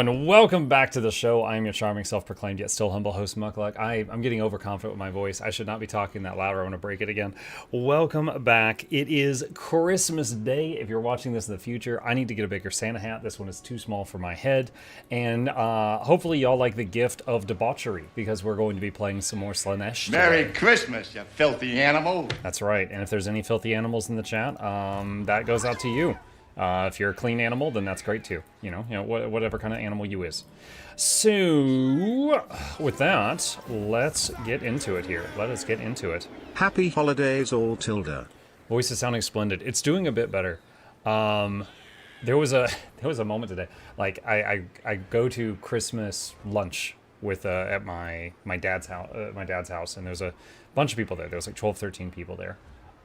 And welcome back to the show. I am your charming, self-proclaimed, yet still humble host, Mukluk. I'm getting overconfident with my voice. I should not be talking that loud or I'm going to break it again. Welcome back. It is Christmas Day. If you're watching this in the future, I need to get a bigger Santa hat. This one is too small for my head. And hopefully y'all like the gift of debauchery, because we're going to be playing some more Slannesh today. Merry Christmas, you filthy animal. That's right. And if there's any filthy animals in the chat, that goes out to you. If you're a clean animal, then that's great too. You know, whatever kind of animal you is. So, with that, let's get into it here. Let us get into it. Happy holidays, all Tilda. Voice is sounding splendid. It's doing a bit better. There was a moment today. Like I go to Christmas lunch with at my dad's house, and there's a bunch of people there. There was like 12, 13 people there,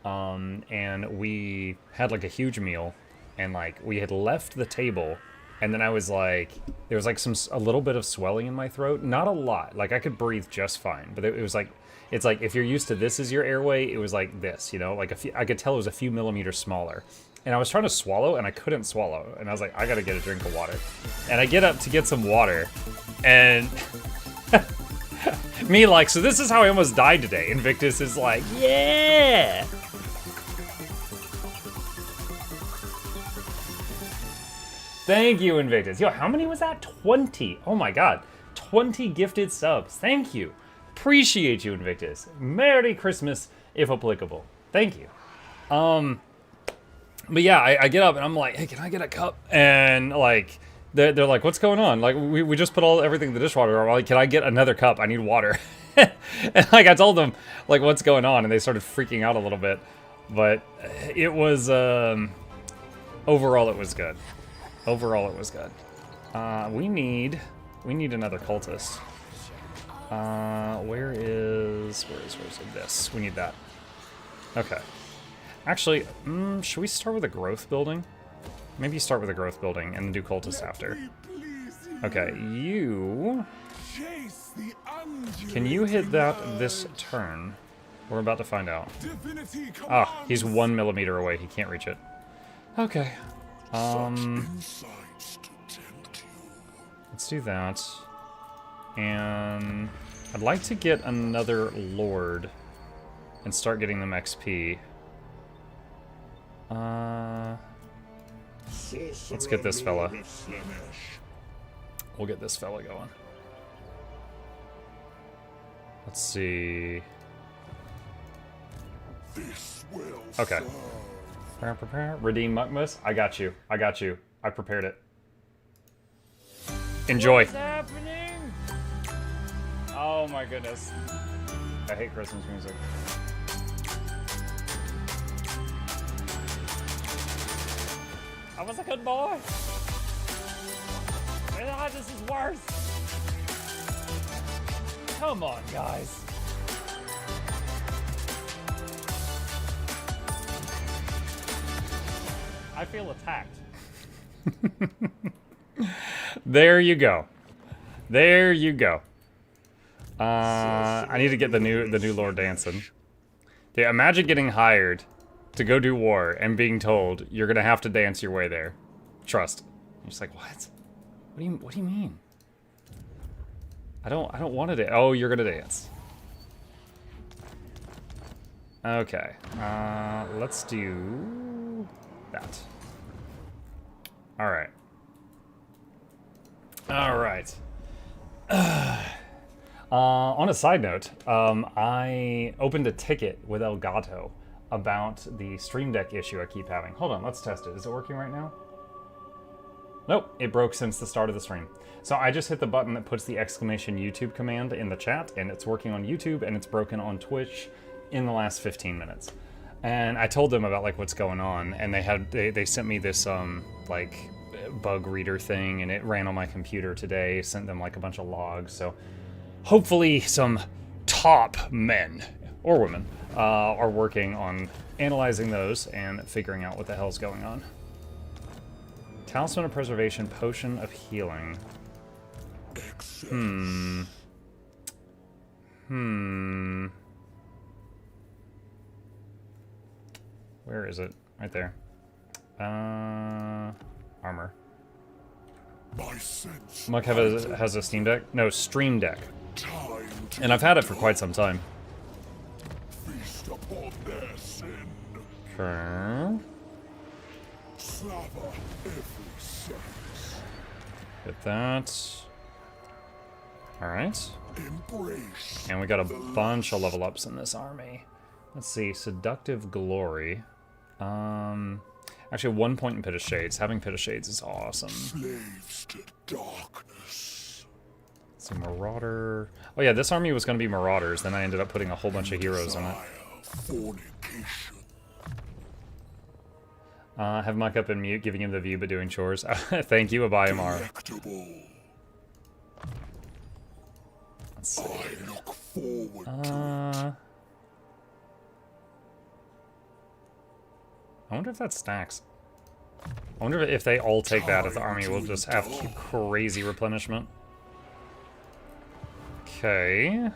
and we had like a huge meal. And like we had left the table, and then I was like, there was like a little bit of swelling in my throat, not a lot. Like I could breathe just fine, but it was like, it's like if you're used to this as your airway, it was like this, you know, like I could tell it was a few millimeters smaller. And I was trying to swallow, and I couldn't swallow, and I was like, I gotta get a drink of water. And I get up to get some water, and me like, so this is how I almost died today. Invictus is like, yeah. Thank you, Invictus. Yo, how many was that? 20. Oh my god. 20 gifted subs. Thank you. Appreciate you, Invictus. Merry Christmas, if applicable. Thank you. But yeah, I get up and I'm like, hey, can I get a cup? And like, they're like, what's going on? Like, we just put everything in the dishwater. I'm like, can I get another cup? I need water. And like, I told them, like, what's going on? And they started freaking out a little bit. But it was, overall, it was good. Overall, it was good. We need another cultist. Where's this? We need that. Okay. Actually, should we start with a growth building? Maybe start with a growth building and then do cultist after. Okay, you... Can you hit that this turn? We're about to find out. Ah, he's 1 millimeter away. He can't reach it. Okay. Let's do that. And I'd like to get another Lord and start getting them XP. Let's get this fella. We'll get this fella going. Let's see. Okay. Redeem Muckmus. I got you. I got you. I prepared it. Enjoy. What's happening? Oh my goodness. I hate Christmas music. I was a good boy. Ah, this is worse. Come on, guys. I feel attacked. There you go. There you go. I need to get the new Lord dancing. Yeah, imagine getting hired to go do war and being told you're gonna have to dance your way there. Trust. I'm just like, what? What do you mean? I don't want to dance. Oh, you're gonna dance. Okay. Let's do that. All right. All right. On a side note, I opened a ticket with Elgato about the Stream Deck issue I keep having. Hold on, let's test it. Is it working right now? Nope, it broke since the start of the stream. So I just hit the button that puts the exclamation YouTube command in the chat, and it's working on YouTube, and it's broken on Twitch in the last 15 minutes. And I told them about like what's going on, and they sent me this like bug reader thing, and it ran on my computer today. Sent them like a bunch of logs, so hopefully some top men or women are working on analyzing those and figuring out what the hell's going on. Talisman of Preservation, Potion of Healing. Where is it? Right there. Armor. Muck has a Steam Deck? No, Stream Deck. And I've had it for quite some time. Okay. Hit that. Alright. And we got a bunch of level ups in this army. Let's see, Seductive Glory. Actually, 1 point in Pit of Shades. Having Pit of Shades is awesome. Slaves to darkness. It's a Marauder. Oh yeah, this army was going to be Marauders, then I ended up putting a whole bunch of heroes in it. Have Muck up and mute, giving him the view but doing chores. Thank you, Abayamar. Let's see. I wonder if that stacks. I wonder if they all take that, if the army will just have crazy replenishment. Okay.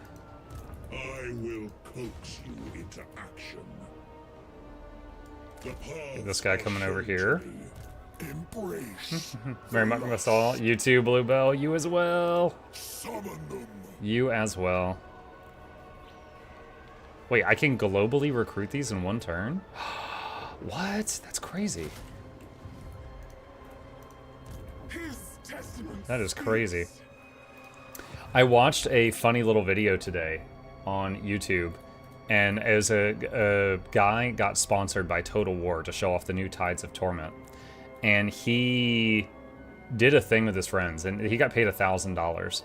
I will coax you into action. Get this guy coming over here. Very much all. You too, Bluebell. You as well. You as well. Wait, I can globally recruit these in one turn? What? That's crazy. That is crazy. I watched a funny little video today on YouTube, and as a guy got sponsored by Total War to show off the new Tides of Torment, and he did a thing with his friends, and he got paid $1,000,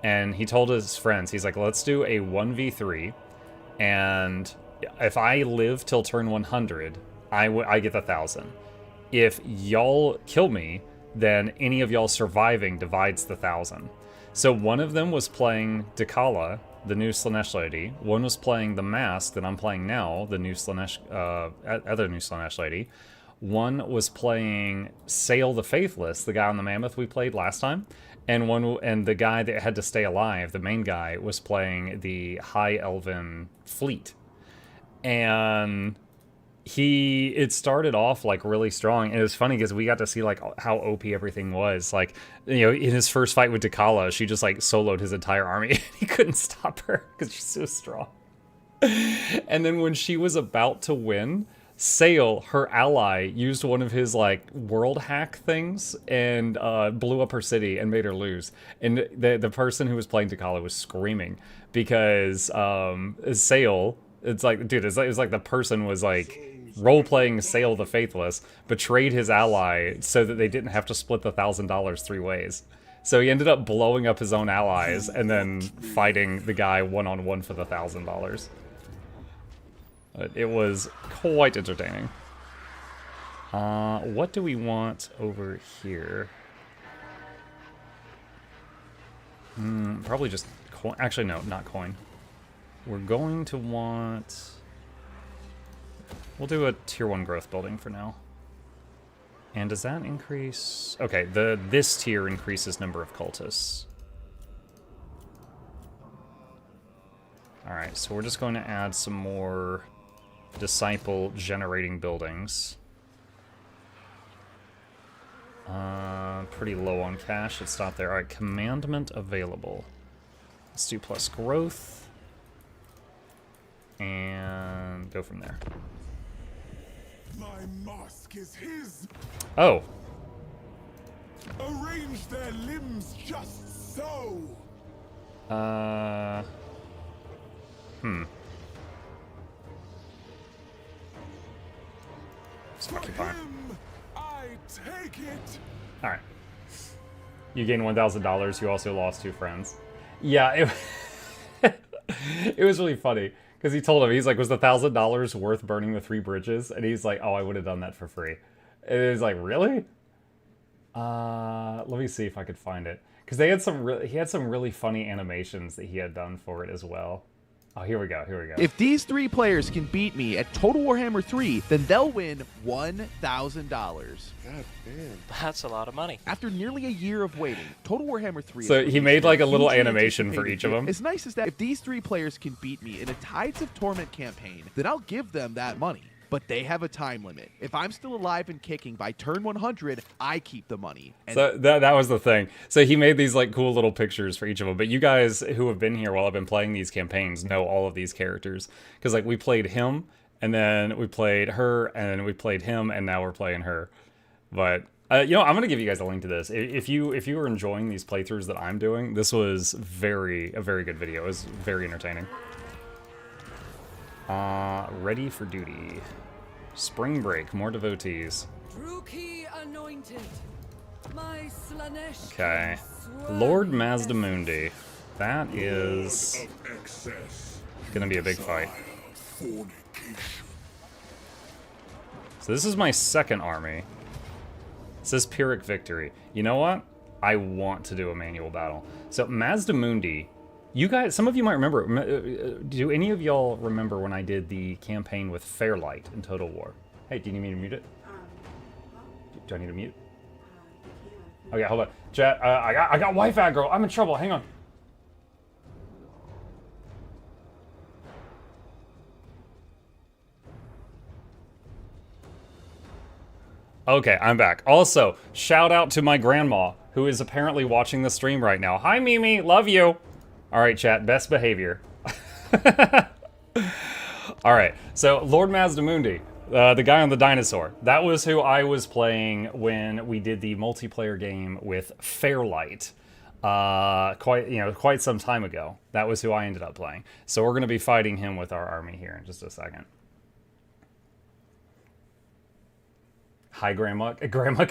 and he told his friends, he's like, let's do a 1v3, and if I live till turn 100, I get 1,000. If y'all kill me, then any of y'all surviving divides the 1,000. So one of them was playing Dakala, the new Slannesh lady. One was playing the Mask that I'm playing now, the new Slannesh, other new Slannesh lady. One was playing Sail the Faithless, the guy on the Mammoth we played last time. And the guy that had to stay alive, the main guy, was playing the High Elven Fleet. And it started off like really strong, and it was funny because we got to see like how OP everything was. Like, you know, in his first fight with Dakala, she just like soloed his entire army and he couldn't stop her because she's so strong. And then when she was about to win, Sail, her ally, used one of his like world hack things and blew up her city and made her lose. And the person who was playing Dakala was screaming because Sail, it's like, dude, it was like the person was like role-playing Sail the Faithless, betrayed his ally so that they didn't have to split the $1,000 3 ways. So he ended up blowing up his own allies and then fighting the guy one-on-one for the $1,000. It was quite entertaining. What do we want over here? Probably just coin. Actually, no, not coin. We're going to want... We'll do a tier 1 growth building for now. And does that increase... Okay, this tier increases number of cultists. Alright, so we're just going to add some more disciple generating buildings. Pretty low on cash. Let's stop there. Alright, commandment available. Let's do plus growth. And go from there. My mask is his. Oh. Arrange their limbs just so. Occupy. I take it. All right. You gained $1,000. You also lost 2 friends. Yeah, it was really funny because he told him, he's like, was the $1,000 worth burning the 3 bridges? And he's like, oh, I would have done that for free. And it was like, really? Let me see if I could find it because they had he had some really funny animations that he had done for it as well. Oh, here we go, here we go. If these 3 players can beat me at Total Warhammer 3, then they'll win $1,000. God damn. That's a lot of money. After nearly a year of waiting, Total Warhammer 3... So he made like a little animation for each of them. As nice as that, if these 3 players can beat me in a Tides of Torment campaign, then I'll give them that money. but they have a time limit. If I'm still alive and kicking by turn 100, I keep the money. And So that was the thing. So he made these like cool little pictures for each of them. But you guys who have been here while I've been playing these campaigns know all of these characters. Because like we played him, and then we played her, and then we played him, and now we're playing her. But you know, I'm gonna give you guys a link to this. If you are enjoying these playthroughs that I'm doing, this was a very good video. It was very entertaining. Ready for duty. Spring break, more devotees. Anointed. My Slannesh. Okay. Lord Mazdamundi. That is gonna be a big fight. So this is my second army. It says Pyrrhic victory. You know what? I want to do a manual battle. So Mazdamundi, you guys, some of you might remember. Do any of y'all remember when I did the campaign with Fairlight in Total War? Hey, do you need me to mute it? Do I need to mute? Okay, hold on. Chat, I got Wi-Fi, girl. I'm in trouble. Hang on. Okay, I'm back. Also, shout out to my grandma, who is apparently watching the stream right now. Hi, Mimi. Love you. All right, chat. Best behavior. All right. So, Lord Mazdamundi, the guy on the dinosaur. That was who I was playing when we did the multiplayer game with Fairlight. Quite some time ago. That was who I ended up playing. So we're going to be fighting him with our army here in just a second. Hi, Grandma. Grandma.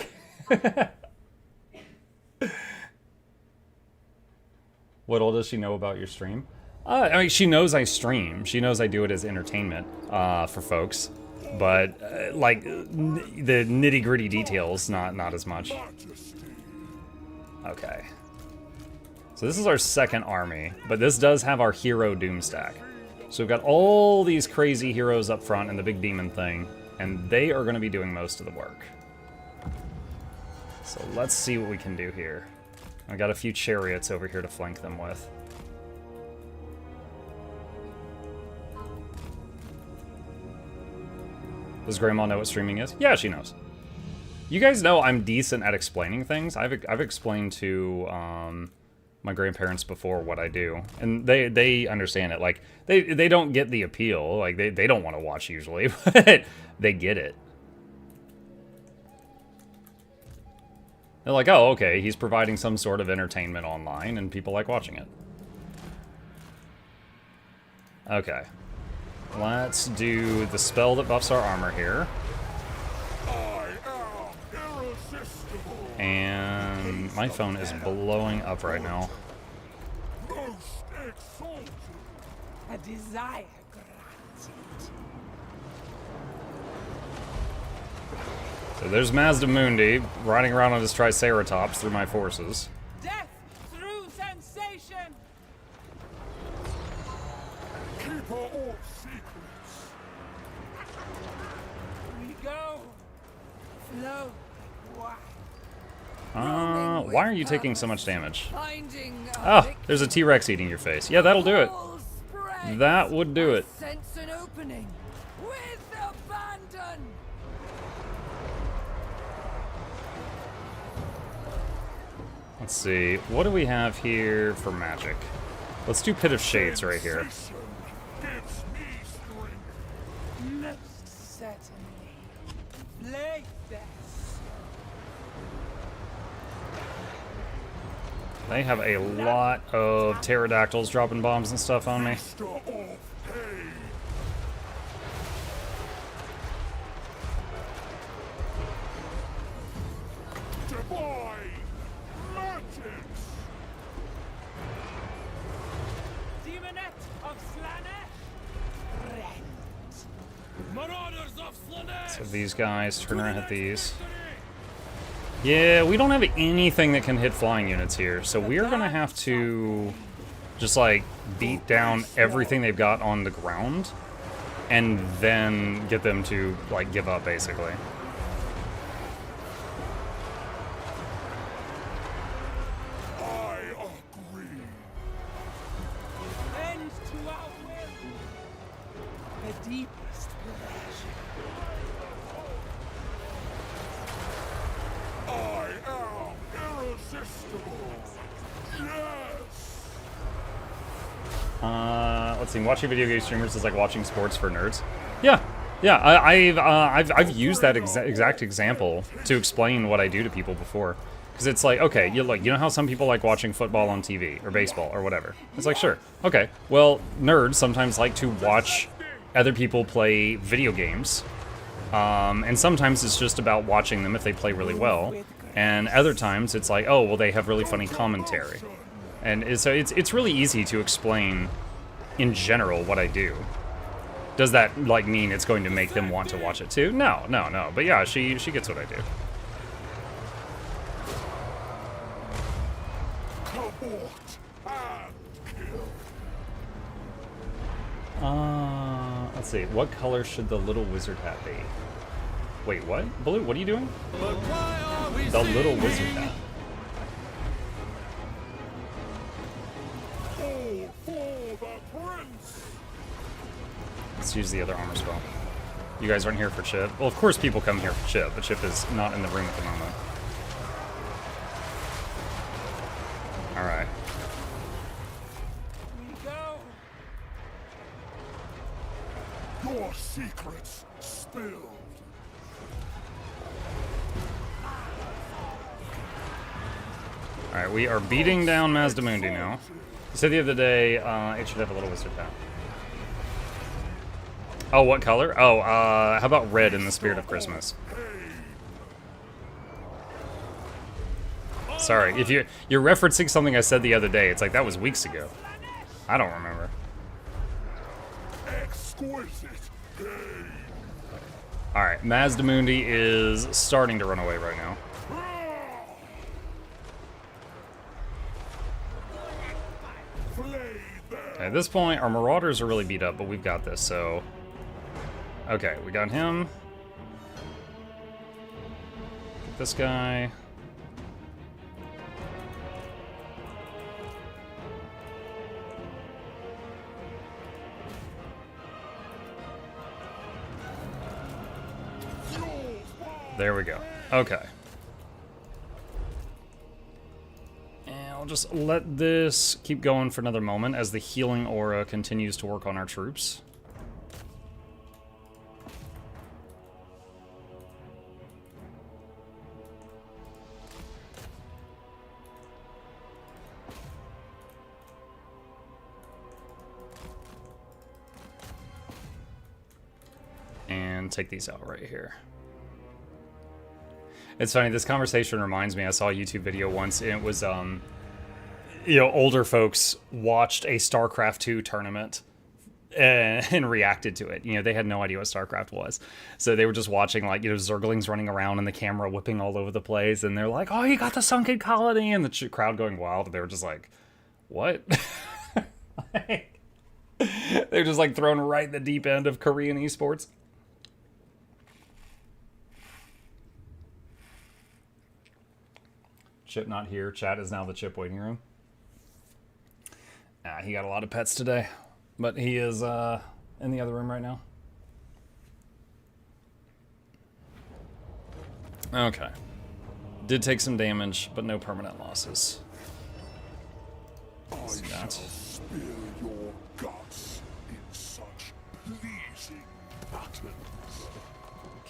What all does she know about your stream? I mean, she knows I stream. She knows I do it as entertainment for folks. But, like, the nitty-gritty details, not as much. Okay. So this is our second army, but this does have our hero doom stack. So we've got all these crazy heroes up front and the big demon thing, and they are going to be doing most of the work. So let's see what we can do here. I got a few chariots over here to flank them with. Does Grandma know what streaming is? Yeah, she knows. You guys know I'm decent at explaining things. I've explained to my grandparents before what I do, and they understand it. Like they don't get the appeal. Like they don't want to watch usually, but they get it. They're like, oh, okay, he's providing some sort of entertainment online, and people like watching it. Okay. Let's do the spell that buffs our armor here. And my phone is blowing up right now. A desire granted. So there's Mazdamundi riding around on his Triceratops through my forces. Death through sensation. Keep all secrets. We go. Flow. Why are you taking so much damage? Finding Oh, there's a T-Rex eating your face. Yeah, that'll do it. That would do it. Sense an opening with abandon. Let's see. What do we have here for magic? Let's do Pit of Shades right here. Gives me strength. Most certainly. Play this. They have a lot of pterodactyls dropping bombs and stuff on me. Master of pain. Divine magics. Demonette of Slannesh. Marauders of Slannesh. So these guys turn around and hit these. Yeah, we don't have anything that can hit flying units here, so we're gonna have to just like beat down everything they've got on the ground and then get them to like give up basically. I agree. Bend to our will. The deepest pleasure. Let's see. Watching video game streamers is like watching sports for nerds. Yeah, yeah. I've used that exact example to explain what I do to people before. Because it's like, okay, you know how some people like watching football on TV or baseball or whatever. It's like, sure, okay. Well, nerds sometimes like to watch other people play video games, and sometimes it's just about watching them if they play really well. And other times it's like, oh, well, they have really funny commentary. And so it's really easy to explain in general what I do. Does that like mean it's going to make them want to watch it too? No, no, no. But yeah, she gets what I do. Let's see. What color should the little wizard hat be? Wait, what? Blue, what are you doing? The little wizard hat. Let's use the other armor spell. You guys aren't here for Chip. Well, of course people come here for Chip, but Chip is not in the room at the moment. Alright. Your secrets spilled. Alright, we are beating down Mazdamundi now. You said the other day, it should have a little wizard hat. Oh, what color? Oh, how about red in the spirit of Christmas? Sorry, if you're referencing something I said the other day, it's like that was weeks ago. I don't remember. Alright, Mazdamundi is starting to run away right now. At this point, our Marauders are really beat up, but we've got this, so... Okay, we got him. Get this guy. There we go. Okay. And I'll just let this keep going for another moment as the healing aura continues to work on our troops. And take these out right here. It's funny, this conversation reminds me, I saw a YouTube video once, and it was, you know, older folks watched a StarCraft 2 tournament and reacted to it. You know, they had no idea what StarCraft was. So they were just watching, like, you know, Zerglings running around and the camera whipping all over the place, and they're like, oh, you got the sunken colony, and the crowd going wild, and they were just like, what? They're just, like, thrown right in the deep end of Korean esports. Chip not here. Chat is now the Chip waiting room. He got a lot of pets today, but he is in the other room right now. Okay. Did take some damage, but no permanent losses. I shall spill your guts in such pleasing patterns.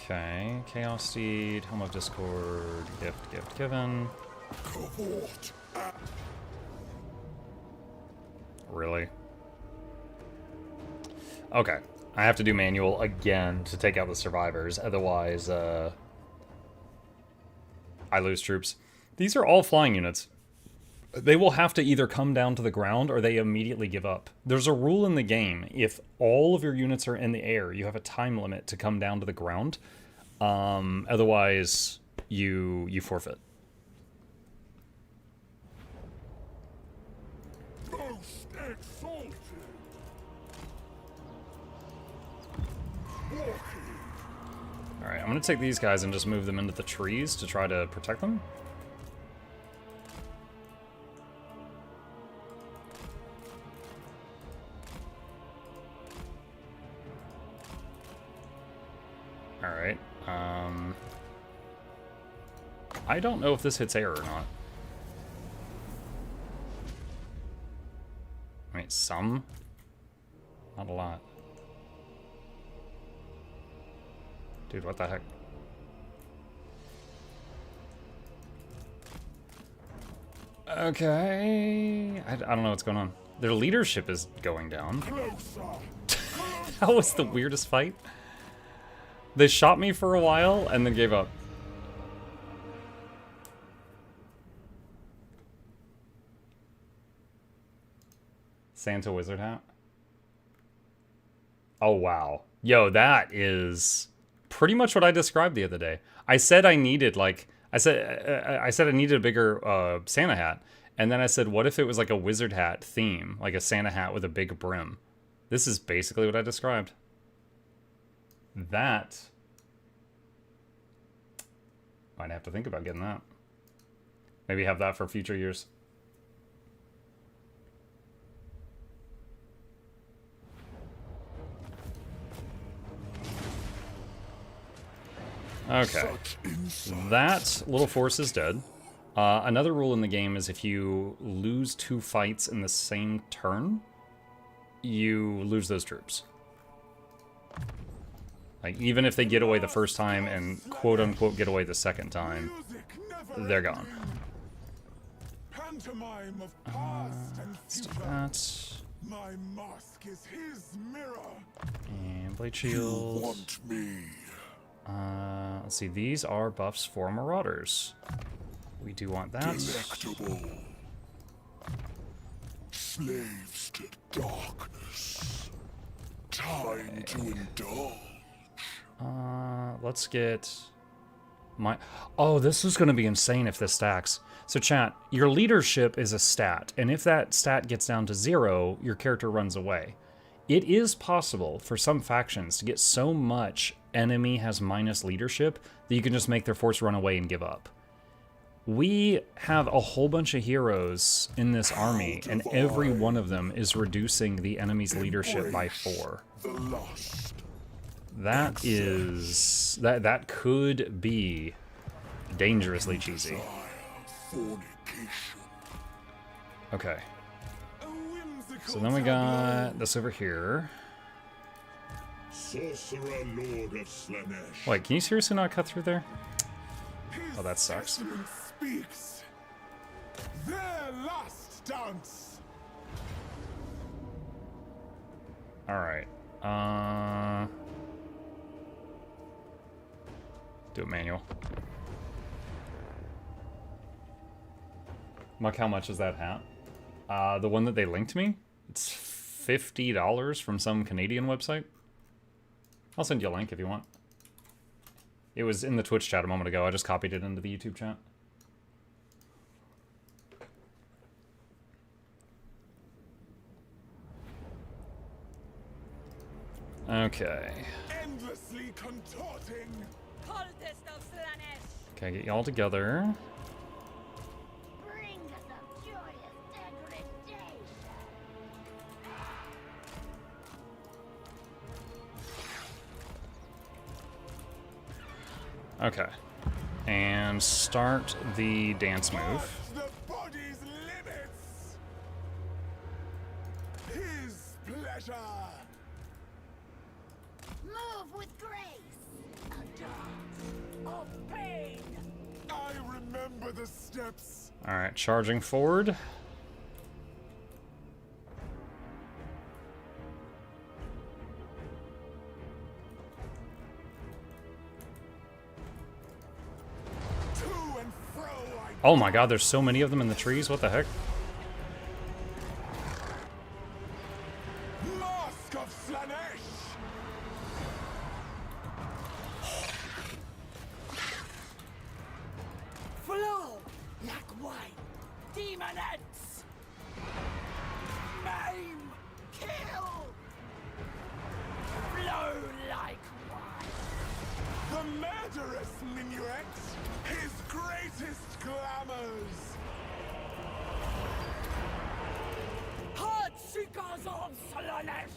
Okay. Chaos Seed, Home of Discord, gift given. Cavort. Really? Okay. I have to do manual again to take out the survivors, otherwise I lose troops. These are all flying units. They will have to either come down to the ground or they immediately give up. There's a rule in the game. If all of your units are in the air, you have a time limit to come down to the ground. Otherwise, you forfeit. Most exalted. Alright, I'm going to take these guys and just move them into the trees to try to protect them. Alright, I don't know if this hits air or not. Wait, some. Not a lot. Dude, what the heck? Okay. I don't know what's going on. Their leadership is going down. That was the weirdest fight. They shot me for a while and then gave up. Santa wizard hat. Oh, wow. Yo, that is pretty much what I described the other day. I said I needed, like, I said I needed a bigger Santa hat. And then I said, what if it was like a wizard hat theme? Like a Santa hat with a big brim. This is basically what I described. That... Might have to think about getting that. Maybe have that for future years. Okay. That little force is dead. Another rule in the game is if you lose 2 fights in the same turn, you lose those troops. Like, even if they get away the first time and quote-unquote get away the second time, they're gone. Pantomime of past and Let's do future. that. My mask is his mirror. And blade shield. Want me? Let's see, these are buffs for Marauders. We do want that. Delectable. Slaves to darkness. Time to indulge. Let's get my... Oh, this is going to be insane if this stacks. So chat, your leadership is a stat, and if that stat gets down to 0, your character runs away. It is possible for some factions to get so much enemy has minus leadership that you can just make their force run away and give up. We have a whole bunch of heroes in this army, and every one of them is reducing the enemy's leadership by 4. The lust. That is... That could be dangerously cheesy. Fornication. Okay. A whimsical So then we got this over here. Sorcerer Lord of Slannesh. Wait, can you seriously not cut through there? His Oh, that sucks. testament speaks. Their last dance. Alright. Do it manual. Muck, how much is that hat? The one that they linked me? It's $50 from some Canadian website. I'll send you a link if you want. It was in the Twitch chat a moment ago. I just copied it into the YouTube chat. Okay. Endlessly contorting. Coldest of Slannesh. Okay, get y'all together. Bring us a joyous degradation. Okay. And start the dance move. The body's limits. His pleasure. Move with grace. A dance of pain. I remember the steps. Alright, charging forward. To and fro I Oh my god, there's so many of them in the trees. What the heck? Mask of Slannesh. Flow like wine. Demonettes. Maim. Kill. Flow like wine. The murderous minuet. His greatest glamours. Hard seekers of Slannesh.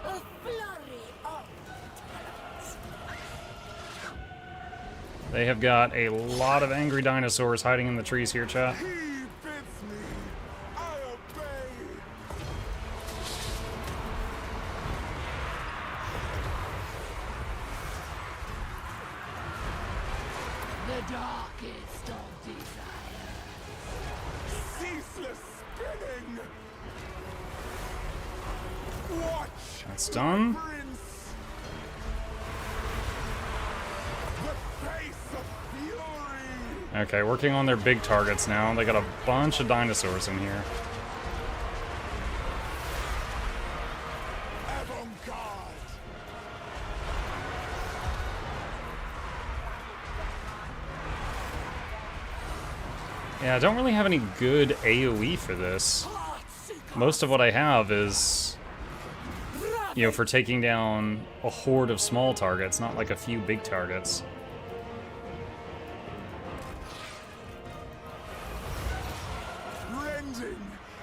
A flurry of talents. They have got a lot of angry dinosaurs hiding in the trees here, chat. He bids me. I obey. darkest of desires. Ceaseless spinning. Watch. That's done. Prince. The face of fury. Okay, working on their big targets now. They got a bunch of dinosaurs in here. Avant-garde. Yeah, I don't really have any good AoE for this. Most of what I have is, you know, for taking down a horde of small targets, not like a few big targets. Rending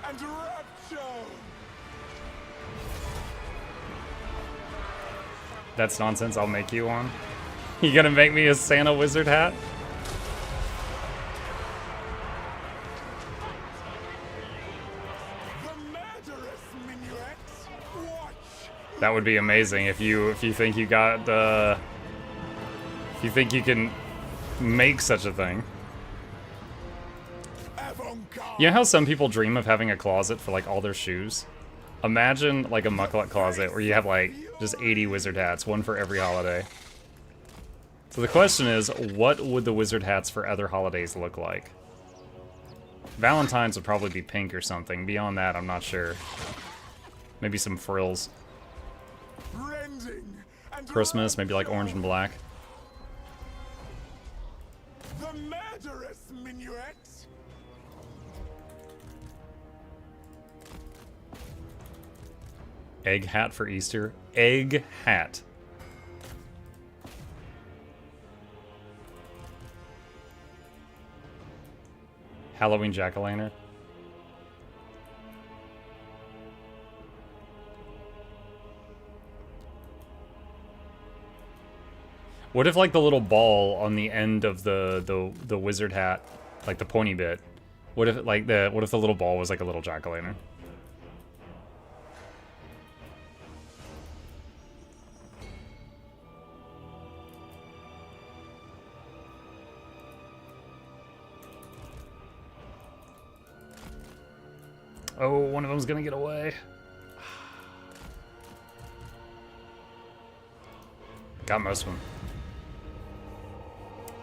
and rapture. That's nonsense, I'll make you one. You gonna make me a Santa wizard hat? The murderous minuet. Watch. That would be amazing if you think you got the... If you think you can make such a thing. Avant-garde. You know how some people dream of having a closet for like all their shoes? Imagine like a Mukluk closet where you have like just 80 wizard hats, one for every holiday. So the question is, what would the wizard hats for other holidays look like? Valentine's would probably be pink or something. Beyond that, I'm not sure. Maybe some frills. Rending and Christmas, maybe like orange and black. the murderous minuet. Egg hat for Easter. Egg hat. Halloween jack-o'-lantern. What if like the little ball on the end of the wizard hat, like the pointy bit, what if the little ball was like a little jack-o'-lantern? Oh, one of them's gonna get away. Got most of them.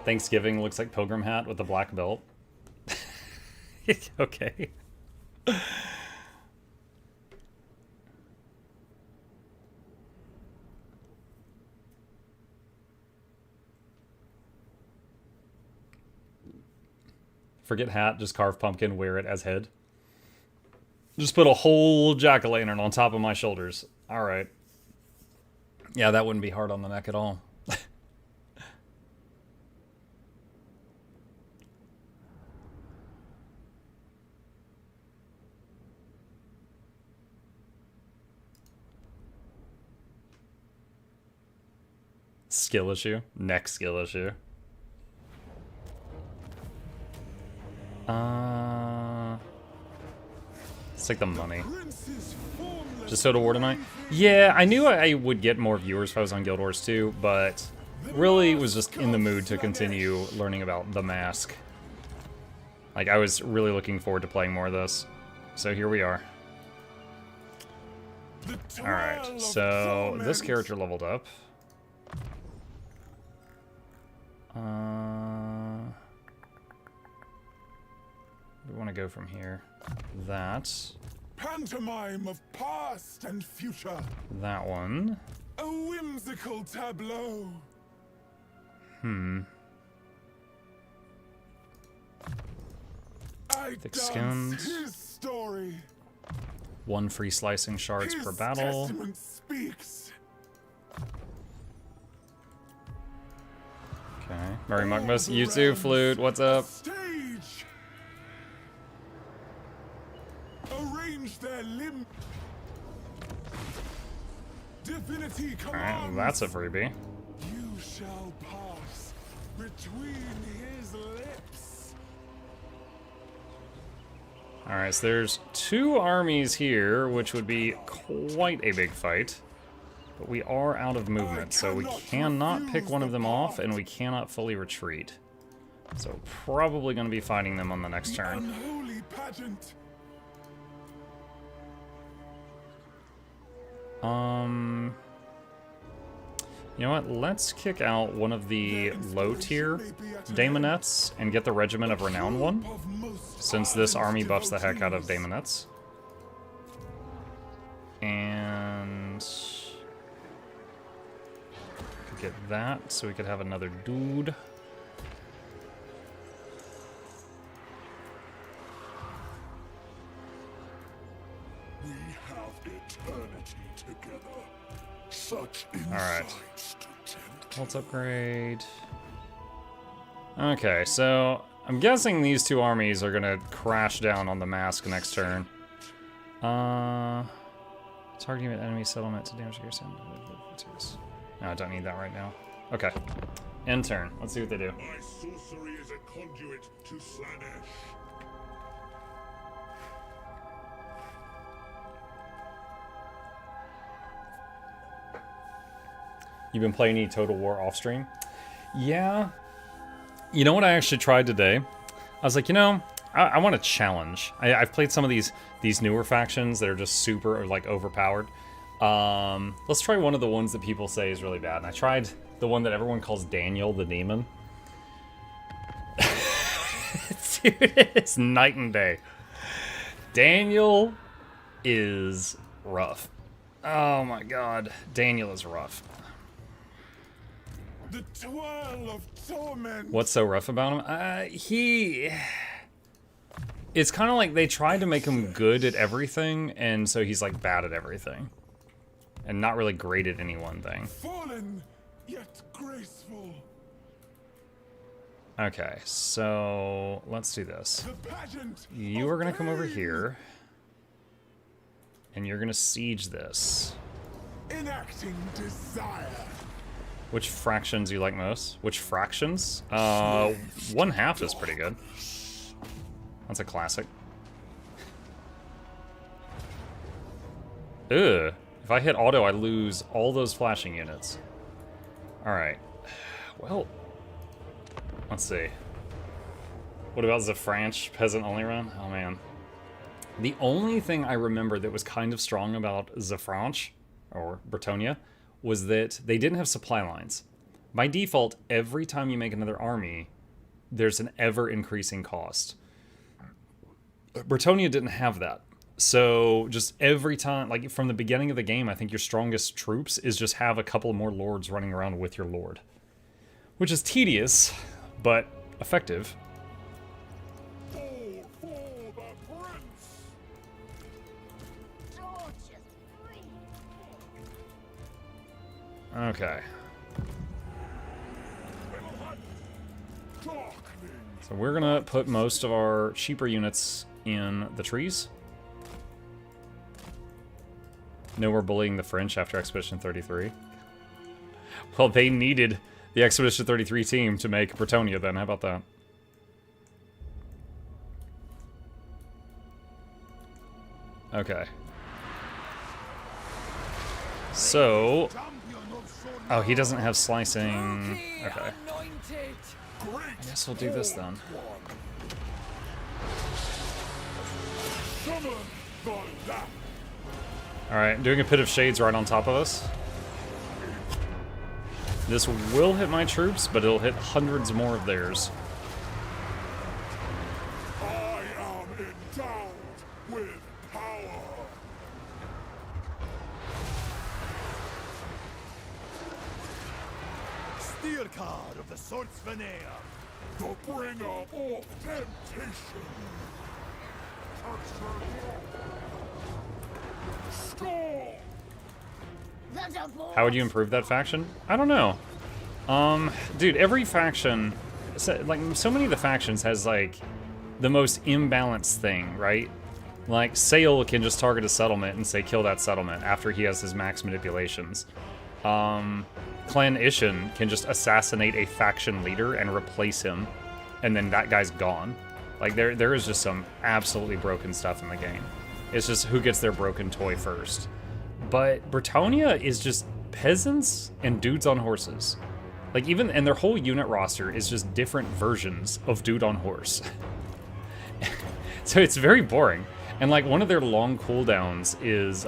Thanksgiving looks like pilgrim hat with a black belt. Okay. Forget hat, just carve pumpkin, wear it as head. Just put a whole jack-o'-lantern on top of my shoulders. Alright. Yeah, that wouldn't be hard on the neck at all. Skill issue. Neck skill issue. Let's take the money. Just Total War tonight? Yeah, I knew I would get more viewers if I was on Guild Wars 2, but really was just in the mood to continue learning about the mask. Like, I was really looking forward to playing more of this. So here we are. Alright, so this character leveled up. We want to go from here. That. Pantomime of past and future. That one. A whimsical tableau. I Thick dance skins. his story. 1 free slicing shards His per battle. testament speaks. Okay. Murray Muckmus, YouTube Flute, what's up? Stage. Arrange their limb. Divinity commands. Alright, that's a freebie. You shall pass between his lips. Alright, so there's 2 armies here, which would be quite a big fight. But we are out of movement, so we cannot pick one of them off, and we cannot fully retreat. So probably going to be fighting them on the next turn. Unholy pageant. You know what? Let's kick out one of the low-tier Daemonettes and get the Regiment of Renown one, since this army buffs the heck out of Daemonettes. And could get that, so we could have another dude. We have eternity together. Such Alright. insights to tempt. Let's upgrade. Okay, so I'm guessing these two armies are gonna crash down on the mask next turn. Targeting an enemy settlement to damage your send. No, I don't need that right now. Okay. End turn. Let's see what they do. My sorcery is a conduit to Slannesh. You've been playing any Total War off stream? Yeah. You know what I actually tried today? I was like, you know, I want a challenge. I've played some of these newer factions that are just super like overpowered. Let's try one of the ones that people say is really bad. And I tried the one that everyone calls Daniel the Demon. Dude, it's night and day. Daniel is rough. Oh my god, Daniel is rough. The twirl of torment. What's so rough about him? It's kind of like they tried to make him good at everything, and so he's like bad at everything. And not really great at any one thing. Fallen, yet graceful. Okay, so let's do this. The pageant. You are gonna come over here, and you're gonna siege this. Enacting desire. Which fractions you like most? Which fractions? 1/2 is pretty good. That's a classic. Ugh. If I hit auto, I lose all those flashing units. Alright. Well, let's see. What about the French peasant only run? Oh man. The only thing I remember that was kind of strong about the French, or Bretonia, was that they didn't have supply lines. By default, every time you make another army, there's an ever-increasing cost. Bretonia didn't have that. So just every time, like from the beginning of the game, I think your strongest troops is just have a couple more lords running around with your lord. Which is tedious, but effective. All for the prince. Okay. Darkening. So we're gonna put most of our cheaper units in the trees. No, we're bullying the French after Expedition 33. Well, they needed the Expedition 33 team to make Bretonia then. How about that? Okay. So... Oh, he doesn't have slicing. Okay. I guess we'll do this then. Summon the lamp. Alright, doing a Pit of Shades right on top of us. This will hit my troops, but it'll hit hundreds more of theirs. I am endowed with power. Steel card of the Swords Veneer. The bringer of temptation. Score. How would you improve that faction? I don't know. Dude, every faction, like, so many of the factions has, like, the most imbalanced thing, right? Like, Sale can just target a settlement and say, kill that settlement after he has his max manipulations. Clan Ishin can just assassinate a faction leader and replace him, and then that guy's gone. Like, there is just some absolutely broken stuff in the game. It's just who gets their broken toy first. But Bretonia is just peasants and dudes on horses. Like, even, and their whole unit roster is just different versions of dude on horse. So it's very boring. And like, one of their long cooldowns is,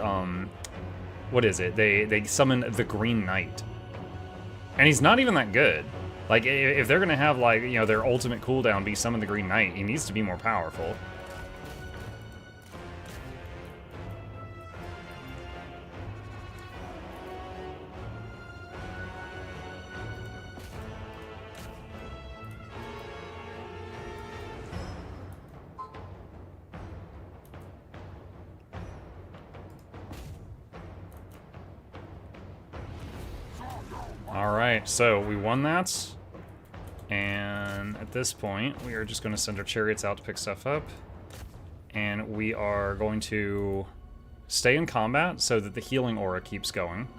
what is it? They summon the Green Knight. And he's not even that good. Like, if they're gonna have, like, you know, their ultimate cooldown be summon the Green Knight, he needs to be more powerful. Alright, so we won that. And at this point, we are just going to send our chariots out to pick stuff up. And we are going to stay in combat so that the healing aura keeps going.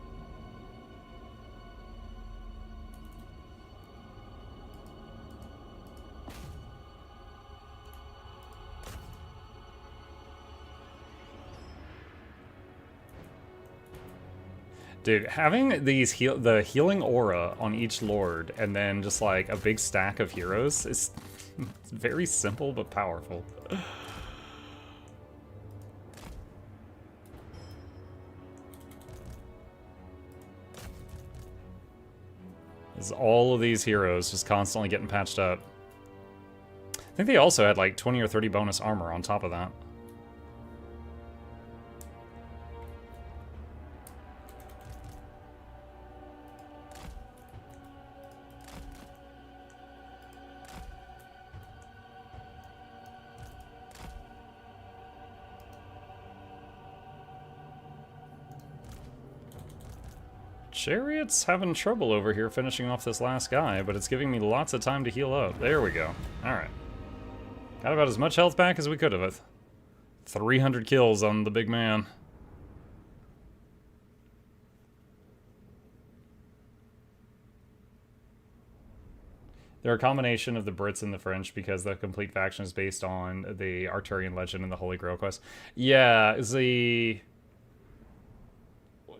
Dude, having these the healing aura on each lord and then just like a big stack of heroes is it's very simple but powerful. Is all of these heroes just constantly getting patched up. I think they also had like 20 or 30 bonus armor on top of that. Chariot's having trouble over here finishing off this last guy, but it's giving me lots of time to heal up. There we go. Alright. Got about as much health back as we could have. 300 kills on the big man. They're a combination of the Brits and the French because the complete faction is based on the Arturian legend and the Holy Grail quest. Yeah,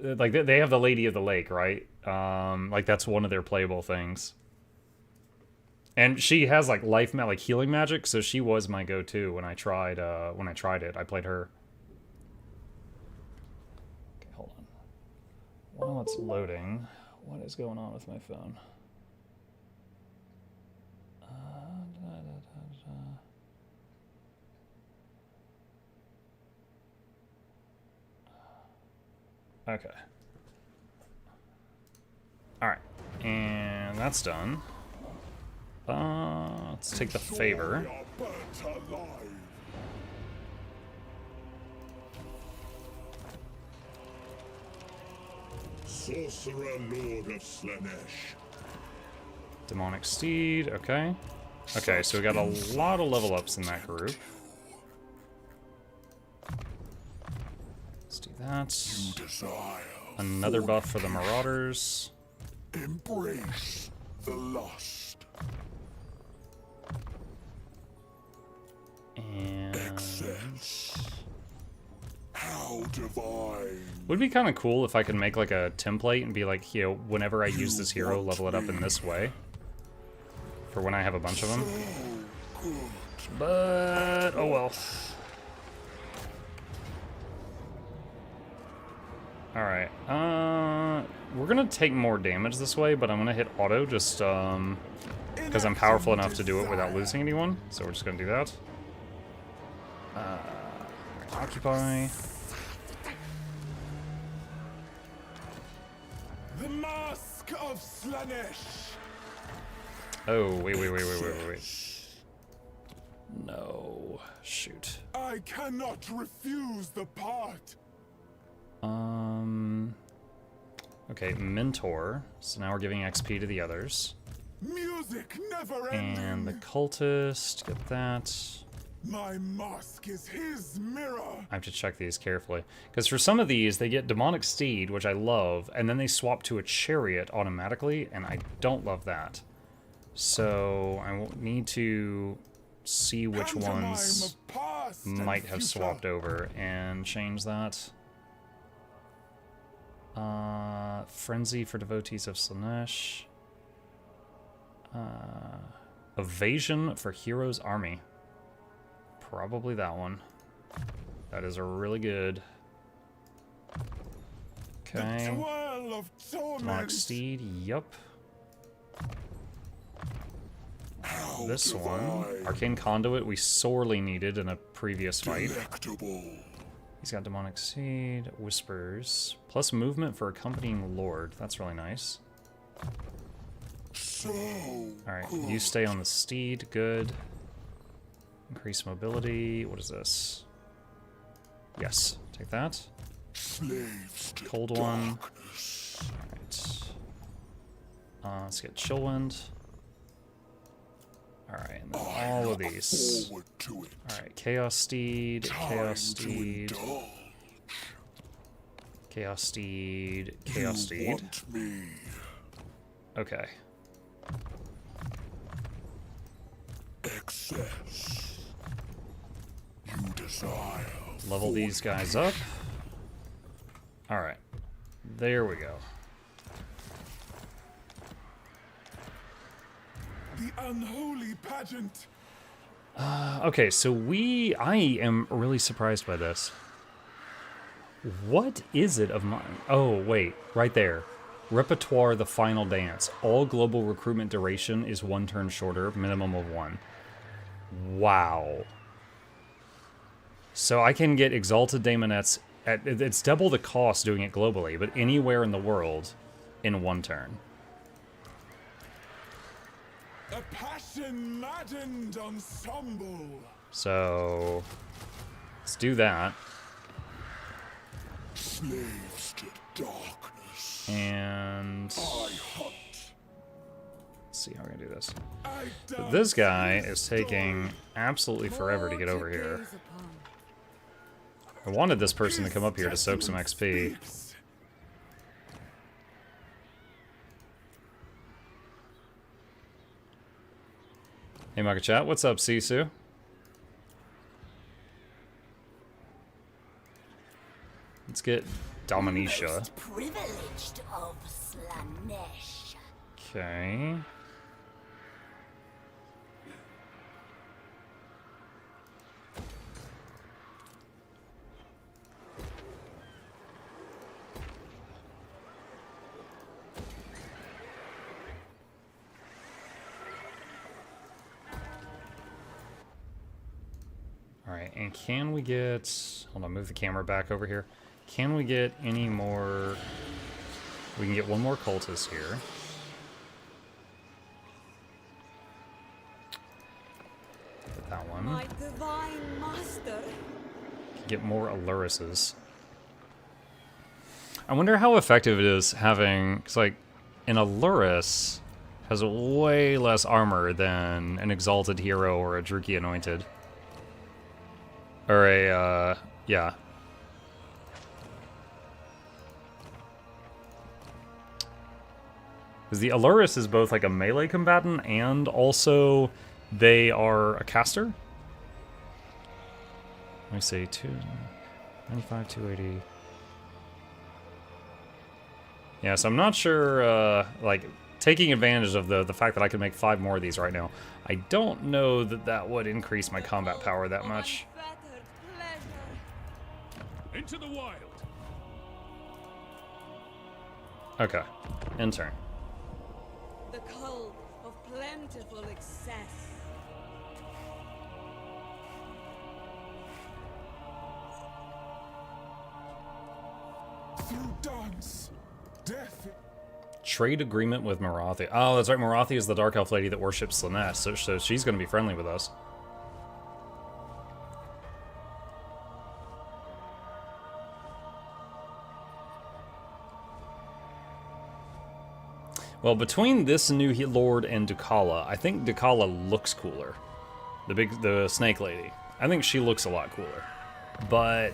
like, they have the Lady of the Lake, right? Like, that's one of their playable things. And she has, like, like, healing magic, so she was my go-to when I tried it. I played her. Okay, hold on. While it's loading, what is going on with my phone? Okay. Alright. And that's done. Let's take the favor. Sorcerer Lord of Slannesh. Demonic Steed, okay. Okay, so we got a lot of level ups in that group. Let's do that. Another buff for the Marauders. Embrace the lost. And Excess. How divine. would be kind of cool if I could make like a template and be like, you know, whenever I use this hero, level it up in this way. For when I have a bunch of them. But, oh well. Alright, we're gonna take more damage this way, but I'm gonna hit auto just, because I'm powerful enough to do it without losing anyone, so we're just gonna do that. Occupy. The Mask of Slannesh. Oh, wait. No, shoot. I cannot refuse the part. Okay, Mentor. So now we're giving XP to the others. Music never ending. And the Cultist, get that. My mask is his mirror. I have to check these carefully. Because for some of these, they get Demonic Steed, which I love, and then they swap to a Chariot automatically, and I don't love that. So I will need to see which ones might have swapped over and change that. Frenzy for Devotees of Slannesh. Evasion for Heroes Army. Probably that one. That is a really good. Okay. The twirl of torment. Noxxi, yup. This one. Arcane Conduit we sorely needed in a previous fight. Delectable. He's got Demonic Seed, Whispers, plus movement for Accompanying Lord. That's really nice. So Alright, you stay on the steed. Good. Increase mobility. What is this? Yes, take that. slaves to Cold one. darkness. Alright. Let's get Chillwind. Alright, and then all of these. Forward to it. Alright, Chaos Steed, Time Chaos to Steed, indulge. Chaos Steed, Chaos You Steed. want me. Okay. Excess. You desire. Level these guys up. Alright. There we go. The unholy pageant. Okay, so I am really surprised by this. What is it of mine? Oh, wait, right there. Repertoire, the final dance. All global recruitment duration is 1 turn shorter, minimum of 1. Wow. So I can get Exalted Daemonettes at, it's double the cost doing it globally, but anywhere in the world in 1 turn. A passion-maddened ensemble. So let's do that. Slaves to darkness. And I hunt. let's see how we're gonna do this. I But this dance guy his is taking story. absolutely forever to get over here. Gaze upon. I wanted this person to come up here to soak some XP. Speaks. Hey, MuklukChat, what's up, Sisu? Let's get Dominisha. Most privileged of Slannesh. Okay. Alright, and can we get... Hold on, move the camera back over here. Can we get any more... We can get one more cultist here. Get that one. My divine master. Get more Allurises. I wonder how effective it is having... Because, like, an Alluris has way less armor than an Exalted Hero or a Druki Anointed. Or a, yeah. Because the Alluris is both like a melee combatant and also they are a caster. Let me see, 295, 280. Yeah, so I'm not sure, like, taking advantage of the fact that I can make 5 more of these right now. I don't know that that would increase my combat power that much. Unfettered pleasure. Into the wild. Okay, end turn. The cull of plentiful excess. Through dance, death. Trade agreement with Marathi. Oh, that's right, Marathi is the Dark Elf lady that worships Slannesh, so she's going to be friendly with us. Well, between this new Lord and Ducala, I think Ducala looks cooler. The snake lady. I think she looks a lot cooler. But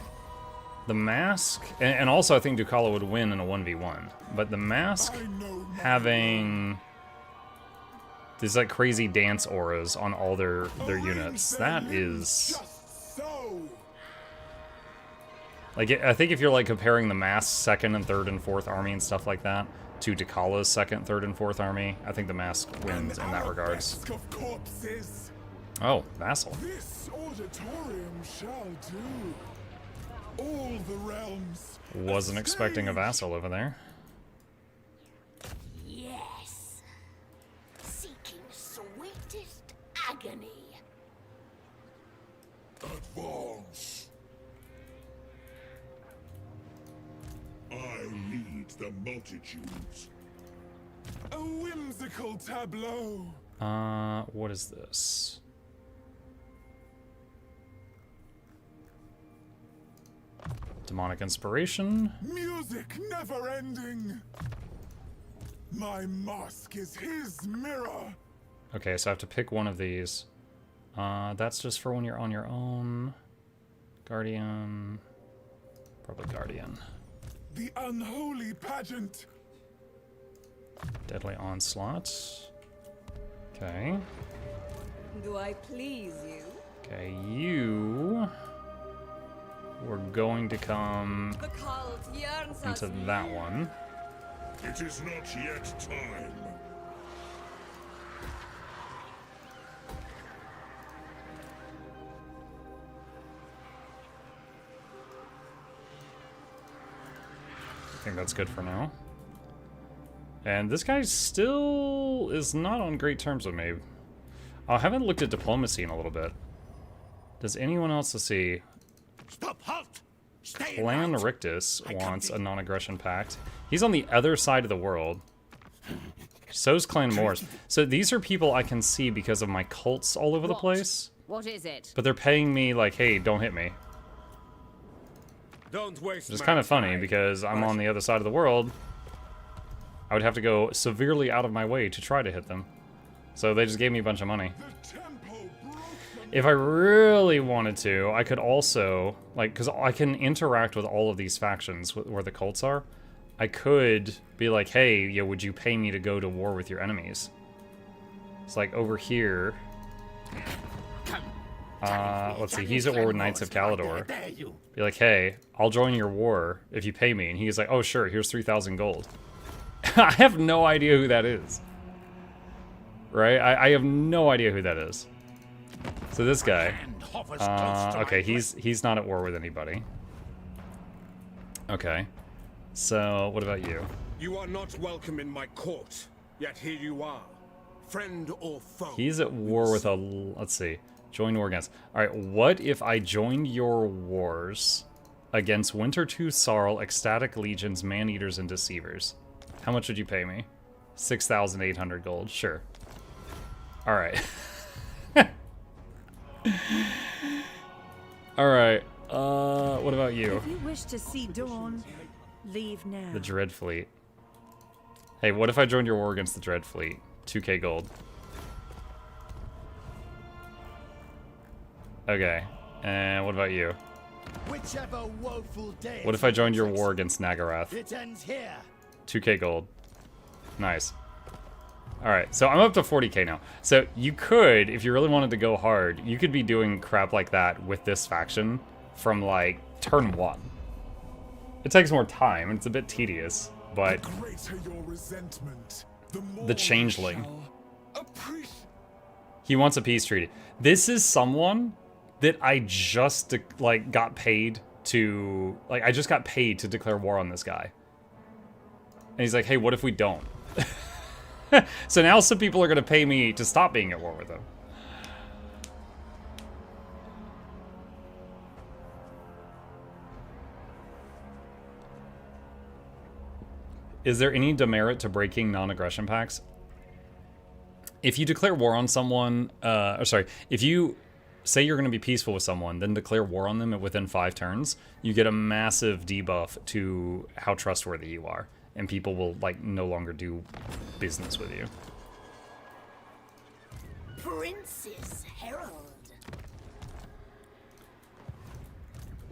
the mask, and also I think Ducala would win in a 1v1. But the mask I know my having these like crazy dance auras on all their units, that is just so. like, I think if you're like comparing the mask 2nd and 3rd and 4th army and stuff like that, to Dakala's 2nd, 3rd, and 4th army. I think the mask wins in that regards. Arabesque of corpses. Oh, vassal. This auditorium shall do. All the realms. Wasn't expecting a vassal over there. Yes. Seeking sweetest agony. Advance. I lead the multitudes. A whimsical tableau. What is this? Demonic inspiration. Music never ending. My mask is his mirror. Okay, so I have to pick one of these. That's just for when you're on your own. Guardian. Probably Guardian. The unholy pageant. Deadly Onslaught. Okay. Do I please you? Okay, you were going to come The cult yearns us into that one. It is not yet time. I think that's good for now. And this guy still is not on great terms with me. I haven't looked at diplomacy in a little bit. Does anyone else see? Stop, halt! Stay Clan Rictus wants a non-aggression pact. He's on the other side of the world. So's Clan Morris. So these are people I can see because of my cults all over the place. What is it? But they're paying me like, hey, don't hit me. Don't waste. Which is kind of funny because I'm on the other side of the world. I would have to go severely out of my way to try to hit them. So they just gave me a bunch of money. The temple broken. If I really wanted to, I could also, like, because I can interact with all of these factions where the cults are. I could be like, hey, yo, would you pay me to go to war with your enemies? It's like over here. Let's see, he's at war with Knights of Caledor. Be like, hey, I'll join your war if you pay me. And he's like, oh, sure, here's 3,000 gold. I have no idea who that is. Right? I have no idea who that is. So this guy. Okay, he's not at war with anybody. Okay. So, what about you? You are not welcome in my court, yet here you are. Friend or foe? He's at war with a... Let's see. Join war against... Alright, what if I joined your wars against Wintertooth Sarl, Ecstatic Legions, Man-Eaters, and Deceivers? How much would you pay me? 6,800 gold. Sure. Alright. Alright. What about you? If you wish to see dawn, leave now. The Dread Fleet. Hey, what if I joined your war against the Dread Fleet? 2k gold. Okay. And what about you? Whichever woeful day. What if I joined your war against Nagarath? It ends here. 2k gold. Nice. Alright, so I'm up to 40k now. So you could, if you really wanted to go hard, you could be doing crap like that with this faction from, like, turn 1. It takes more time, and it's a bit tedious, but... The greater your resentment, the more The Changeling. you shall appreciate. He wants a peace treaty. This is someone that I just, like, got paid to... Like, I just got paid to declare war on this guy. And he's like, hey, what if we don't? So now some people are going to pay me to stop being at war with him. Is there any demerit to breaking non-aggression pacts? If you declare war on someone, if you say you're going to be peaceful with someone, then declare war on them within 5 turns, you get a massive debuff to how trustworthy you are. And people will, like, no longer do business with you. Prince's Herald.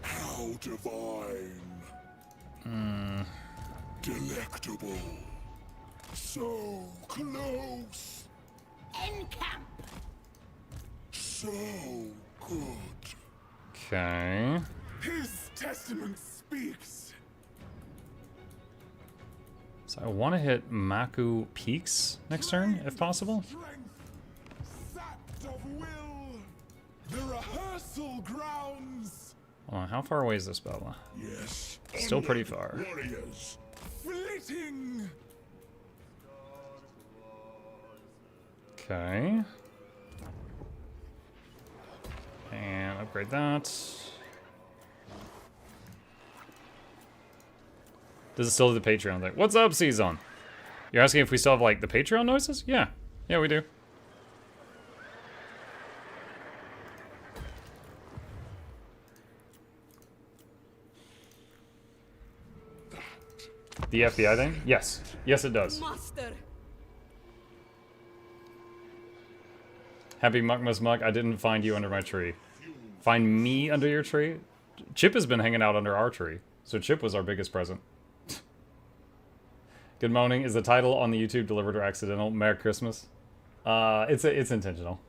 How divine. Delectable. So close. Encamp. So good. Okay. His testament speaks. So I want to hit Maku Peaks next turn, if possible. Sapped of will, the rehearsal grounds. Hold on, how far away is this battle? Yes. Still pretty far. Warriors. Flitting. Okay. And upgrade that. Does it still do the Patreon thing? What's up, Season? You're asking if we still have, like, the Patreon noises? Yeah. Yeah, we do. The FBI thing? Yes. Yes, it does. Master. Happy Muckmas Muck, I didn't find you under my tree. Find me under your tree? Chip has been hanging out under our tree, so Chip was our biggest present. Good morning. Is the title on the YouTube delivered or accidental? Merry Christmas. It's intentional.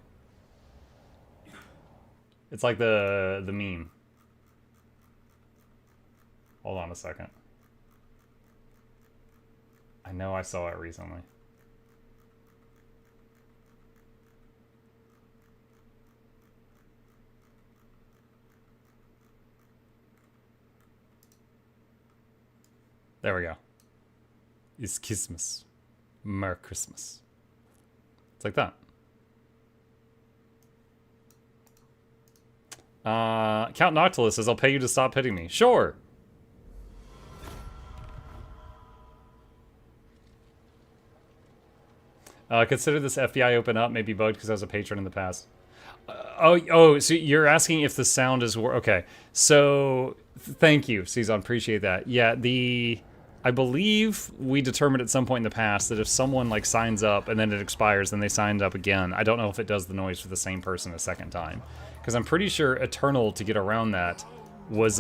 It's like the meme. Hold on a second. I know I saw it recently. There we go. It's Christmas. Merry Christmas. It's like that. Count Noctilus says, I'll pay you to stop hitting me. Sure. Consider this FBI open up, maybe bugged because I was a patron in the past. So you're asking if the sound is... Okay, so thank you, Cezanne, appreciate that. Yeah, I believe we determined at some point in the past that if someone like signs up and then it expires, then they signed up again. I don't know if it does the noise for the same person a second time. Because I'm pretty sure Eternal, to get around that, was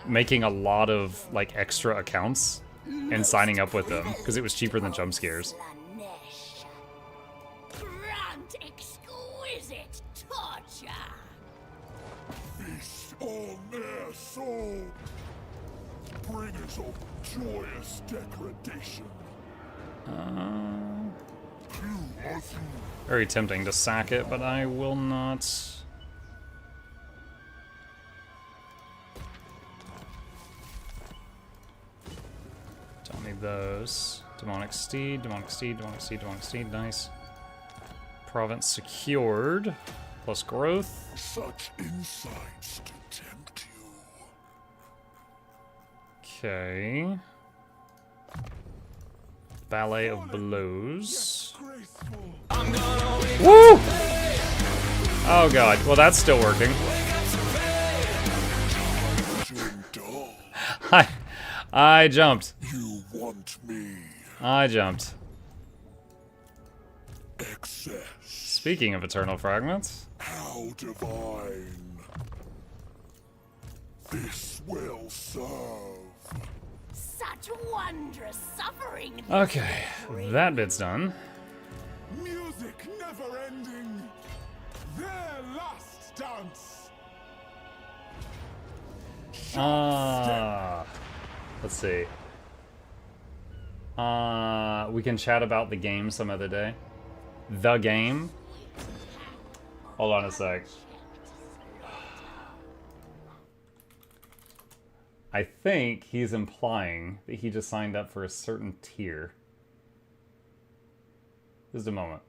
making a lot of like extra accounts and signing up with them because it was cheaper than jump scares. Slannesh. Grant exquisite torture. Feast on their soul. Bring us a joyous degradation. Very tempting to sack it, but I will not. Don't need those. Demonic Steed, Demonic Steed, Demonic Steed, Demonic Steed, nice. Province secured, plus growth. Such insights to tempt you. Okay. Ballet of Blows. Woo! Oh god, well that's still working. I jumped. You want me. I jumped. Excess. Speaking of Eternal Fragments. How divine. This will serve. Such wondrous suffering. Okay, that bit's done. Music never ending. Their last dance. Let's see. We can chat about the game some other day. The game? Hold on a sec. I think he's implying that he just signed up for a certain tier. Just a moment.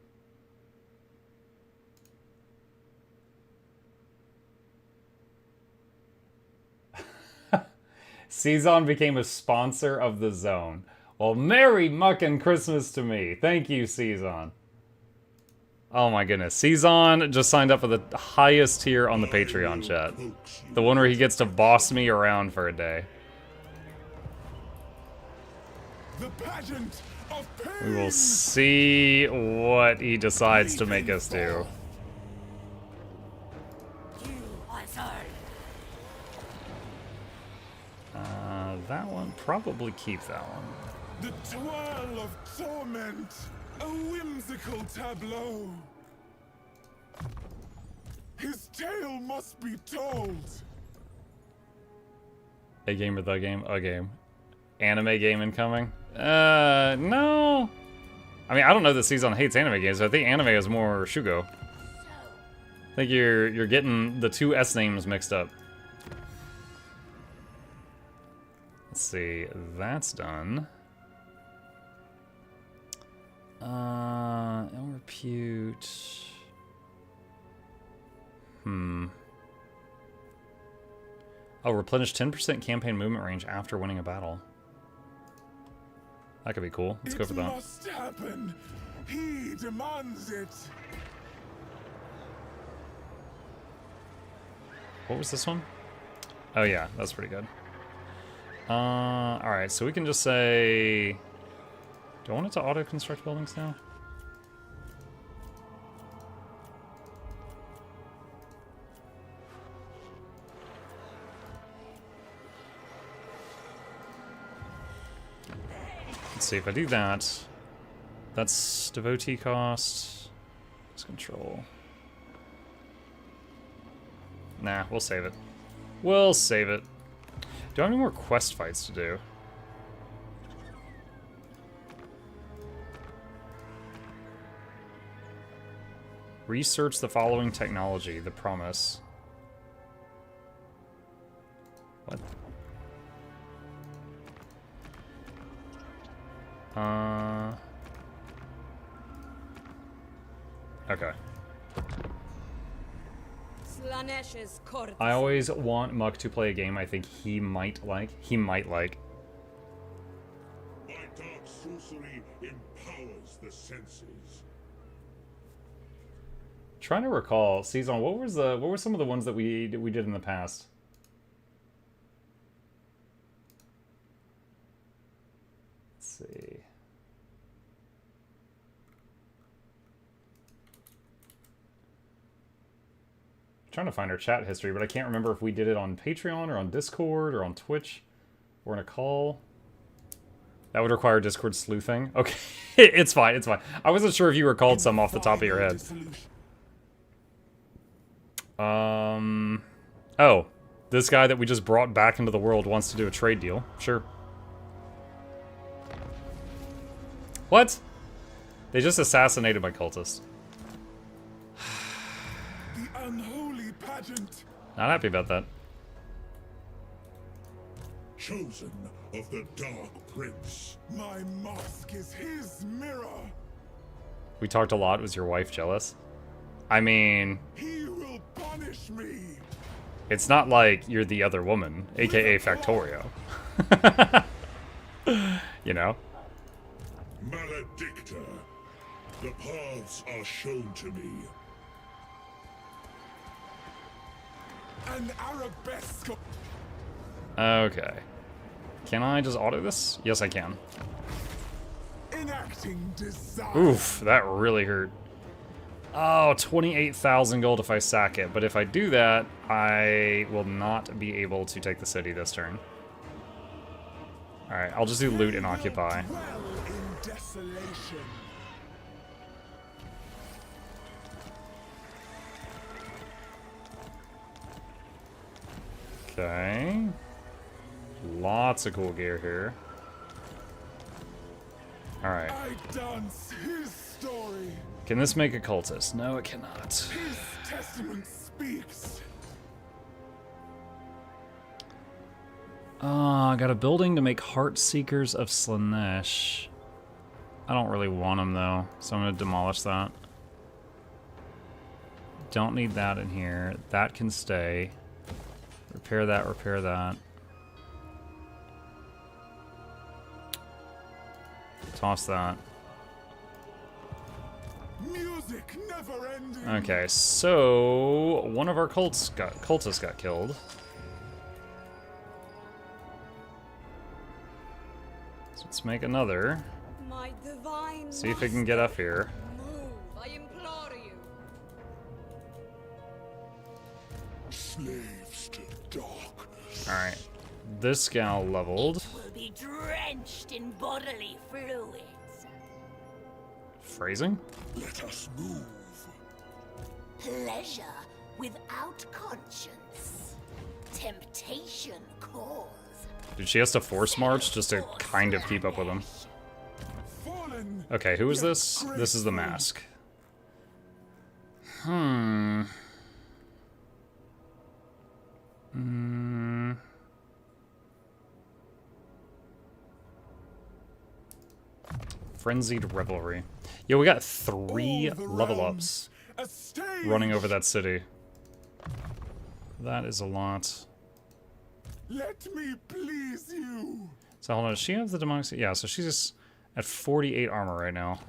Cezanne became a sponsor of the zone. Well, Merry Muckin' Christmas to me. Thank you, Cezanne. Oh my goodness. Cezanne just signed up for the highest tier on the Patreon chat. The one where he gets to boss me around for a day. The pageant of pain. We will see what he decides to make us do. That one, probably keep that one. The twirl of torment. A whimsical tableau. His tale must be told. A game or the game? A game. Anime game incoming? No. I mean, I don't know that Season hates anime games, but I think anime is more Shugo. I think you're getting the two S names mixed up. Let's see, that's done. Ill repute. Oh, replenish 10% campaign movement range after winning a battle. That could be cool. Let's go for that. It must happen. He demands it. What was this one? Oh yeah, that's pretty good. Alright, so we can just say... Do I want it to auto-construct buildings now? Let's see, if I do that, that's devotee cost. Let's control. Nah, we'll save it. We'll save it. Do I have any more quest fights to do? Research the following technology, the promise. What? Okay. Slanesh's court. I always want Muck to play a game I think he might like. My dark sorcery empowers the senses. Trying to recall, Season, what were some of the ones that we did in the past? Let's see. Trying to find our chat history, but I can't remember if we did it on Patreon or on Discord or on Twitch or in a call. That would require Discord sleuthing. Okay, it's fine, it's fine. I wasn't sure if you recalled some off the top of your head. Oh, this guy that we just brought back into the world wants to do a trade deal. Sure. What? They just assassinated my cultist. The unholy pageant. Not happy about that. Chosen of the Dark Prince. My mask is his mirror. We talked a lot. Was your wife jealous? I mean... He will punish me. It's not like you're the other woman, aka Factorio. You know? Maledicta. The paths are shown to me. An arabesque. Okay. Can I just auto this? Yes, I can. Enacting desire. Oof, that really hurt. Oh, 28,000 gold if I sack it. But if I do that, I will not be able to take the city this turn. Alright, I'll just do loot and occupy. Dwell in desolation. Okay. Lots of cool gear here. Alright. I dance his story. Can this make a cultist? No, it cannot. His testament speaks. I got a building to make Heart Seekers of Slannesh. I don't really want them though, so I'm gonna demolish that. Don't need that in here. That can stay. Repair that, repair that. Toss that. Music never ending. Okay, so one of our cultists got killed. So let's make another. My divine See if it can get up here. move, I implore you. Slaves to darkness. Alright. This gal leveled. Will be drenched in bodily fluids. Phrasing? Let us move. Pleasure without conscience. Temptation calls. Dude, she has to force march just to kind of keep up with him. Fallen. Okay, who is this? This is the mask. Frenzied Revelry. Yeah, we got 3 All the level realms. ups A stage. running over that city. That is a lot. Let me please you. So hold on, does she have the demonic? Yeah, so she's just at 48 armor right now.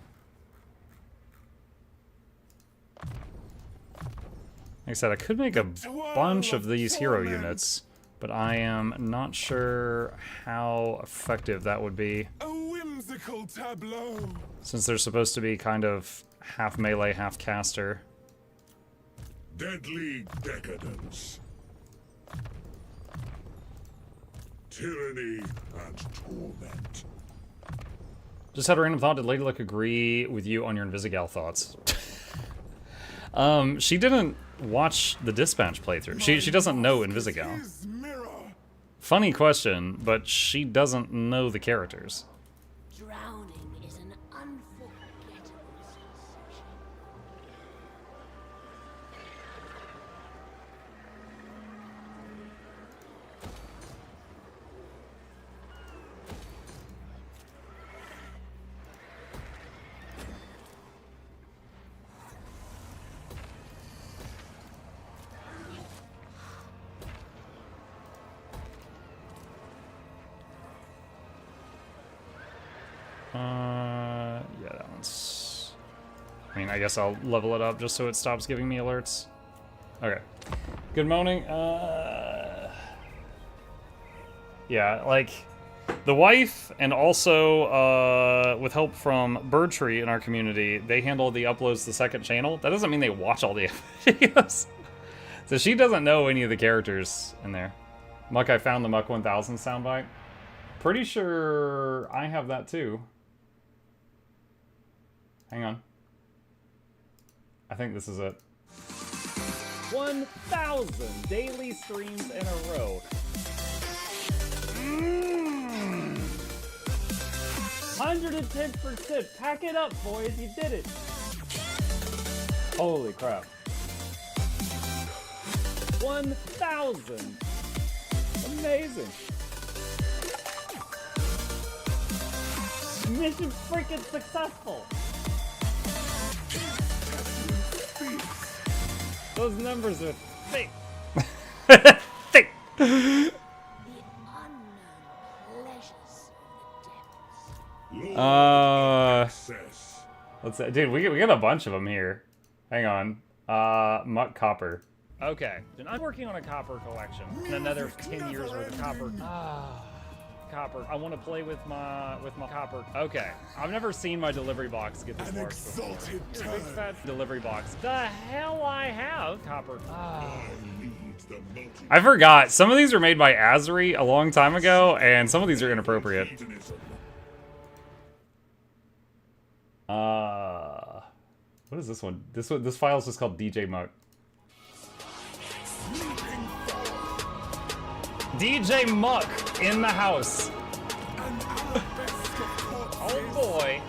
Like I said, I could make a bunch of these hero units, but I am not sure how effective that would be, A whimsical tableau. since they're supposed to be kind of half melee, half caster. Deadly decadence. Tyranny and torment. Just had a random thought. Did Lady Luck agree with you on your Invisigal thoughts? She didn't watch the Dispatch playthrough. She doesn't know Invisigal. His mirror. Funny question, but she doesn't know the characters. Drowning is an unforgettable sensation. Yeah, that one's... I mean, I guess I'll level it up just so it stops giving me alerts. Okay. Good morning. Yeah, like, the wife and also, with help from Birdtree in our community, they handle the uploads to the second channel. That doesn't mean they watch all the videos. So she doesn't know any of the characters in there. Muck, I found the Muck 1000 soundbite. Pretty sure I have that too. Hang on. I think this is it. 1,000 daily streams in a row. 110%. Pack it up, boys. You did it. Holy crap. 1,000. Amazing. Mission freaking successful. Those numbers are thick. Thick. The unknown pleasures of the depths. Access. Let's see. Dude, we got a bunch of them here. Hang on. Muck copper. Okay, then I'm working on a copper collection. And another 10 years worth of copper. Copper. I want to play with my copper. Okay, I've never seen my delivery box get this An large before. exalted Here's a big turn. fat delivery box. The hell I have copper. Leads the multi. I forgot. Some of these were made by Azri a long time ago, and some of these are inappropriate. Hedonism. What is this one? This file is just called DJ Muck. DJ Muck in the house. Oh boy.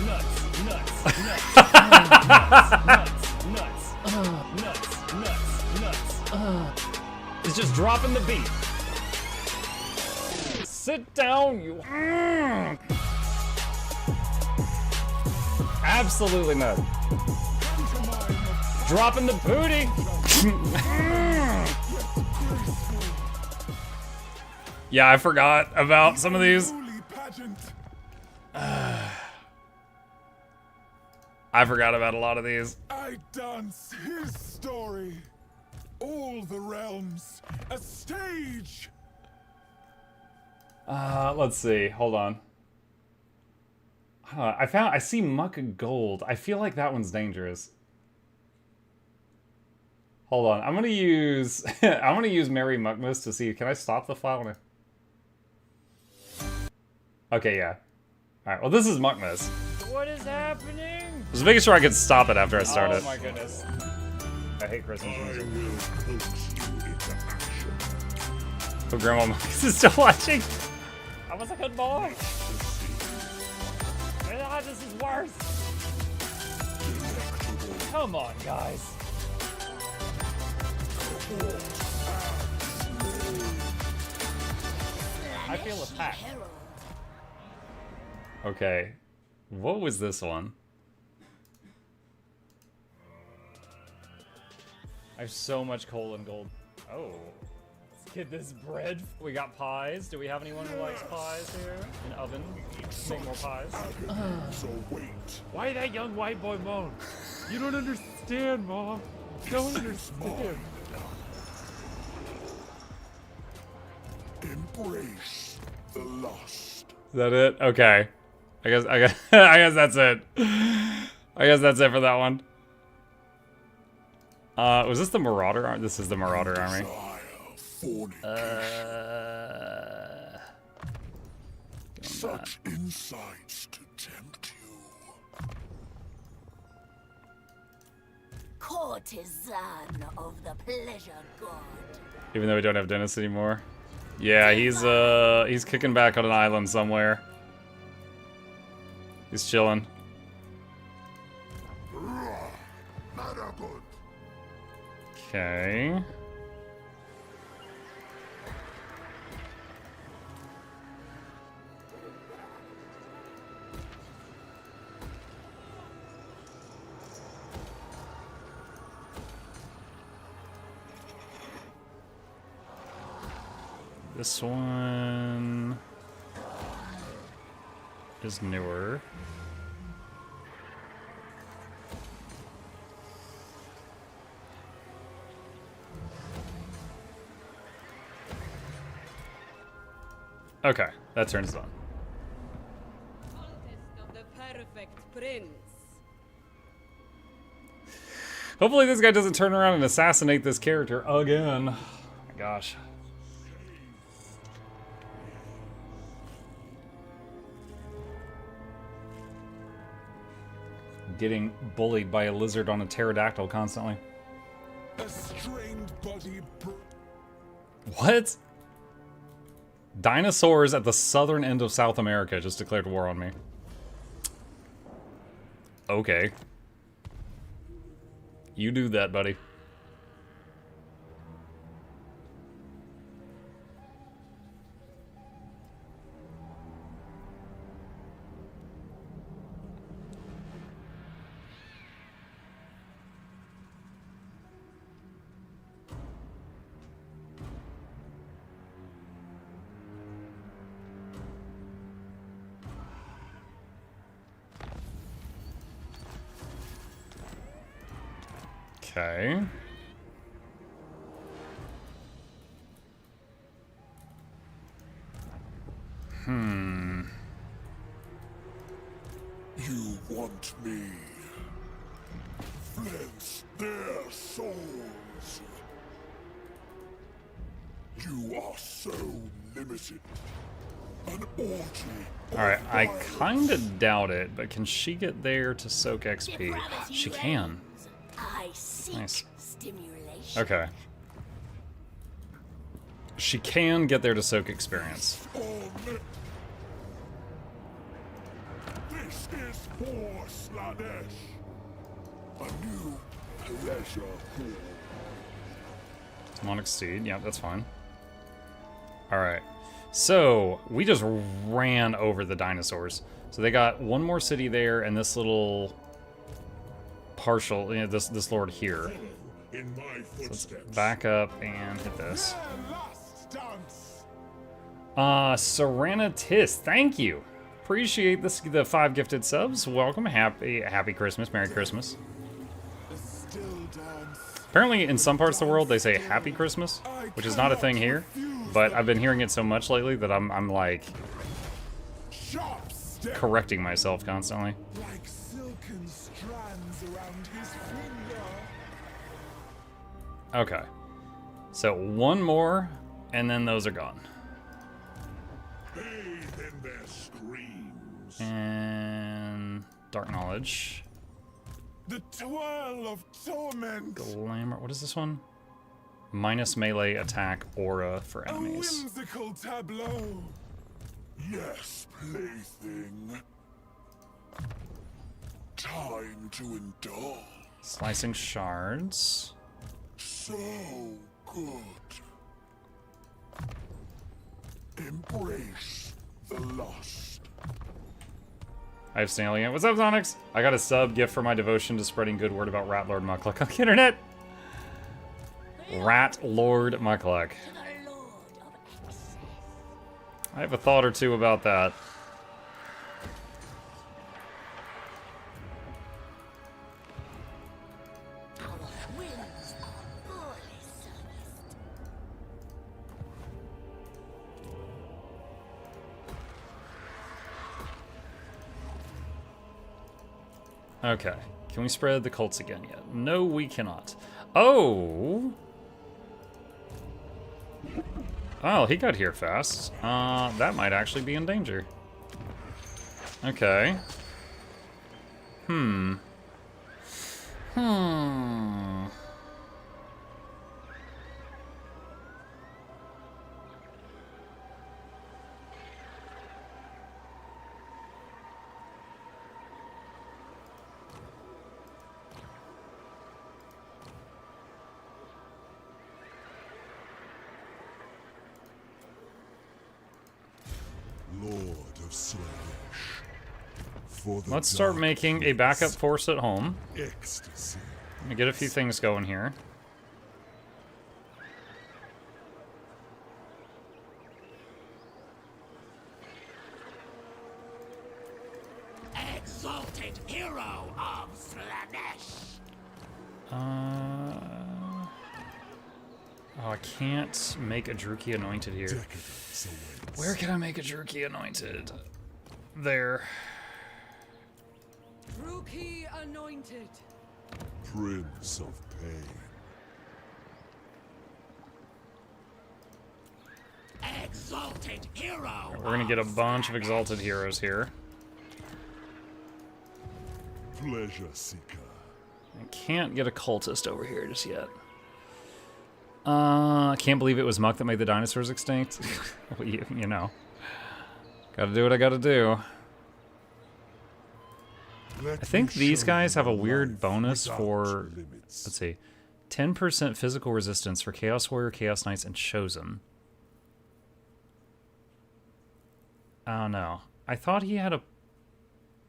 Nuts, nuts, nuts, nuts. It's just dropping the beat. Sit down, you. Absolutely not. Dropping the booty. Yeah, I forgot about some of these. I forgot about a lot of these. I dance his story. All the realms. A stage. Let's see. Hold on. I see Muck Gold. I feel like that one's dangerous. Hold on. I'm gonna use Mary Muckmas to see. Can I stop the file now? Okay, yeah. Alright, well this is Muckmas. What is happening? I was making sure I could stop it after I started. Oh my goodness. I hate Christmas I music. will coax you into action. Oh, Grandma Marcus is still watching. I was a good boy. Ah, this is worse. Come on, guys. I feel attacked. Okay. What was this one? I have so much coal and gold. Oh. Let's get this bread. We got pies. Do we have anyone who likes pies here? An oven? Make more pies. So wait. Why that young white boy moan? You don't understand, Mom. Don't understand. Embrace the lost. Is that it? Okay. I guess I guess that's it. I guess that's it for that one. Was this the Marauder army? This is the Marauder army. Such insights to tempt you. Courtesan of the pleasure god. Even though we don't have Dennis anymore. Yeah, he's kicking back on an island somewhere. He's chilling. Okay. This one is newer. Okay, that turns it on. Of the perfect prince. Hopefully this guy doesn't turn around and assassinate this character again. Oh my gosh. Getting bullied by a lizard on a pterodactyl constantly. A strained body. What? Dinosaurs at the southern end of South America just declared war on me. Okay. You do that, buddy. Okay. You want me. Flint their souls. You are so limited. An orgy. Alright, I kinda doubt it, but can she get there to soak XP? She can. I seek Nice. stimulation. Okay. She can get there to soak experience. This is for Slannesh. A new pleasure pool. Demonic Seed, yeah, that's fine. Alright. So, we just ran over the dinosaurs. So they got one more city there and this little partial, you know, this lord here. In my footsteps. Back up and hit this. Serenitis, thank you. Appreciate this, the 5 gifted subs. Welcome, happy Christmas, Merry Christmas. Apparently in some parts of the world they say Happy Christmas, which is not a thing here, but I've been hearing it so much lately that I'm like correcting myself constantly. Like silken strands around his finger. Okay. So one more, and then those are gone. Bathe in their screams. And Dark Knowledge. The twirl of torment. Glamour. What is this one? minus melee attack aura for A enemies. whimsical tableau. Yes, plaything. Time to indulge. Slicing shards. So good. Embrace the lost. I have Stallion. What's up, Zonix? I got a sub gift for my devotion to spreading good word about Rat Lord Mukluk on the internet. Rat Lord Mukluk. I have a thought or two about that. Okay. Can we spread the cults again yet? No, we cannot. Oh! Oh, he got here fast. That might actually be in danger. Okay. Hmm. Lord of Slannesh. For the Let's start making a backup force at home. ecstasy. Let me get a few things going here. Exalted hero of Slannesh. Oh, I can't make a Druki anointed here. Decadence awaits. Where can I make a Druki anointed? There. Rookie anointed. Prince of Pain. Exalted hero. We're gonna get a bunch of exalted heroes here. Pleasure seeker. I can't get a cultist over here just yet. I can't believe it was Muck that made the dinosaurs extinct. Well, you know. Gotta do what I gotta do. Let I think me these show guys you have a a weird life bonus without for, limits. let's see, 10% physical resistance for Chaos Warrior, Chaos Knights, and Chosen. Oh no. I thought he had a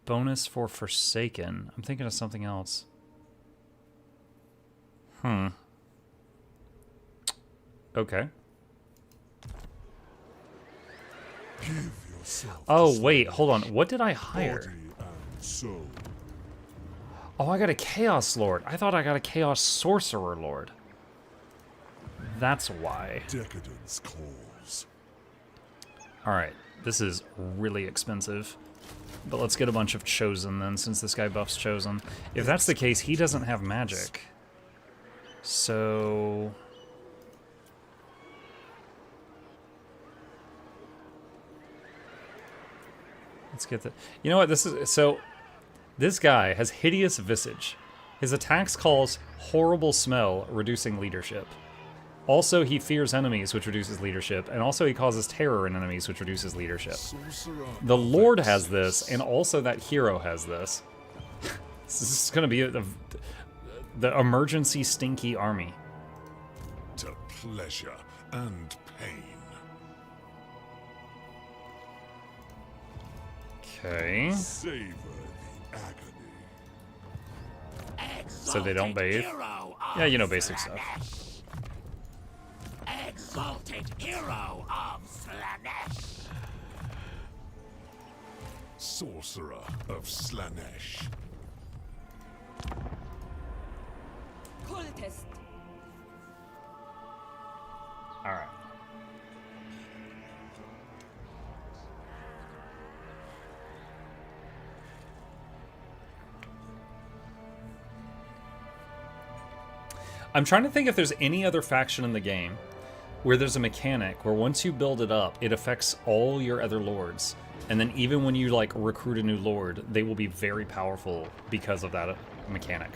bonus for Forsaken. I'm thinking of something else. Okay. Give yourself Oh, to wait, hold on. Slannesh, What did I hire? body and soul. Oh, I got a Chaos Lord. I thought I got a Chaos Sorcerer Lord. That's why. Decadence calls. Alright, this is really expensive. But let's get a bunch of Chosen then, since this guy buffs Chosen. If that's the case, he doesn't have magic. So... let's get the... You know what, this is... So, this guy has Hideous Visage. His attacks cause Horrible Smell, reducing leadership. Also, he fears enemies, which reduces leadership. And also, he causes terror in enemies, which reduces leadership. Sorcerer The of Lord has excess. this, and also that hero has this. This is going to be the emergency stinky army. To pleasure and pain. Okay. Savor the agony. So they don't bathe. Yeah, you know basic stuff. Exalted hero of Slannesh. Sorcerer of Slannesh. Cultist. Alright. I'm trying to think if there's any other faction in the game where there's a mechanic where once you build it up, it affects all your other lords. And then even when you like recruit a new lord, they will be very powerful because of that mechanic.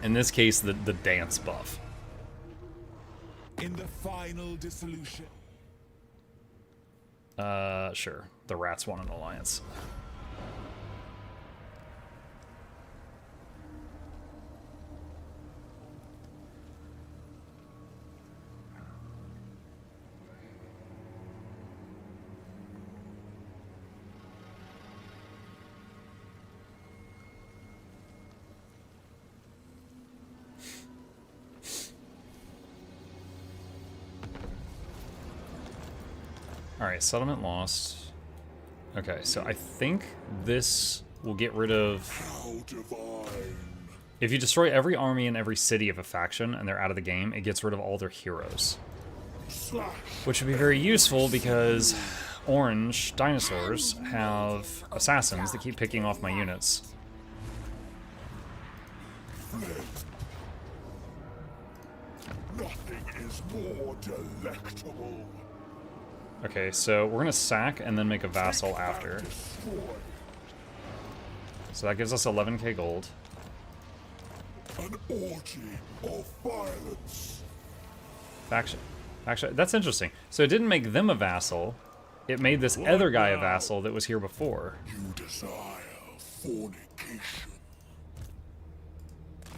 In this case, the dance buff. in the final dissolution. Sure. The rats want an alliance. Alright, settlement lost. Okay, so I think this will get rid of... How divine. If you destroy every army and every city of a faction and they're out of the game, it gets rid of all their heroes. Slash. Which would be very useful because orange dinosaurs have assassins that keep picking off my units. Nothing is more delectable. Okay, so we're gonna sack and then make a vassal after. So that gives us 11k gold. An orgy of violence. Faction. Actually, that's interesting. So it didn't make them a vassal. It made this other guy a vassal that was here before. You desire fornication.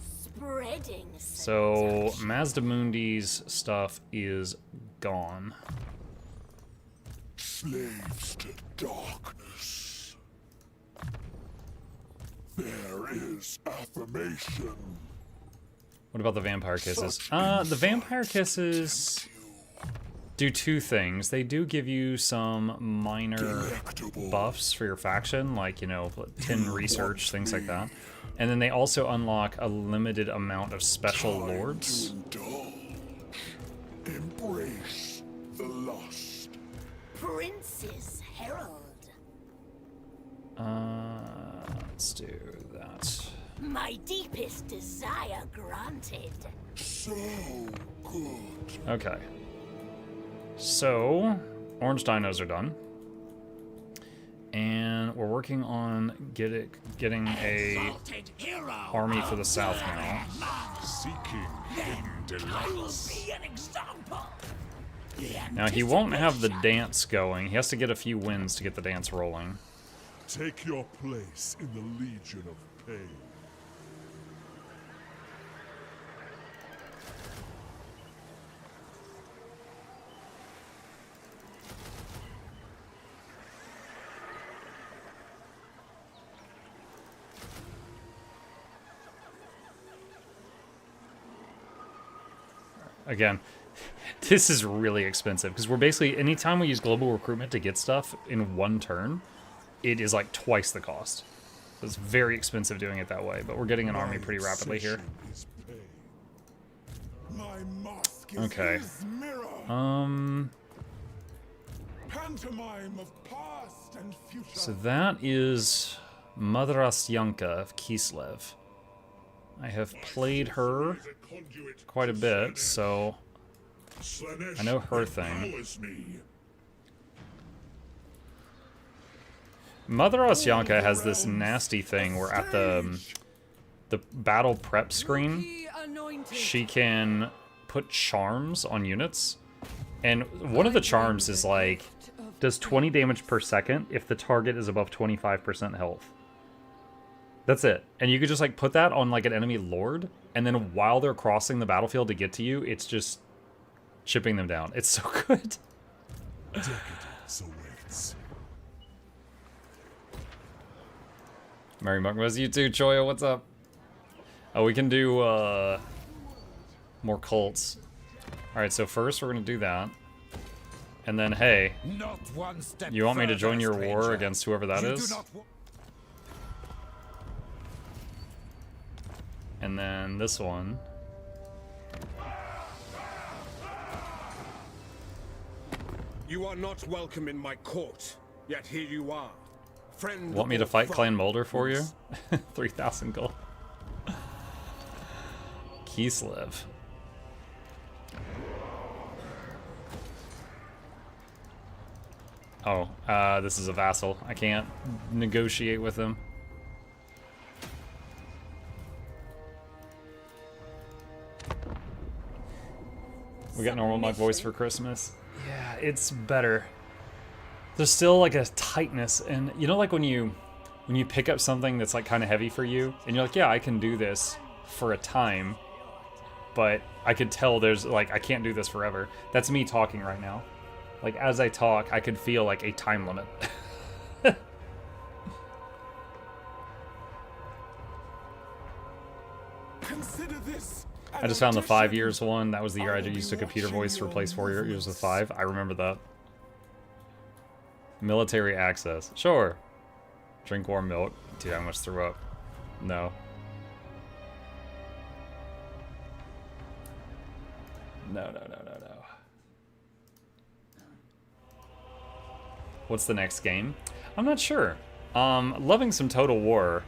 Spreading. So Mazdamundi's stuff is gone. Slaves to darkness. There is affirmation. What about the vampire kisses? The vampire kisses do two things. They do give you some minor buffs for your faction, like, you know, 10 research, things like that. And then they also unlock a limited amount of special lords. Embrace the lust. Prince's Herald. Let's do that. My deepest desire granted. So good. Okay. So, orange dinos are done. And we're working on getting a army for the south now. Seeking hidden delights. Now, he won't have the dance going. He has to get a few wins to get the dance rolling. Take your place in the Legion of Pain. Again, this is really expensive because we're basically, anytime we use global recruitment to get stuff in one turn, it is like twice the cost. So it's very expensive doing it that way, but we're getting an army pretty rapidly here. Okay. Pantomime of past and future. So that is Madrasyanka of Kislev. I have played her quite a bit, so I know her thing. Mother Osyanka has this nasty thing where at the battle prep screen, she can put charms on units. And one of the charms is like, does 20 damage per second if the target is above 25% health. That's it. And you could just like put that on like an enemy lord, and then while they're crossing the battlefield to get to you, it's just chipping them down. It's so good. Decadence awaits. Mary Muckmas, you too, Choya, what's up? Oh, we can do more cults. Alright, so first we're gonna do that. And then, hey, Not one step you want me to further, join your war stranger. against whoever that You is? do not And then this one. You are not welcome in my court, yet here you are. Friend Want me to or fight foe. Clan Mulder for you? 3,000 gold. Kislev. Oh, this is a vassal. I can't negotiate with him. We got normal mug voice for Christmas. Yeah, it's better. There's still like a tightness, and you know, like when you pick up something that's like kind of heavy for you, and you're like, yeah, I can do this for a time, but I could tell there's like, I can't do this forever. That's me talking right now. Like as I talk, I could feel like a time limit. Consider this. I just found the 5 years one. That was the year I used a computer voice to replace 4 years with 5. I remember that. Military access. Sure. Drink warm milk. Dude, I must throw up. No. No. What's the next game? I'm not sure. Loving some Total War.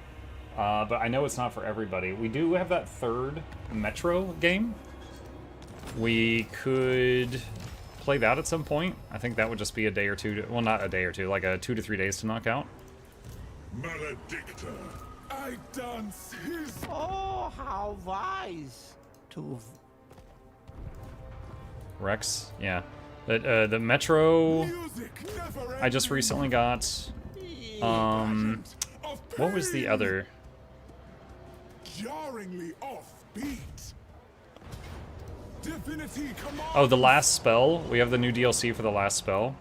But I know it's not for everybody. We do have that third Metro game. We could play that at some point. I think that would just be a day or two. Well, not a day or two, like a 2 to 3 days to knock out. Maledicta. I dance his. Oh, how wise to. Rex, yeah. The Metro. Music never I just recently got. What was the other? Jarringly offbeat. Divinity command. Oh, the Last Spell. We have the new DLC for the Last Spell.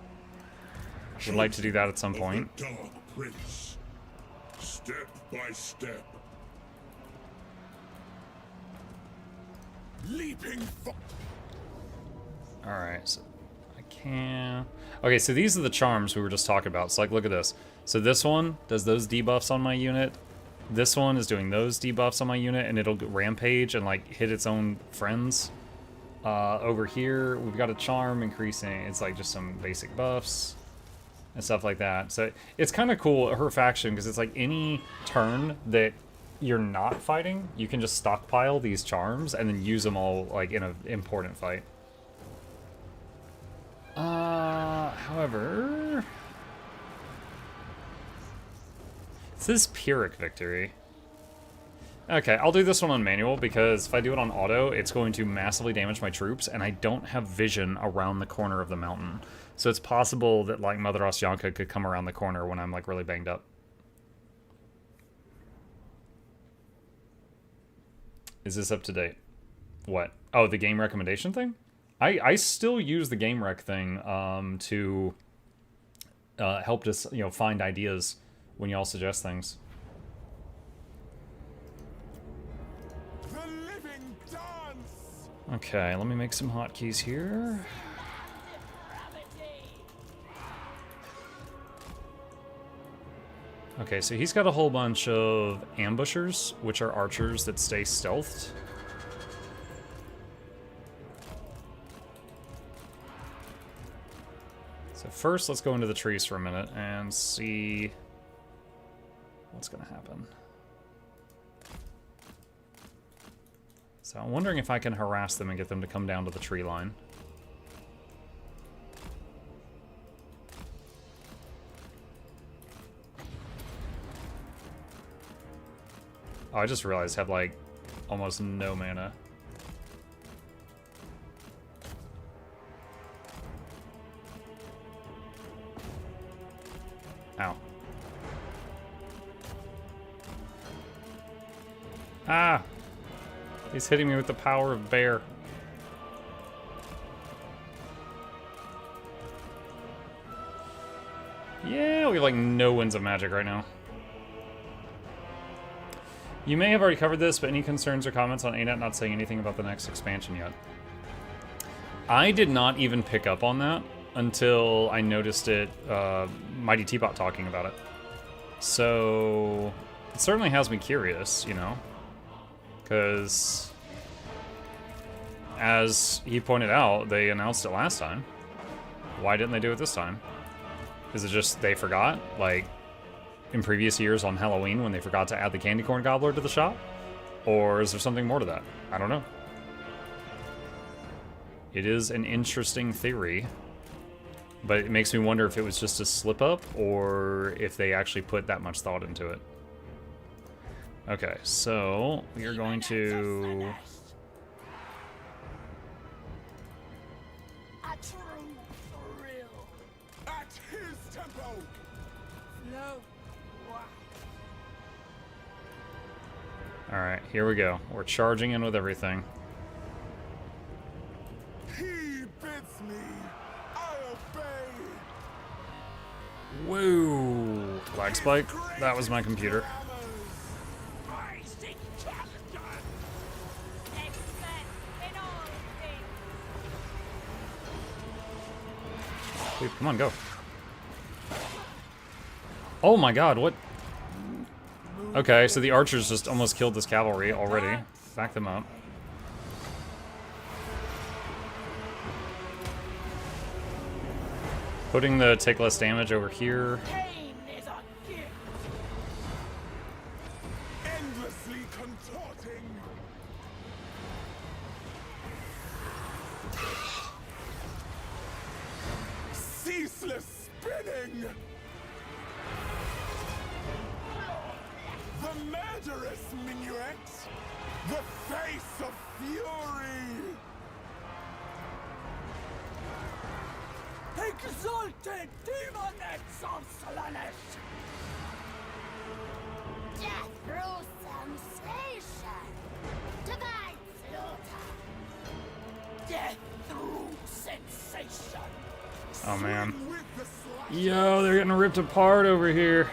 Would like to do that at some point. Dark Prince. Step by step. Leaping. Alright, so I can... Okay, so these are the charms we were just talking about. So, like, look at this. So this one does those debuffs on my unit. This one is doing those debuffs on my unit, and it'll rampage and, like, hit its own friends. Over here, we've got a charm increasing. It's, like, just some basic buffs and stuff like that. So it's kind of cool, her faction, because it's, like, any turn that you're not fighting, you can just stockpile these charms and then use them all, like, in an important fight. However... It says Pyrrhic Victory. Okay, I'll do this one on manual, because if I do it on auto, it's going to massively damage my troops, and I don't have vision around the corner of the mountain. So it's possible that, like, Mother Osyanka could come around the corner when I'm, like, really banged up. Is this up to date? What? Oh, the game recommendation thing? I still use the game rec thing to help us, you know, find ideas when y'all suggest things. The living dance. Okay, let me make some hotkeys here. Okay, so he's got a whole bunch of ambushers, which are archers that stay stealthed. So first, let's go into the trees for a minute and see what's going to happen. So I'm wondering if I can harass them and get them to come down to the tree line. Oh, I just realized I have, like, almost no mana. Ow. Ah! He's hitting me with the power of bear. Yeah, we have, like, no winds of magic right now. You may have already covered this, but any concerns or comments on ANET not saying anything about the next expansion yet? I did not even pick up on that until I noticed it, Mighty Teapot talking about it. So, it certainly has me curious, you know? Because, as he pointed out, they announced it last time. Why didn't they do it this time? Is it just they forgot? Like, in previous years on Halloween when they forgot to add the candy corn gobbler to the shop? Or is there something more to that? I don't know. It is an interesting theory, but it makes me wonder if it was just a slip-up or if they actually put that much thought into it. Okay, so we are going to... At his tempo. No. Alright, here we go. We're charging in with everything. He bids me. I obey. Whoa! Lag spike? That was my computer. Rising challenger. Excellent in all things. Dude, come on, go. Oh my god, what? Okay, so the archers just almost killed this cavalry already. Back them up. Putting the take less damage over here. Pain is a gift. Endlessly contorting. Ceaseless spinning. The murderous minuet. The face of fury. Exalted demonets of Slannesh. Death through sensation. Divine slaughter. Death through sensation. Oh man. With the slash. Yo, they're getting ripped apart over here.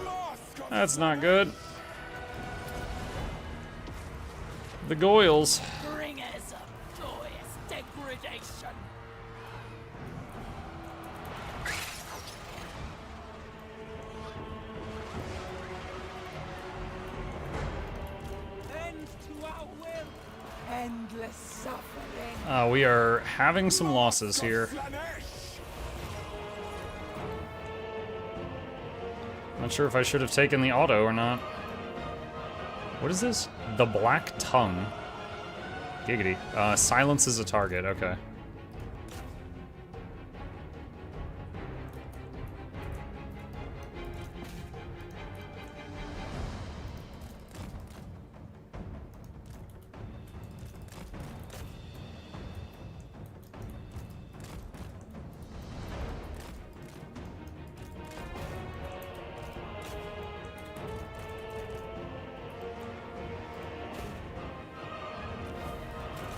Mask of That's not good. The Goyles. Bringers of joyous degradation. End to our will. Endless suffering. We are having some losses here. Slannesh. Not sure if I should have taken the auto or not. What is this? The Black Tongue. Giggity. Silences a target, okay.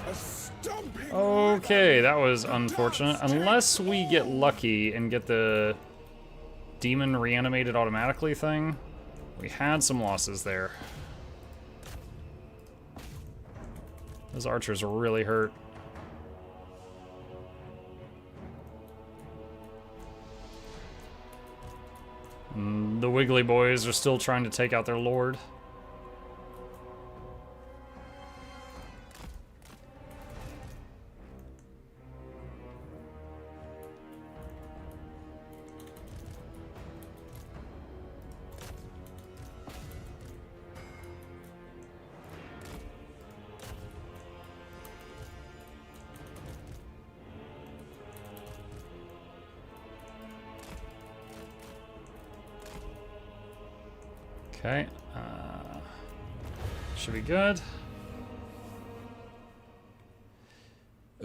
A stomping. Okay, that was unfortunate. Unless we get lucky and get the demon reanimated automatically thing. We had some losses there. Those archers are really hurt. The Wiggly Boys are still trying to take out their lord. Okay, should be good.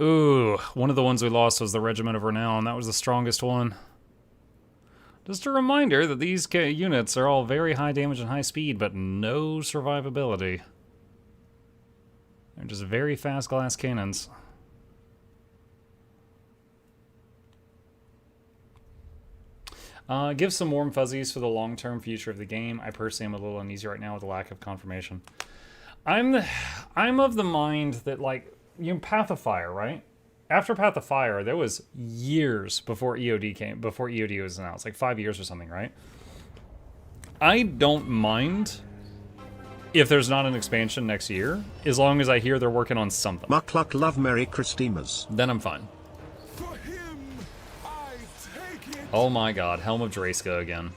Ooh, one of the ones we lost was the Regiment of Renown. That was the strongest one. Just a reminder that these units are all very high damage and high speed, but no survivability. They're just very fast glass cannons. Give some warm fuzzies for the long-term future of the game. I personally am a little uneasy right now with the lack of confirmation. I'm of the mind that, like, Path of Fire, right? After Path of Fire, there was years before EOD was announced, like 5 years or something, right? I don't mind if there's not an expansion next year, as long as I hear they're working on something. Mukluk love Merry Christmas. Then I'm fine. For him, I take it. Oh my god, Helm of Draska again.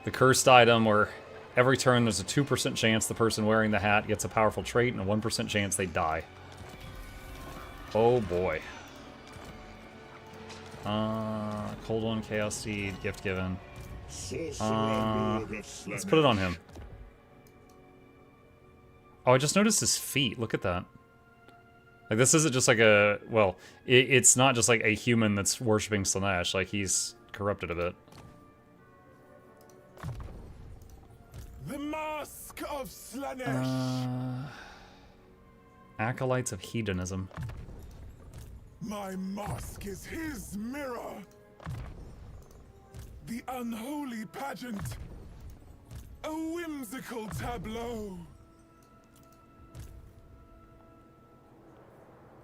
The cursed item where every turn there's a 2% chance the person wearing the hat gets a powerful trait and a 1% chance they die. Oh boy. Cold One, Chaos Seed, Gift Given. Let's put it on him. Oh, I just noticed his feet. Look at that. Like, this isn't just like a... Well, it's not just like a human that's worshipping Slannesh. Like, he's corrupted a bit. The mask of Slannesh. Acolytes of hedonism. My mask is his mirror. The unholy pageant. A whimsical tableau.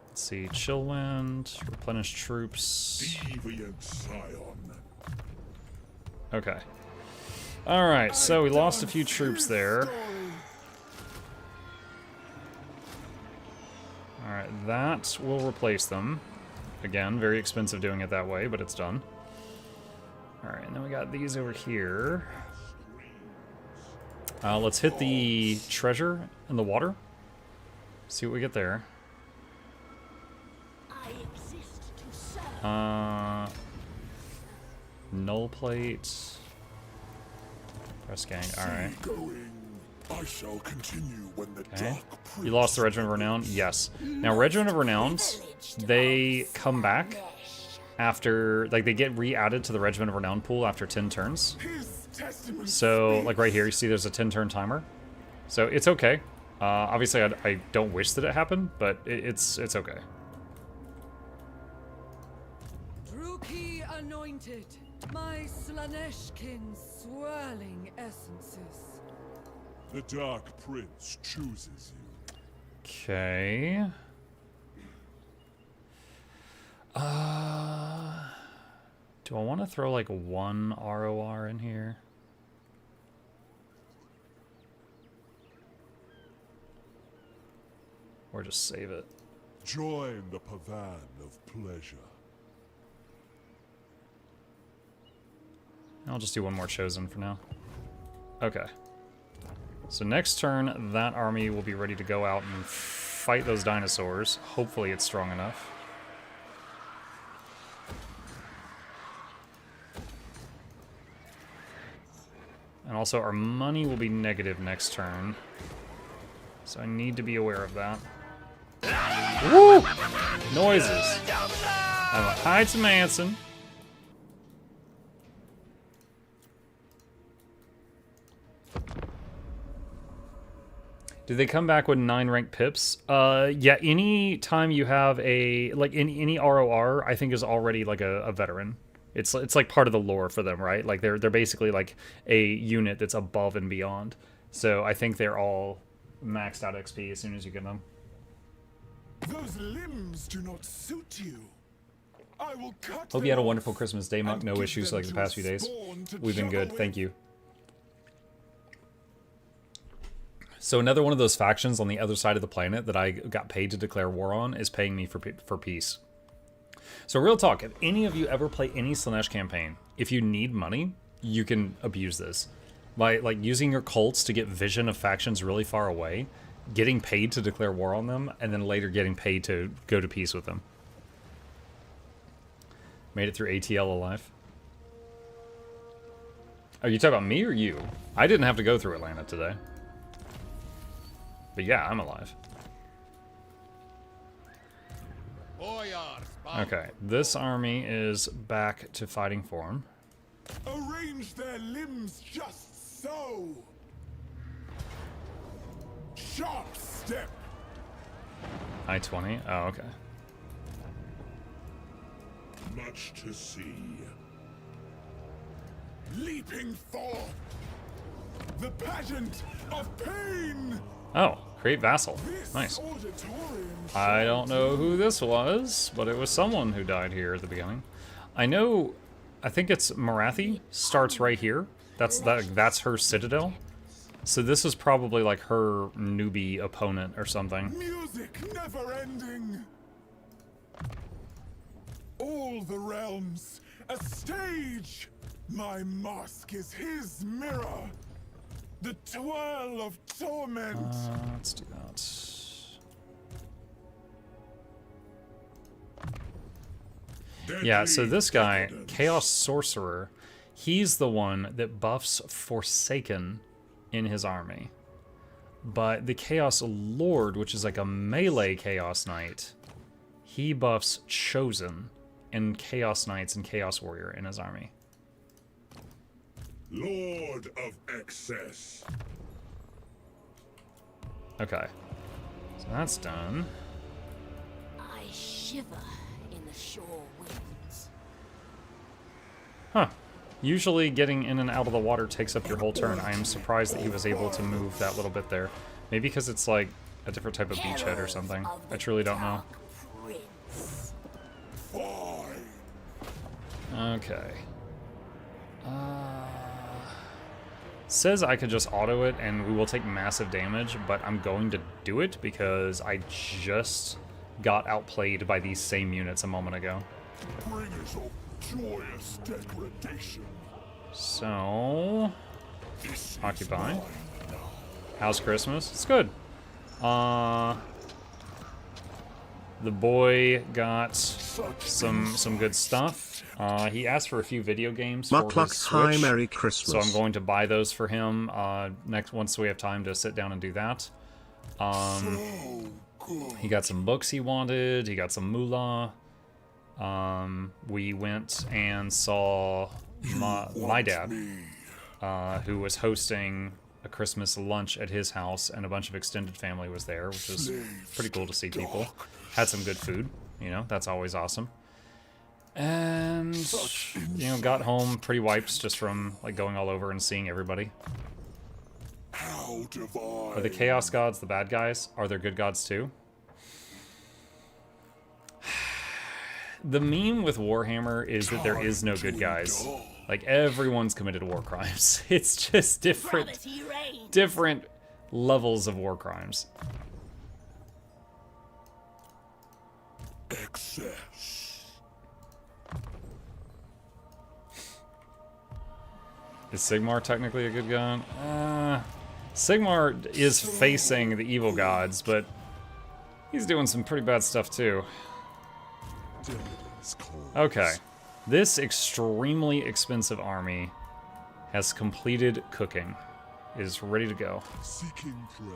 Let's see. Chillwind. Replenish troops. Deviant scion. Okay. Alright, so we lost a few troops there. Alright, that will replace them. Again, very expensive doing it that way, but it's done. Alright, and then we got these over here. Let's hit the treasure in the water. See what we get there. I exist to serve. Null plate. Press gang, alright. I shall continue when the Okay. You lost the Regiment of Renown? Yes. Now, Regiment of Renown, they come back after, like, they get re-added to the Regiment of Renown pool after 10 turns. So, like right here, you see there's a 10-turn timer. So, it's okay. Obviously, I don't wish that it happened, but it's okay. Druki anointed, my Slaneshkin's swirling essences. The Dark Prince chooses you. Okay. Do I want to throw like one ROR in here? Or just save it? Join the Pavan of pleasure. I'll just do one more Chosen for now. Okay. So next turn, that army will be ready to go out and fight those dinosaurs. Hopefully it's strong enough. And also our money will be negative next turn. So I need to be aware of that. Woo! Noises. I'm gonna hide some Manson. Do they come back with 9 ranked pips? Yeah, any time you have a, like, any ROR, I think is already, like, a veteran. It's like part of the lore for them, right? Like, they're basically, like, a unit that's above and beyond. So I think they're all maxed out XP as soon as you get them. Those limbs do not suit you. I will cut Hope you had a wonderful Christmas day, Monk. No issues like the past few days. We've been good, thank you. So another one of those factions on the other side of the planet that I got paid to declare war on is paying me for peace. So real talk, if any of you ever play any Slannesh campaign, if you need money, you can abuse this. By like using your cults to get vision of factions really far away, getting paid to declare war on them, and then later getting paid to go to peace with them. Made it through ATL alive. Are you talking about me or you? I didn't have to go through Atlanta today. But yeah, I'm alive. Okay, this army is back to fighting form. Arrange their limbs just so. Sharp step. I-20? Oh, okay. Much to see. Leaping forth. The pageant of pain. Oh, create vassal. Nice. I don't know who this was, but it was someone who died here at the beginning. I think it's Marathi, starts right here. That's her citadel. So this is probably like her newbie opponent or something. Music never ending. All the realms, a stage. My mask is his mirror. The twirl of torment. Let's do that. Yeah, so this guy, Chaos Sorcerer, he's the one that buffs Forsaken in his army. But the Chaos Lord, which is like a melee Chaos Knight, he buffs Chosen and Chaos Knights and Chaos Warrior in his army. Lord of Excess. Okay. So that's done. I shiver in the shore winds. Huh. Usually getting in and out of the water takes up your whole turn. I am surprised that he was able to move that little bit there. Maybe because it's like a different type of beachhead or something. I truly don't know. Okay. Says I could just auto it and we will take massive damage, but I'm going to do it because I just got outplayed by these same units a moment ago. Bringers of joyous degradation. So, occupy. How's Christmas? It's good. The boy got some good stuff. He asked for a few video games for his Switch, hi, Merry Christmas. so I'm going to buy those for him once we have time to sit down and do that. He got some books he wanted. He got some moolah. We went and saw my dad, who was hosting a Christmas lunch at his house, and a bunch of extended family was there, which was pretty cool to see people. Had some good food, you know, that's always awesome. And, you know, got home pretty wiped just from, like, going all over and seeing everybody. Are the Chaos Gods the bad guys? Are there good gods too? The meme with Warhammer is that there is no good guys. Like, everyone's committed war crimes. It's just different levels of war crimes. Excess. Is Sigmar technically a good god? Sigmar is facing the evil gods, but he's doing some pretty bad stuff too. Okay. This extremely expensive army has completed cooking. Is ready to go. Seeking prey.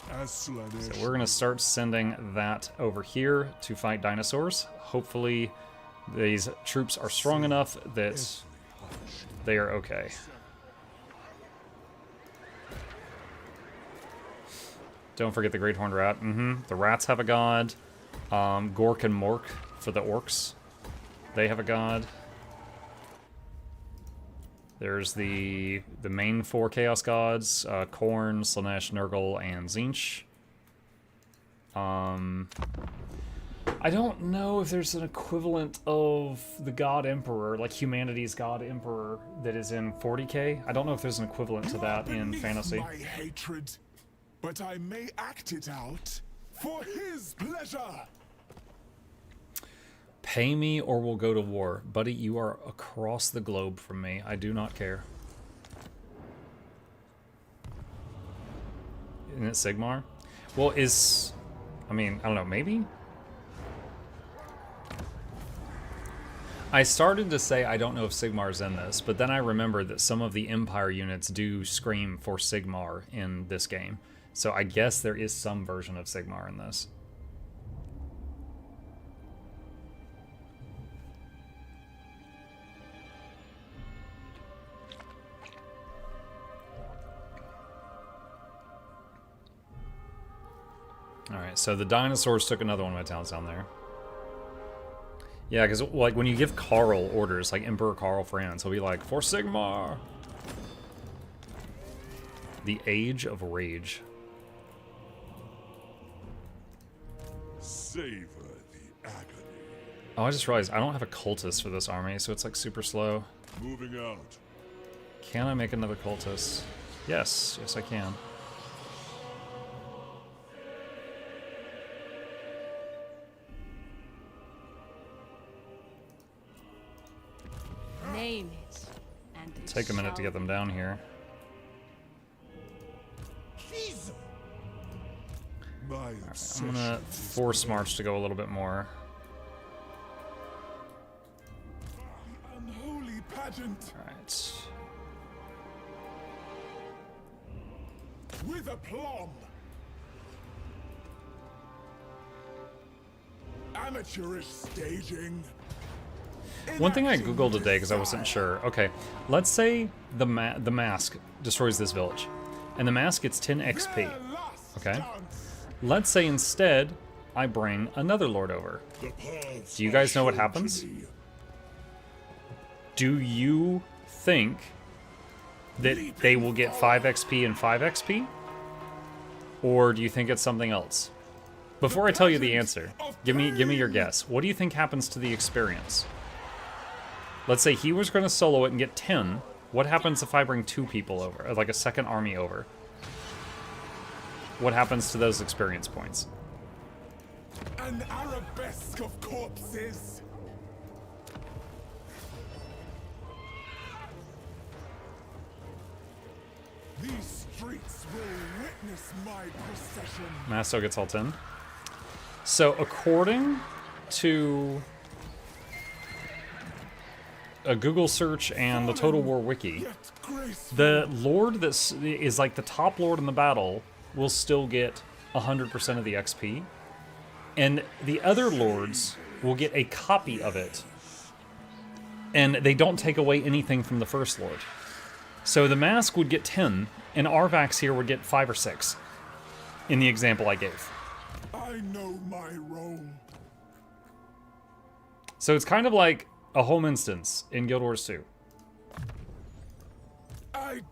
As Slannesh. So we're going to start sending that over here to fight dinosaurs. Hopefully these troops are strong enough that they are okay. Don't forget the Great Horned Rat. The rats have a god. Gork and Mork for the orcs. They have a god. There's the main 4 Chaos Gods, Khorne, Slannesh, Nurgle, and Tzeentch. I don't know if there's an equivalent of the God Emperor, like humanity's God Emperor, that is in 40k. I don't know if there's an equivalent to that in fantasy. My hatred, but I may act it out for his pleasure. Pay me or we'll go to war. Buddy, you are across the globe from me. I do not care. Isn't it Sigmar? Well, I mean, I don't know, maybe? I started to say I don't know if Sigmar's in this, but then I remembered that some of the Empire units do scream for Sigmar in this game. So I guess there is some version of Sigmar in this. Alright, so the dinosaurs took another one of my towns down there. Yeah, because like when you give Carl orders, like Emperor Carl Franz, he'll be like, for Sigmar! The Age of Rage. Savor the agony. Oh, I just realized I don't have a cultist for this army, so it's like super slow. Moving out. Can I make another cultist? Yes, yes I can. Name it, and it Take a minute to get them down here. Right, I'm gonna force march to go a little bit more. Unholy pageant. Alright. With aplomb. amateurish staging. One thing I googled today because I wasn't sure. Okay, let's say the mask destroys this village, and the mask gets 10 XP. Okay, let's say instead I bring another lord over. Do you guys know what happens? Do you think that they will get 5 XP and 5 XP? Or do you think it's something else? Before I tell you the answer, give me your guess. What do you think happens to the experience? Let's say he was going to solo it and get 10. What happens if I bring 2 people over, like a second army over? What happens to those experience points? An arabesque of corpses. These streets will witness my procession. Masto gets all 10. So according to a Google search and the Total War Wiki, the lord that is like the top lord in the battle will still get 100% of the XP, and the other lords will get a copy of it, and they don't take away anything from the first lord. So the mask would get 10, and Arvax here would get 5 or 6, in the example I gave. I know my role. So it's kind of like a home instance in Guild Wars 2.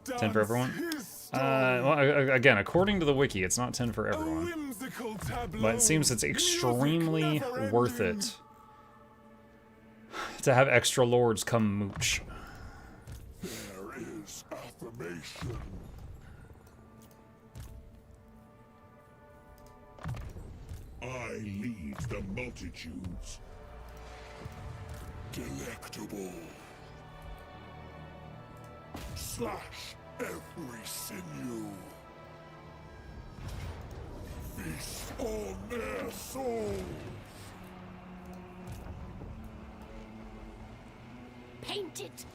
10 for everyone? Well, again, according to the wiki, it's not 10 for everyone. But it seems it's extremely worth it to have extra lords come mooch. There is affirmation. I lead the multitudes. Delectable. Slash every sinew. Feast on their souls. Paint it.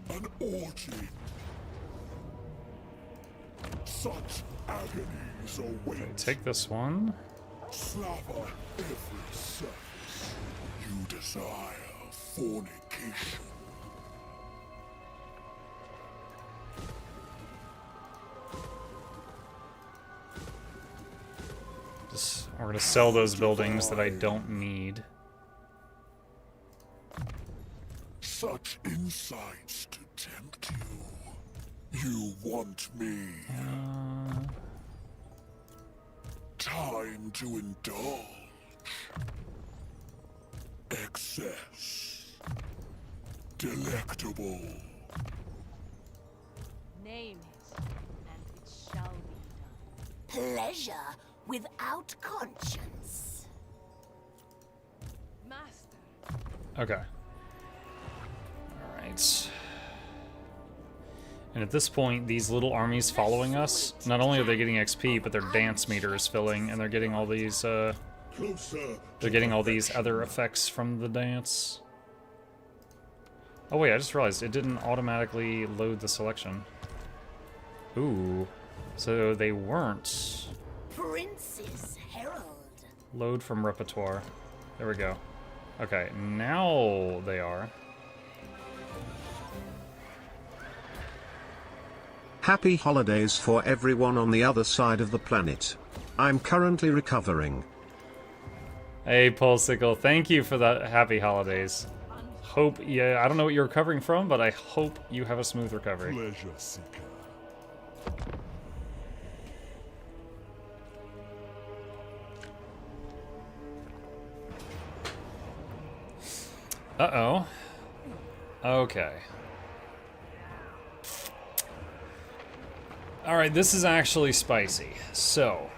An orgy. Such agonies await. Take this one. Slava every surface. You desire fornication. We're gonna sell those buildings that I don't need. Such insights to tempt you. You want me. Time to indulge. Excess. Delectable. Name it, and it shall be done. Pleasure without conscience. Master. Okay. Alright. And at this point, these little armies following us, not only are they getting XP, but their dance meter is filling, and they're getting all these, they're getting all these other effects from the dance. Oh wait, I just realized it didn't automatically load the selection. Ooh. So they weren't. Prince's Herald. Load from repertoire. There we go. Okay, now they are. Happy holidays for everyone on the other side of the planet. I'm currently recovering. Hey, Pulsicle, thank you for the happy holidays. Hope, yeah, I don't know what you're recovering from, but I hope you have a smooth recovery. Pleasure seeker. Uh-oh. Okay. Alright, this is actually spicy. So,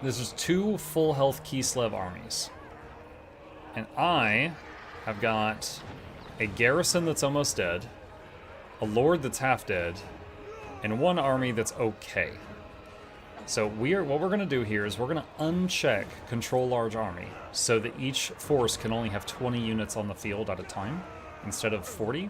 this is 2 full health Kislev armies. And I have got a garrison that's almost dead, a lord that's half dead, and 1 army that's okay. So what we're going to do here is we're going to uncheck control large army so that each force can only have 20 units on the field at a time instead of 40.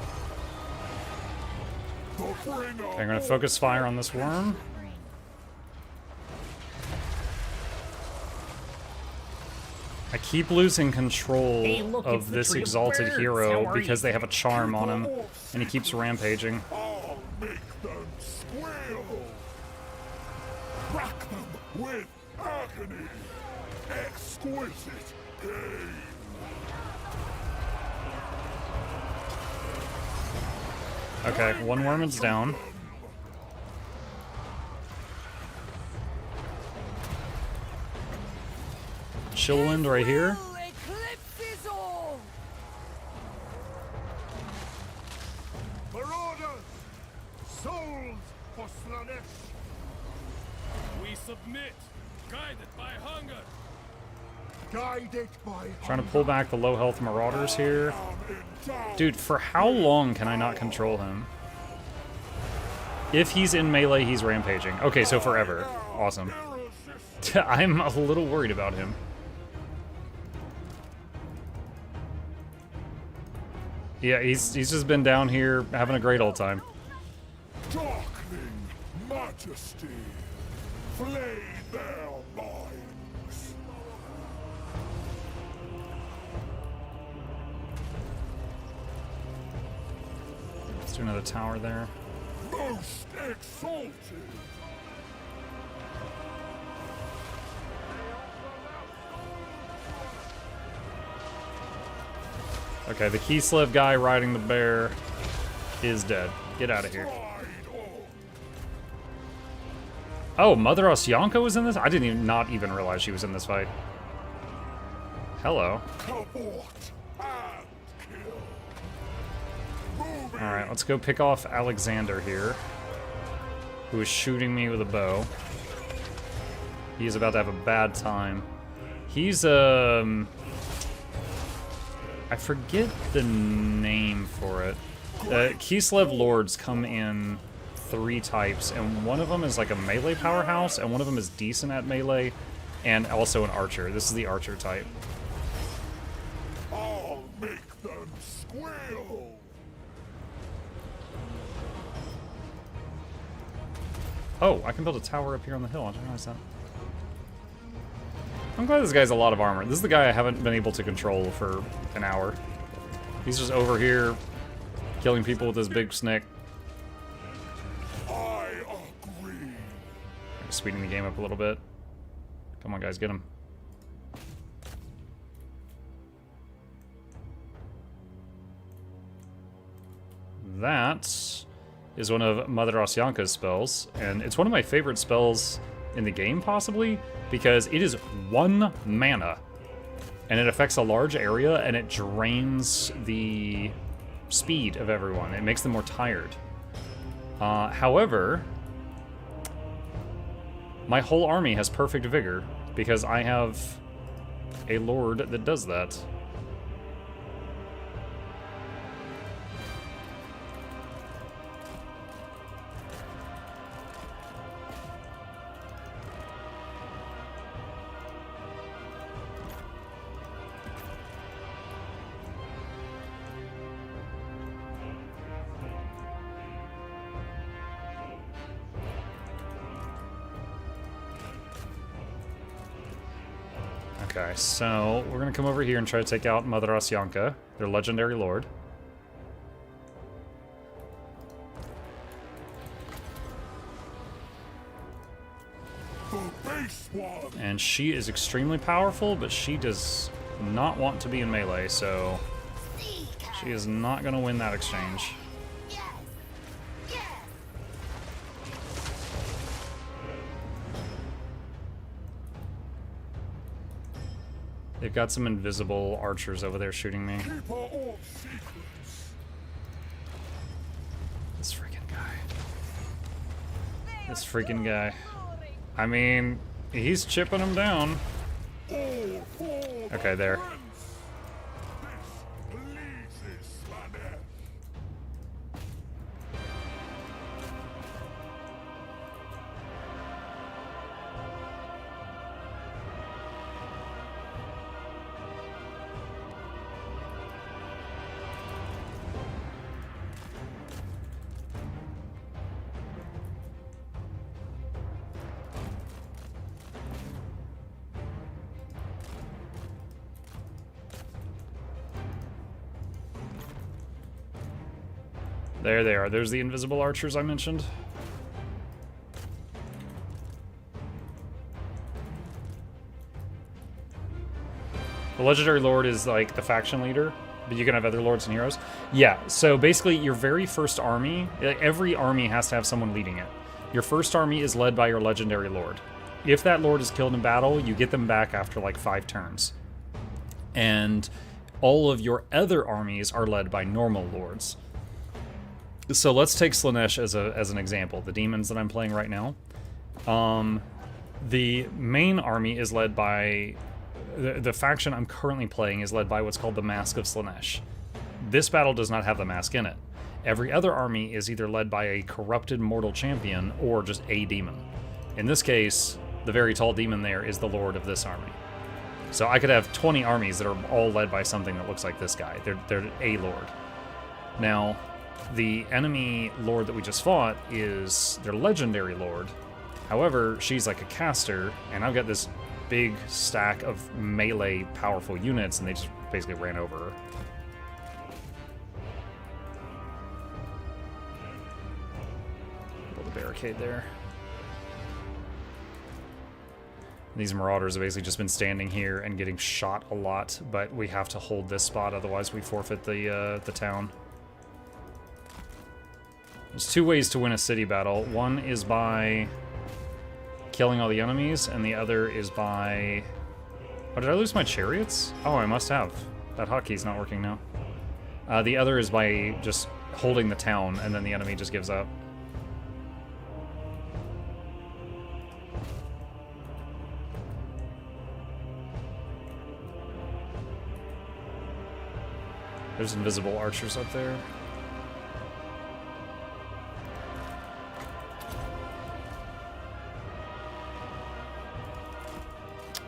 Bring Okay, I'm gonna focus fire on this worm. I keep losing control of this exalted hero because they have a charm on him, and he keeps rampaging. I'll make them squeal. Rack them with agony. Exquisite pain. Okay, one worm is down. Chillwind right here. Eclipses all. Marauders! Souls for Slannesh! We submit, guided by hunger. Guided by Trying to pull back the low health marauders here. Dude, for how long can I not control him? If he's in melee, he's rampaging. Okay, so forever. Awesome. I'm a little worried about him. Yeah, he's just been down here having a great old time. Darkling majesty. Flay their minds. Let's do another tower there. Most exalted. Okay, the Kislev guy riding the bear is dead. Get out of here. Oh, Mother Osyanka was in this? I didn't even, not even realize she was in this fight. Hello. Alright, let's go pick off Alexander here, who is shooting me with a bow. He is about to have a bad time. He's, I forget the name for it. Kislev Lords come in 3 types, and one of them is like a melee powerhouse, and one of them is decent at melee, and also an archer. This is the archer type. I'll make them squeal. Oh, I can build a tower up here on the hill. I didn't realize that. I'm glad this guy has a lot of armor. This is the guy I haven't been able to control for an hour. He's just over here killing people with his big snake. I agree. Speeding the game up a little bit. Come on, guys, get him. That is one of Mother Osyanka's spells, and it's one of my favorite spells in the game, possibly, because it is 1 mana, and it affects a large area, and it drains the speed of everyone. It makes them more tired. However, my whole army has perfect vigor, because I have a lord that does that. Okay, so we're gonna come over here and try to take out Mother Osyanka, their legendary lord. And she is extremely powerful, but she does not want to be in melee, so she is not gonna win that exchange. They've got some invisible archers over there shooting me. This freaking guy. This freaking guy. I mean, he's chipping them down. Okay, there. There they are. There's the invisible archers I mentioned. The Legendary Lord is like the faction leader, but you can have other lords and heroes. Yeah, so basically your very first army, every army has to have someone leading it. Your first army is led by your Legendary Lord. If that lord is killed in battle, you get them back after like 5 turns. And all of your other armies are led by normal lords. So let's take Slannesh as an example, the demons that I'm playing right now. The main army is led by... The faction I'm currently playing is led by what's called the Mask of Slannesh. This battle does not have the mask in it. Every other army is either led by a corrupted mortal champion or just a demon. In this case, the very tall demon there is the lord of this army. So I could have 20 armies that are all led by something that looks like this guy. They're a lord. Now, the enemy lord that we just fought is their legendary lord. However, she's like a caster, and I've got this big stack of melee powerful units, and they just basically ran over her. Build a barricade there. These marauders have basically just been standing here and getting shot a lot, but we have to hold this spot, otherwise we forfeit the town. There's 2 ways to win a city battle. One is by killing all the enemies, and the other is by... Oh, did I lose my chariots? Oh, I must have. That hotkey's not working now. The other is by just holding the town, and then the enemy just gives up. There's invisible archers up there.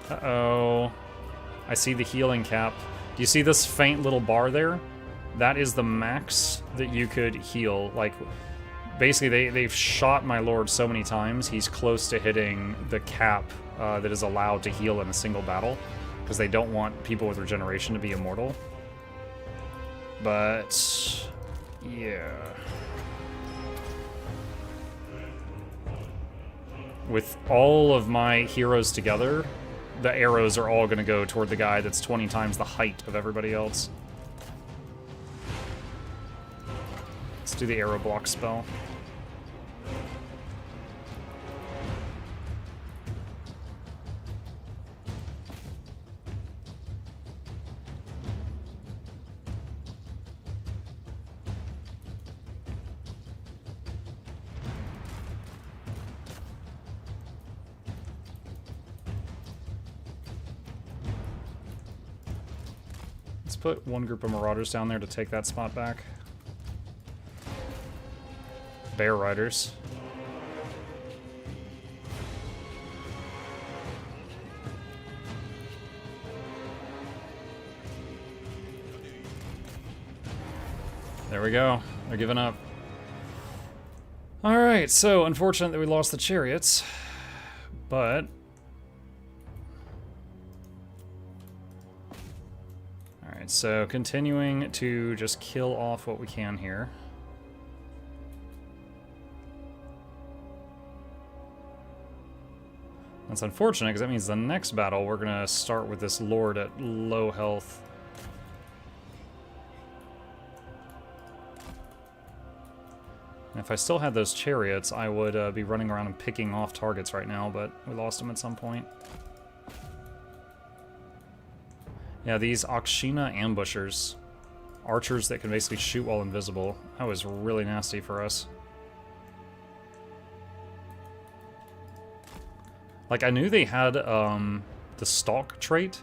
Uh-oh. I see the healing cap. Do you see this faint little bar there? That is the max that you could heal. Like, basically, they've shot my lord so many times, he's close to hitting the cap that is allowed to heal in a single battle, because they don't want people with regeneration to be immortal. But, yeah. With all of my heroes together, the arrows are all going to go toward the guy that's 20 times the height of everybody else. Let's do the arrow block spell. Put one group of marauders down there to take that spot back. Bear riders. There we go. They're giving up. Alright, so unfortunate that we lost the chariots, but so continuing to just kill off what we can here. That's unfortunate, because that means the next battle we're going to start with this lord at low health. And if I still had those chariots, I would be running around and picking off targets right now, but we lost them at some point. Yeah, these Akshina ambushers, archers that can basically shoot while invisible, that was really nasty for us. Like, I knew they had the stalk trait,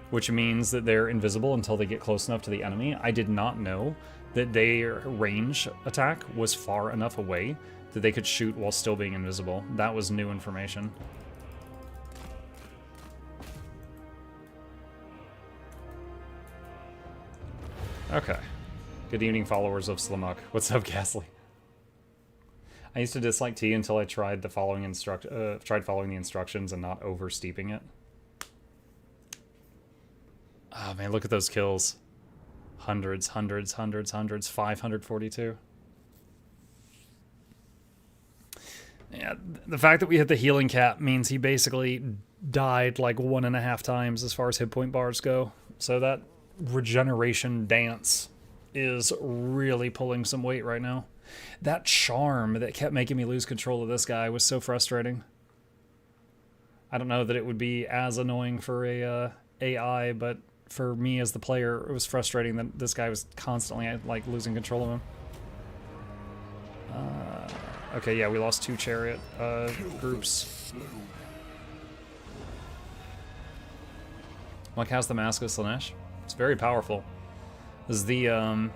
which means that they're invisible until they get close enough to the enemy. I did not know that their range attack was far enough away that they could shoot while still being invisible. That was new information. Okay. Good evening, followers of Slamuk. What's up, Ghastly? I used to dislike tea until I tried the following following the instructions and not oversteeping it. Oh man, look at those kills. Hundreds, hundreds, hundreds, hundreds. 542. Yeah, the fact that we hit the healing cap means he basically died like 1.5 times as far as hit point bars go. So that regeneration dance is really pulling some weight right now. That charm that kept making me lose control of this guy was so frustrating. I don't know that it would be as annoying for a AI, but for me as the player, it was frustrating that this guy was constantly like losing control of him. Okay, yeah, we lost 2 chariot groups. Like, how's the Mask of Slannesh? It's very powerful. This is the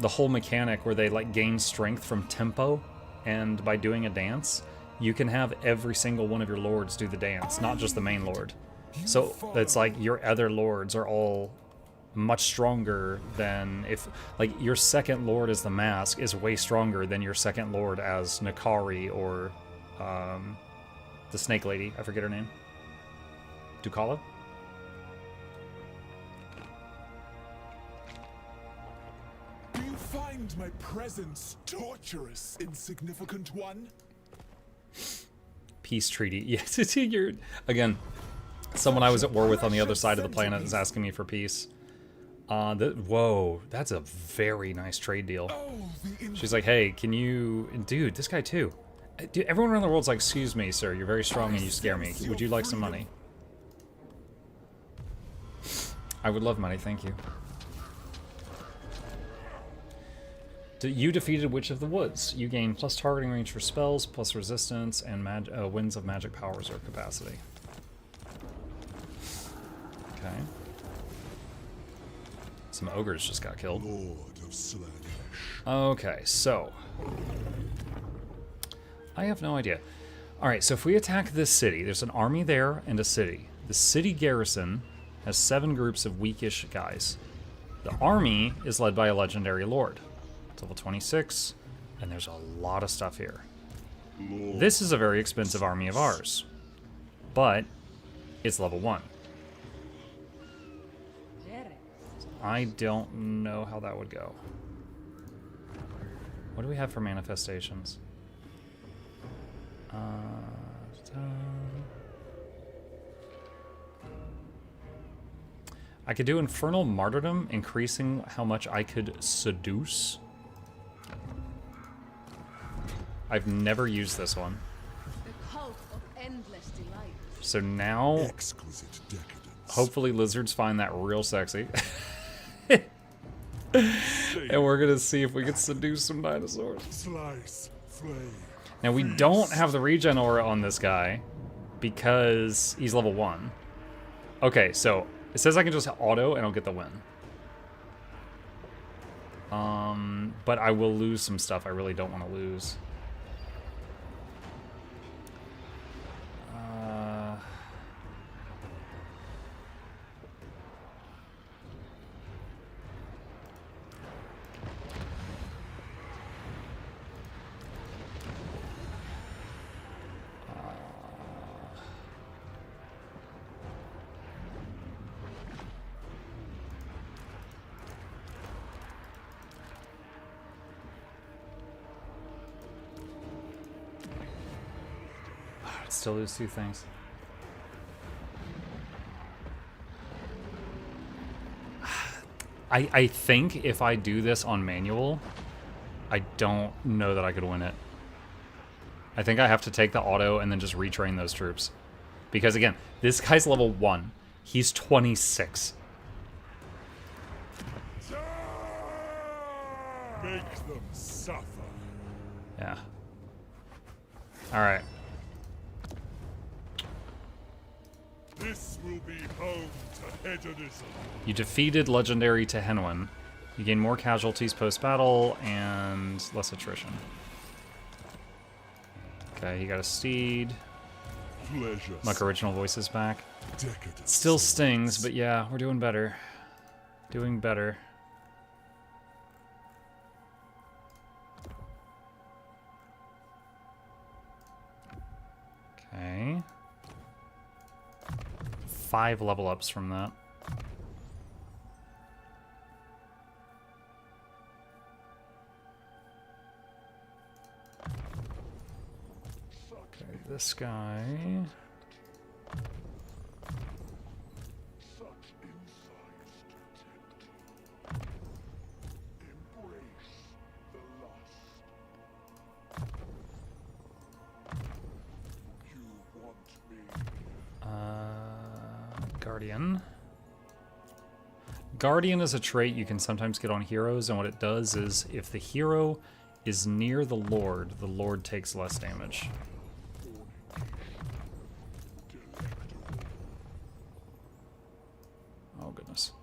whole mechanic where they like gain strength from tempo, and by doing a dance, you can have every single one of your lords do the dance, not just the main lord. So it's like your other lords are all much stronger than if, like, your second lord as the Mask is way stronger than your second lord as Nakari or the snake lady. I forget her name. Ducala? Do you find my presence torturous, insignificant one? Peace treaty. Yes, you're again. Someone I was at war with on the other side of the planet is asking me for peace. Whoa, that's a very nice trade deal. She's like, hey, can you... Dude, this guy too. Dude, everyone around the world's like, excuse me, sir, you're very strong and you scare me. Would you like some money? I would love money, thank you. You defeated Witch of the Woods. You gain plus targeting range for spells, plus resistance, and winds of magic power reserve capacity. Okay. Some ogres just got killed. Lord of Slannesh. Okay, so I have no idea. Alright, so if we attack this city, there's an army there and a city. The city garrison has 7 groups of weakish guys. The army is led by a legendary lord. It's level 26, and there's a lot of stuff here. Lord. This is a very expensive army of ours, but it's level 1. I don't know how that would go. What do we have for manifestations? I could do Infernal Martyrdom, increasing how much I could seduce. I've never used this one. The cult of endless delight. So now, Exquisite decadence. hopefully lizards find that real sexy. And we're gonna see if we can seduce some dinosaurs. Slice, flame. Now we don't have the regen aura on this guy because he's level 1. Okay, so it says I can just auto and I'll get the win. But I will lose some stuff I really don't want to lose. Still lose 2 things. I think if I do this on manual, I don't know that I could win it. I think I have to take the auto and then just retrain those troops. Because again, this guy's level 1. He's 26. Make them suffer. Yeah. Alright. This will be home to hedonism. You defeated legendary Tehenwen. You gain more casualties post-battle and less attrition. Okay, you got a steed. Pleasure. Like original voices back. Decadence. Still stings, but yeah, we're doing better. Doing better. Okay. 5 level ups from that. this guy. Such insights to tempt. Embrace the lust. You want me? Guardian. Guardian is a trait you can sometimes get on heroes, and what it does is if the hero is near the Lord takes less damage. Oh, goodness.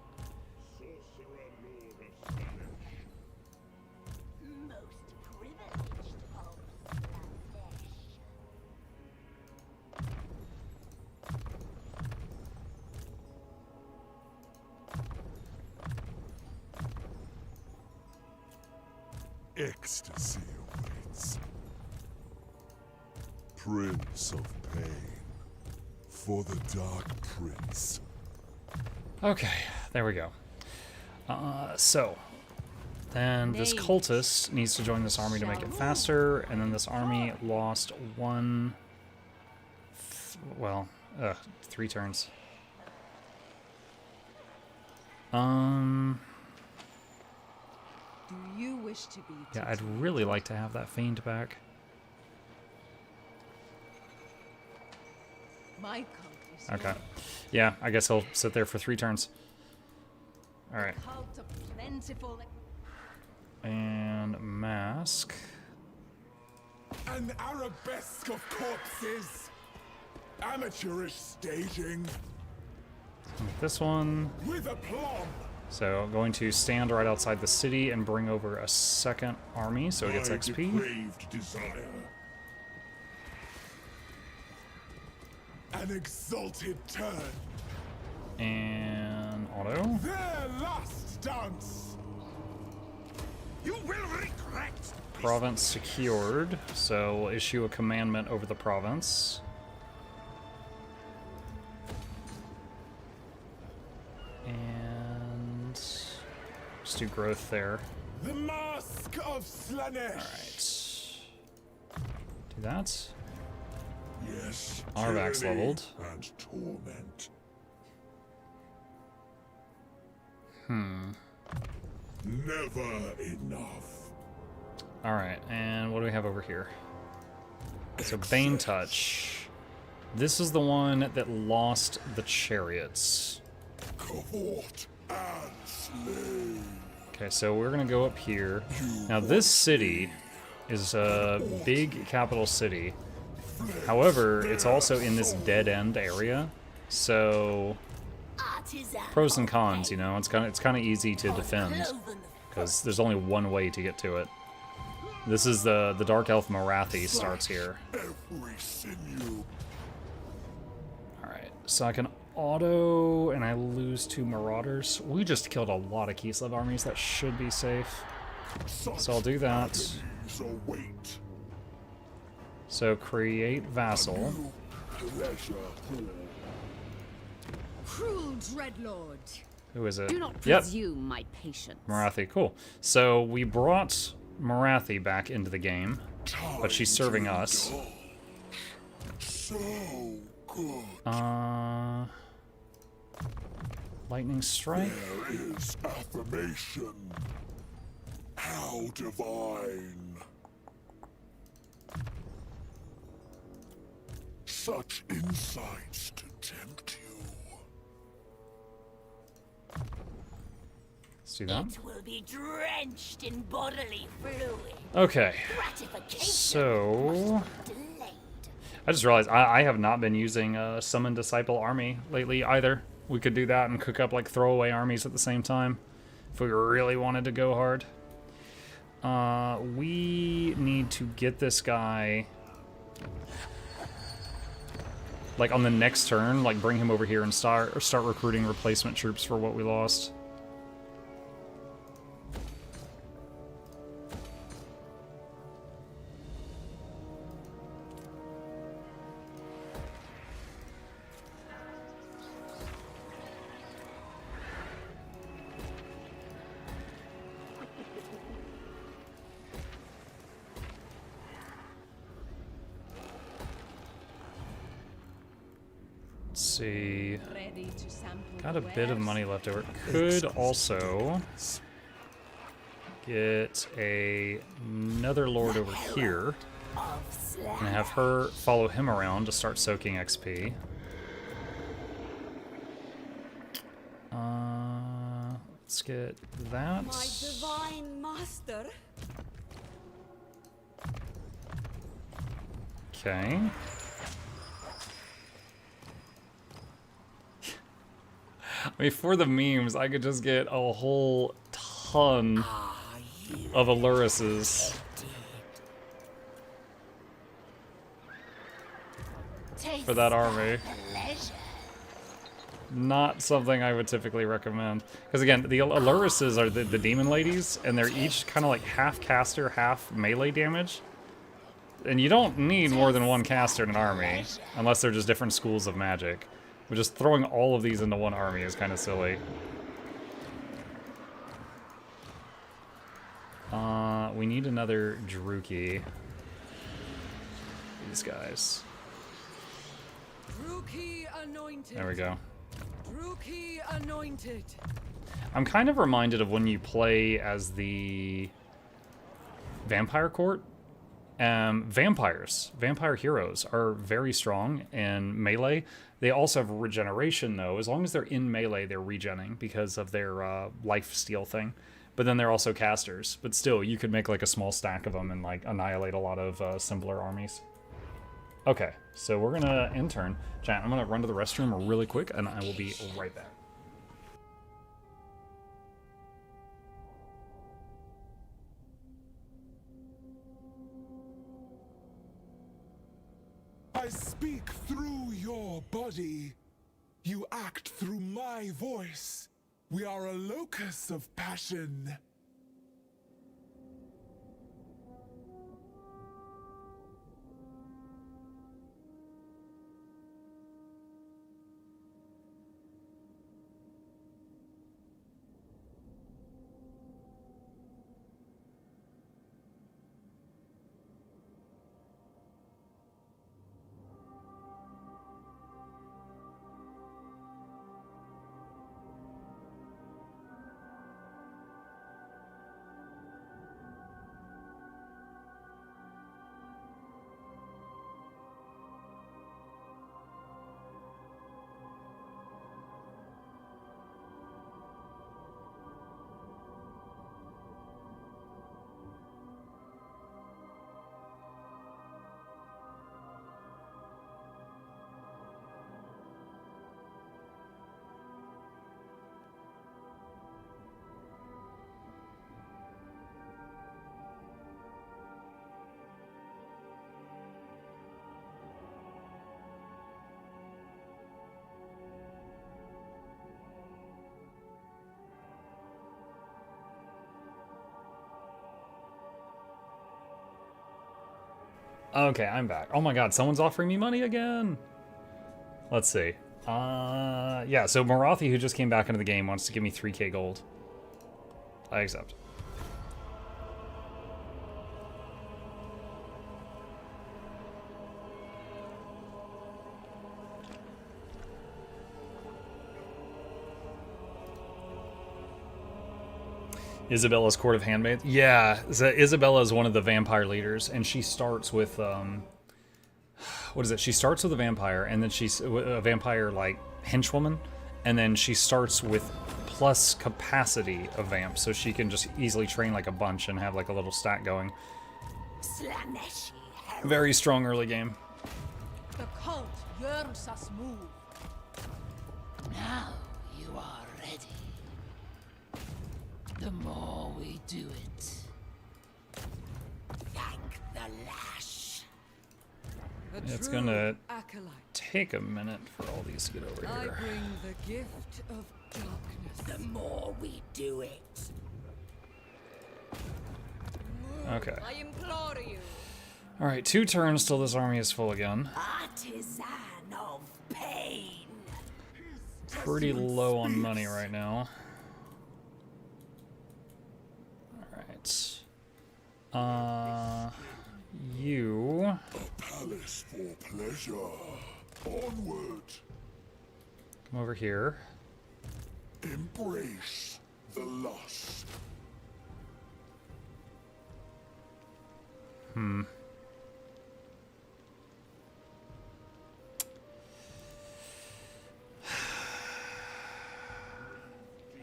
Sorcerer Lord of Slannesh. Most privileged of Slannesh. Ecstasy awaits. Prince of Pain. For the Dark Prince. Okay, there we go. So, then this cultist needs to join this army to make it faster, and then this army lost 3 turns. Do you wish to be? Yeah, I'd really like to have that fiend back. My cult is Okay. Yeah, I guess he'll sit there for 3 turns. Alright. cult of plentiful. And mask. An arabesque of corpses. Amateurish staging. This one. With aplomb. So, going to stand right outside the city and bring over a second army, so it gets My XP. depraved desire. An exalted turn. And auto. Their last dance. You will regret. Province secured, so we'll issue a commandment over the province. And just do growth there. The mask of Slannesh. Alright. Do that. Yes. Arvak's tyranny leveled. And torment. Never enough. Alright, and what do we have over here? So Bane Touch. This is the one that lost the chariots. Cavort and slay. Okay, so we're gonna go up here. Now this city is a big capital city. However, it's also in this dead end area. So Artisan. pros and cons, you know, it's kind of easy to defend because there's only one way to get to it. This is the Dark Elf Marathi starts here. Every sinew. Alright, so I can auto and I lose 2 Marauders. We just killed a lot of Kislev armies, that should be safe. So I'll do that. So wait. So create vassal. Pleasure. Cruel dreadlord. Who is it? Do not Yep, presume my patience. Marathi, cool. So we brought Marathi back into the game, but she's serving us. So good. Lightning Strike. There is affirmation. How divine. Such insights to tempt you. Let's do that. It will be drenched in bodily fluid. Okay, Gratification so delayed. I just realized I have not been using a Summon Disciple army lately either. We could do that and cook up like throwaway armies at the same time if we really wanted to go hard. We need to get this guy like on the next turn, like bring him over here and start recruiting replacement troops for what we lost. Let's see. Ready to sample Got a the bit of wares? money left over. Could also get another lord over here and have her follow him around to start soaking XP. Let's get that. My divine master. Okay. I mean, for the memes, I could just get a whole ton of Allurises. For that army. Not something I would typically recommend. Because again, the Allurises are the demon ladies, and they're each kind of like half caster, half melee damage. And you don't need more than one caster in an army, unless they're just different schools of magic. But just throwing all of these into one army is kind of silly. We need another Druki. These guys. Druki anointed. There we go. Druki anointed. I'm kind of reminded of when you play as the Vampire Court. Vampire heroes are very strong in melee. They also have regeneration, though. As long as they're in melee, they're regenning because of their life steal thing. But then they're also casters. But still, you could make like a small stack of them and like annihilate a lot of simpler armies. Okay, so we're gonna end turn. Chat, I'm gonna run to the restroom really quick, and I will be right back. I speak through your body. You act through my voice. We are a locus of passion. Okay, I'm back. Oh my god, someone's offering me money again! Let's see. Yeah, so Marathi, who just came back into the game, wants to give me 3k gold. I accept. Isabella's Court of Handmaids? Yeah, so Isabella is one of the vampire leaders, and she starts with, what is it? She starts with a vampire, and then she's a vampire, like, henchwoman, and then she starts with plus capacity of vamp, so she can just easily train, like, a bunch and have, like, a little stack going. Slannesh. Very strong early game. The cult yearns us move. Now you are ready. The more we do it, thank the lash. The It's true gonna acolyte. take a minute for all these to get over I here. bring the gift of darkness. The more we do it. Okay. I implore you. Alright, 2 turns till this army is full again. Artisan of pain. Pretty low on money right now. Alright. You... A palace for pleasure. Onward. Come over here. Embrace the lust. I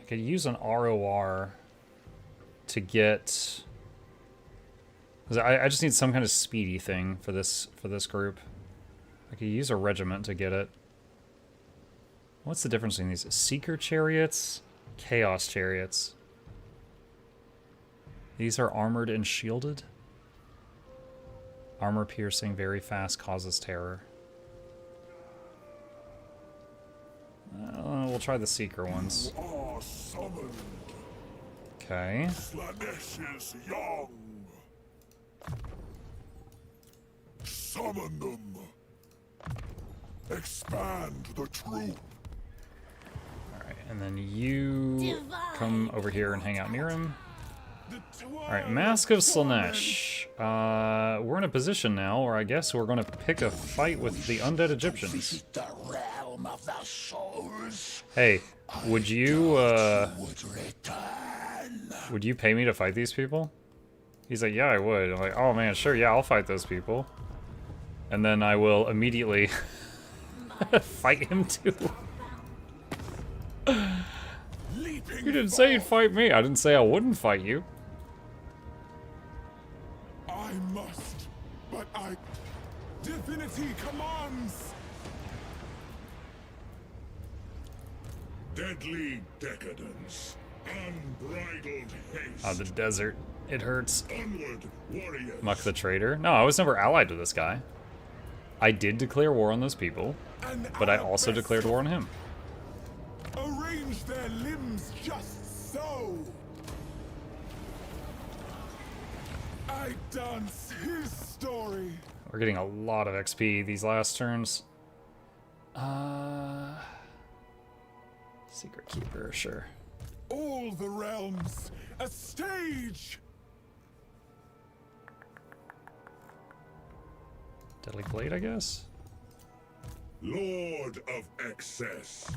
could use an ROR to get... I just need some kind of speedy thing for this group. I could use a regiment to get it. What's the difference between these? Seeker chariots, chaos chariots. These are armored and shielded. Armor piercing, very fast, causes terror. We'll try the seeker ones. You are summoned. Okay. Slannesh is young. Summon them. Expand the troop. Alright, and then you come over here and hang out near him. Alright, Mask of Slannesh. We're in a position now where I guess we're going to pick a fight with the undead Egyptians. The realm of the souls. Hey, would you pay me to fight these people? He's like, yeah, I would. I'm like, oh man, sure, yeah, I'll fight those people. And then I will immediately fight him too. You didn't say you'd fight me. I didn't say I wouldn't fight you. I must, but divinity commands. Deadly decadence. Unbridled haste. Ah, the desert. It hurts. Onward, warriors. Muck the traitor. No, I was never allied to this guy. I did declare war on those people, but I also declared war on him. Arrange their limbs just so. I dance his story. We're getting a lot of XP these last turns. Secret Keeper, sure. All the realms, a stage. Deadly Blade, I guess? Lord of excess.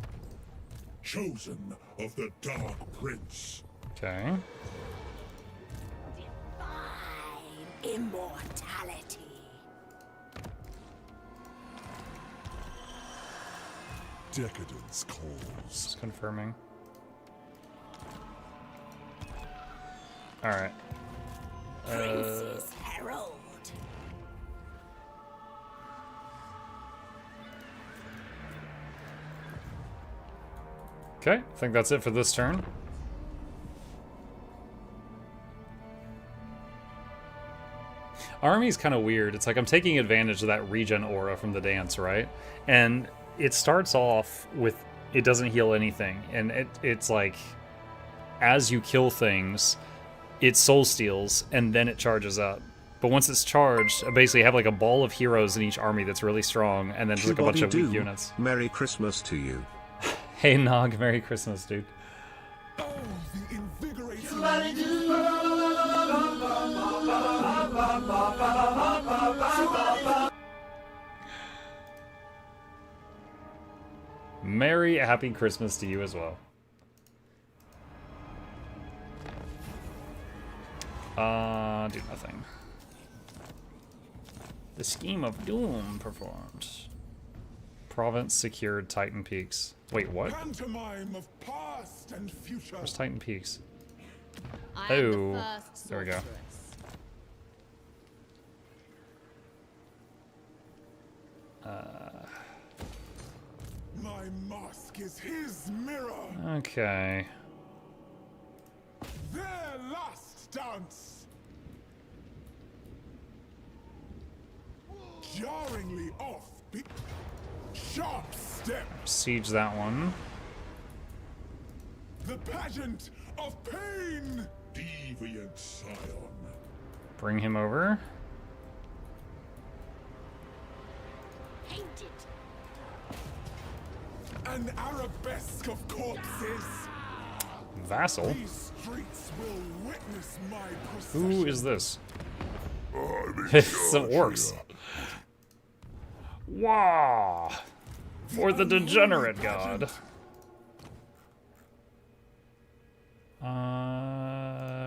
Chosen of the Dark Prince. Okay. Divine immortality. Decadence calls. Just confirming. Alright. Prince's Herald. Okay, I think that's it for this turn. Army's kind of weird. It's like I'm taking advantage of that regen aura from the dance, right? And it starts off with it doesn't heal anything, and it's like as you kill things, it soul steals and then it charges up. But once it's charged, I basically have like a ball of heroes in each army that's really strong, and then just like a bunch of weak units. Merry Christmas to you. Hey Nog, Merry Christmas, dude. Oh, the invigorating. Merry happy Christmas to you as well. Do nothing. The Scheme of Doom performed. Province secured Titan Peaks. Wait, what? Pantomime of past and future. Where's Titan Peaks? I am the Oh, first there we go. sorceress. My mask is his mirror. Okay. Their last dance. Jarringly off. Sharp step. Siege that one. The pageant of pain. Deviant scion. Bring him over. Painted. An arabesque of corpses. Vassal. These streets will witness my procession. Who is this? It's the orcs. Wow. For the degenerate god.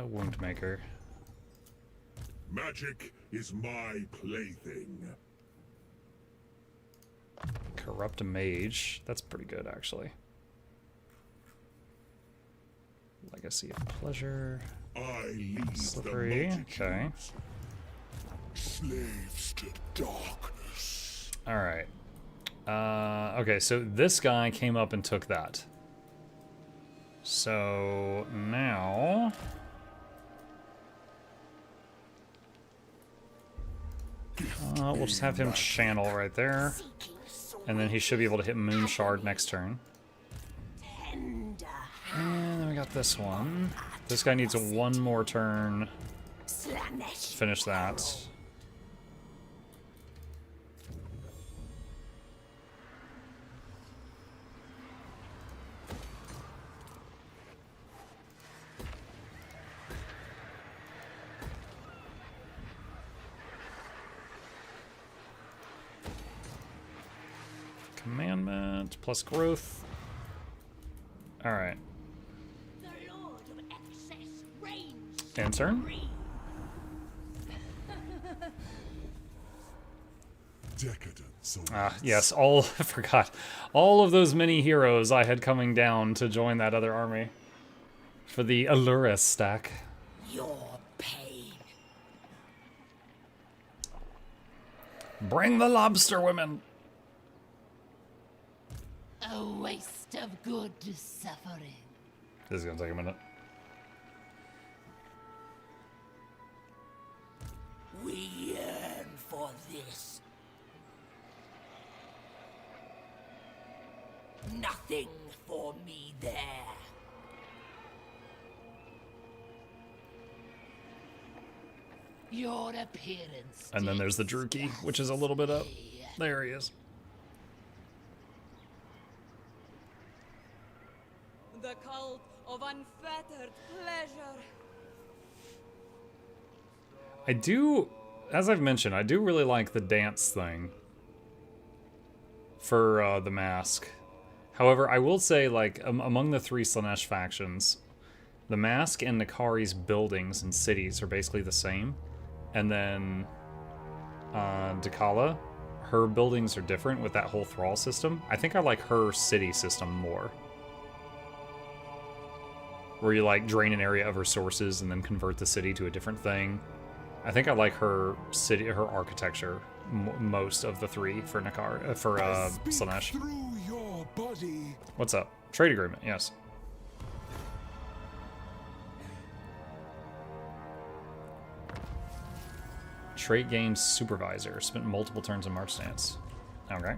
Woundmaker. Magic is my plaything. Corrupt mage. That's pretty good, actually. Legacy of pleasure. I lead Slippery. the Okay. Slaves to darkness. All right. Okay, so this guy came up and took that. So now we'll just have him channel right there, and then he should be able to hit Moon Shard next turn. And then we got this one. This guy needs one more turn. Finish that. Commandment plus growth. All right. End turn. Decadence. Yes. All I forgot. All of those many heroes I had coming down to join that other army for the Allura stack. Your pain. Bring the lobster women. A waste of good suffering. This is gonna take a minute. We yearn for this. Nothing for me there. Your appearance. And then there's the Druki, which is a little bit up. There he is. The cult of unfettered pleasure. I do, as I've mentioned, I do really like the dance thing for the mask. However, I will say, like, among the three Slannesh factions, the mask and Nakari's buildings and cities are basically the same. And then Dakala, her buildings are different with that whole thrall system. I think I like her city system more. Where you, like, drain an area of resources and then convert the city to a different thing. I think I like her city, her architecture most of the three for Slannesh. What's up? Trade agreement, yes. Trait games supervisor. Spent multiple turns in March stance. Okay.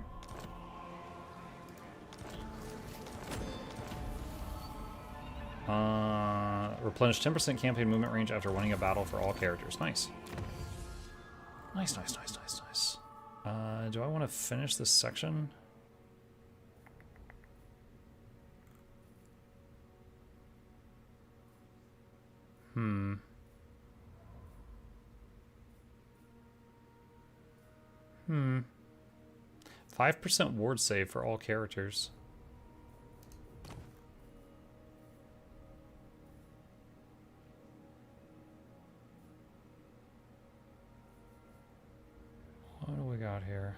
Replenish 10% campaign movement range after winning a battle for all characters. Nice. Nice, nice, nice, nice, nice. Do I want to finish this section? Hmm. 5% ward save for all characters. What do we got here?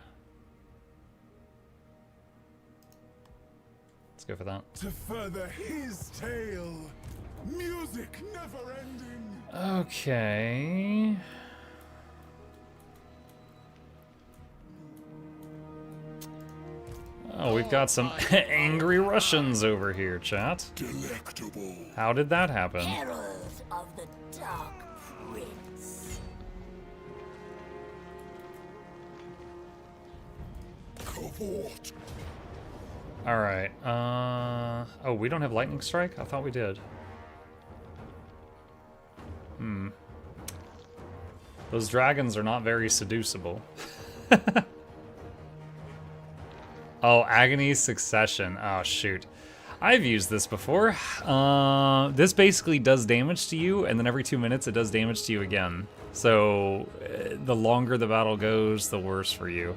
Let's go for that. To further his tale, music never ending. Okay. Oh, we've got some angry Russians over here, chat. Delectable. How did that happen? Herald of the Dark Prince. Cavort. Alright, oh, we don't have Lightning Strike? I thought we did. Those dragons are not very seducible. Oh, Agony's Succession. Oh, shoot. I've used this before. This basically does damage to you, and then every 2 minutes it does damage to you again. So, the longer the battle goes, the worse for you.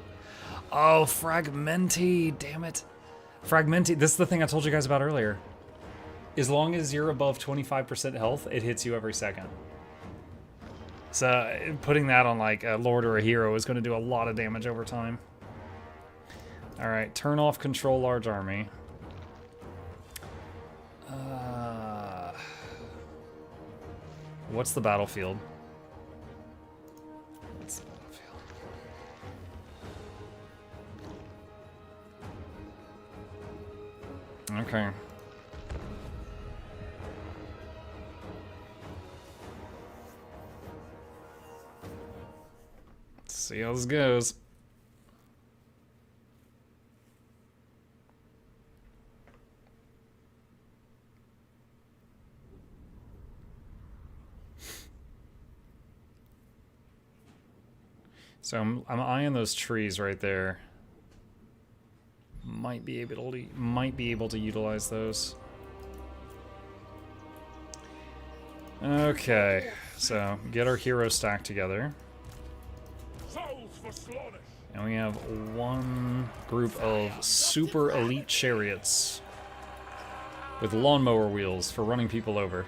Oh, Fragmenti. Damn it. Fragmenti. This is the thing I told you guys about earlier. As long as you're above 25% health, it hits you every second. So putting that on like a Lord or a Hero is going to do a lot of damage over time. Alright, turn off control large army. What's the battlefield? What's the battlefield? Okay. Let's see how this goes. So I'm eyeing those trees right there. Might be able to utilize those. Okay, so get our hero stack together. And we have one group of super elite chariots with lawnmower wheels for running people over.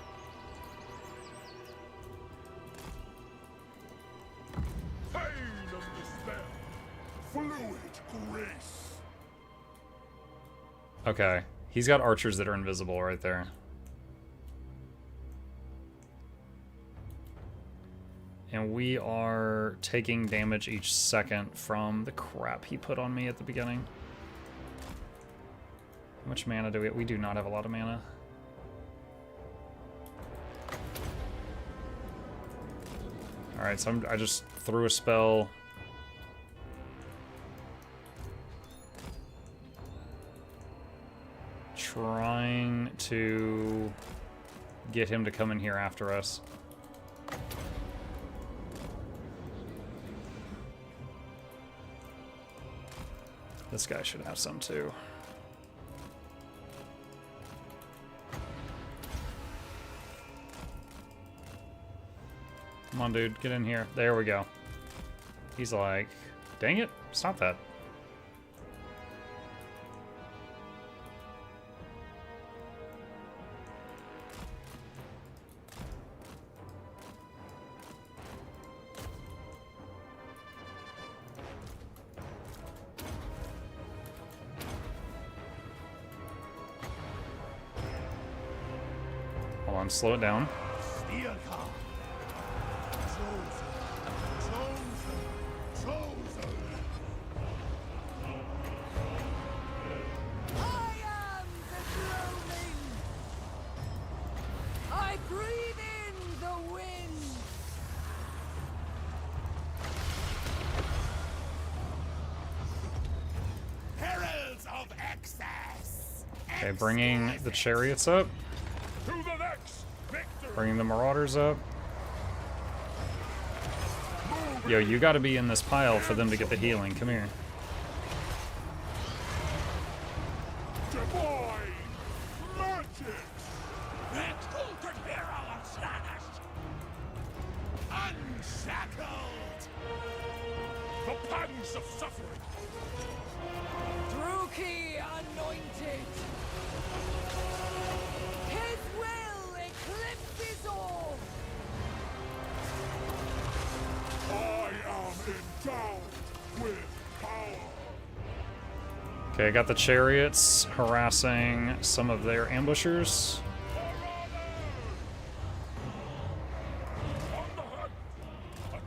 Okay, he's got archers that are invisible right there. And we are taking damage each second from the crap he put on me at the beginning. How much mana do we have? We do not have a lot of mana. Alright, so I just threw a spell. Trying to get him to come in here after us. This guy should have some too. Come on, dude, get in here. There we go. He's like, dang it, stop that. Slow it down. I breathe in the wind. Heralds of excess. Okay, bringing the chariots up. Bringing the marauders up. Yo, you gotta be in this pile for them to get the healing. Come here. Divine magic. That golden barrel of Slannesh. Unshackled. The pangs of suffering. Druki anointed. His will eclipses all. I am endowed with power. Okay, I got the chariots harassing some of their ambushers.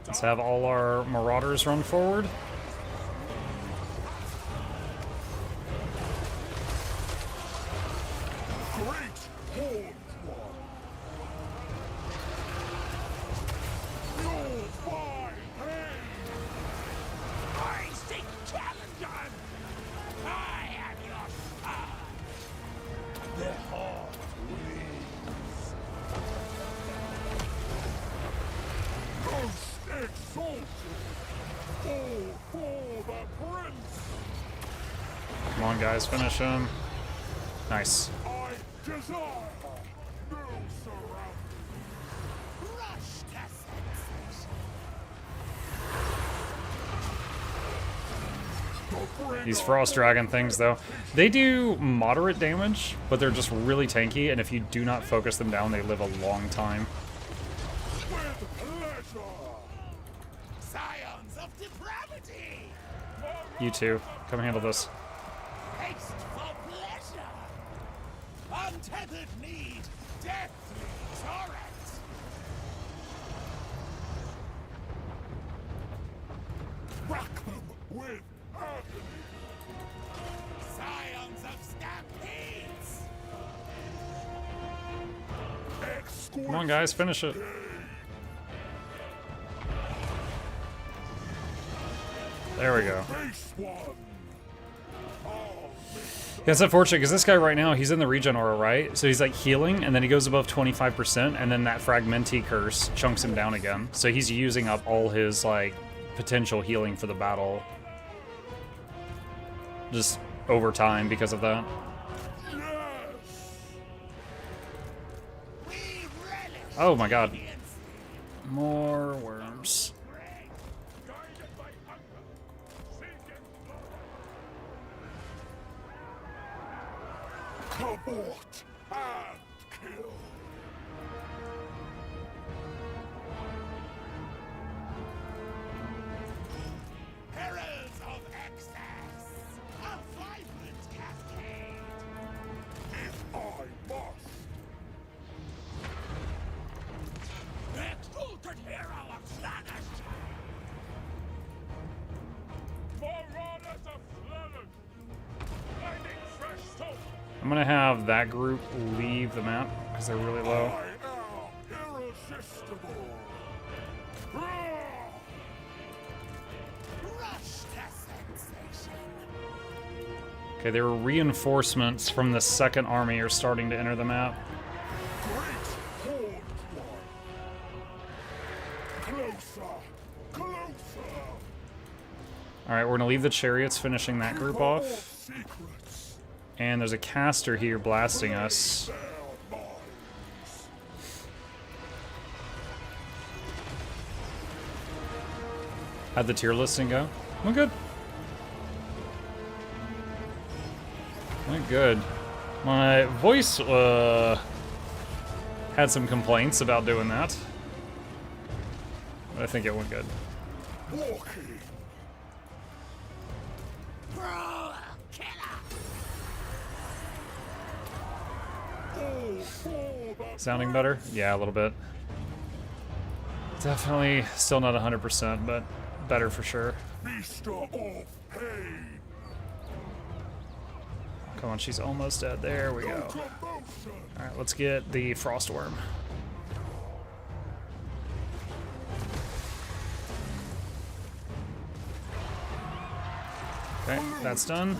Let's have all our marauders run forward. Come on, guys, finish him. Nice. I desire no surroundings. Rush to senses. The These Frost Dragon things, though, they do moderate damage, but they're just really tanky, and if you do not focus them down, they live a long time. Scions of depravity! You two, come handle this. Haste for pleasure! Untethered need, deathly torrent! Rock them with agony. Scions of stampedes! Come on, guys, finish it. There we go. Yeah, it's unfortunate because this guy right now, he's in the regen aura, right? So he's like healing, and then he goes above 25%, and then that Fragmenti curse chunks him down again. So he's using up all his like potential healing for the battle just over time because of that. Oh my god. More worms. Abort and kill. Heralds of excess! A vibrant cascade! If I must. Exalted hero of Slannesh! Marauders of Slannesh! Finding fresh soul! I'm gonna have that group leave the map because they're really low. I am irresistible. Rush to sensation! Okay, there were reinforcements from the second army are starting to enter the map. Great horned one. Closer. Closer. Alright, we're gonna leave the chariots finishing that group off. Secrets. And there's a caster here blasting us. How'd the tier listing go? Went good. Went good. My voice had some complaints about doing that. But I think it went good. Walking. Cruel killer! Sounding better? Yeah, a little bit. Definitely still not 100%, but better for sure. Feaster of pain. Come on, she's almost dead. There we go. Alright, let's get the Frost Worm. Okay, that's done.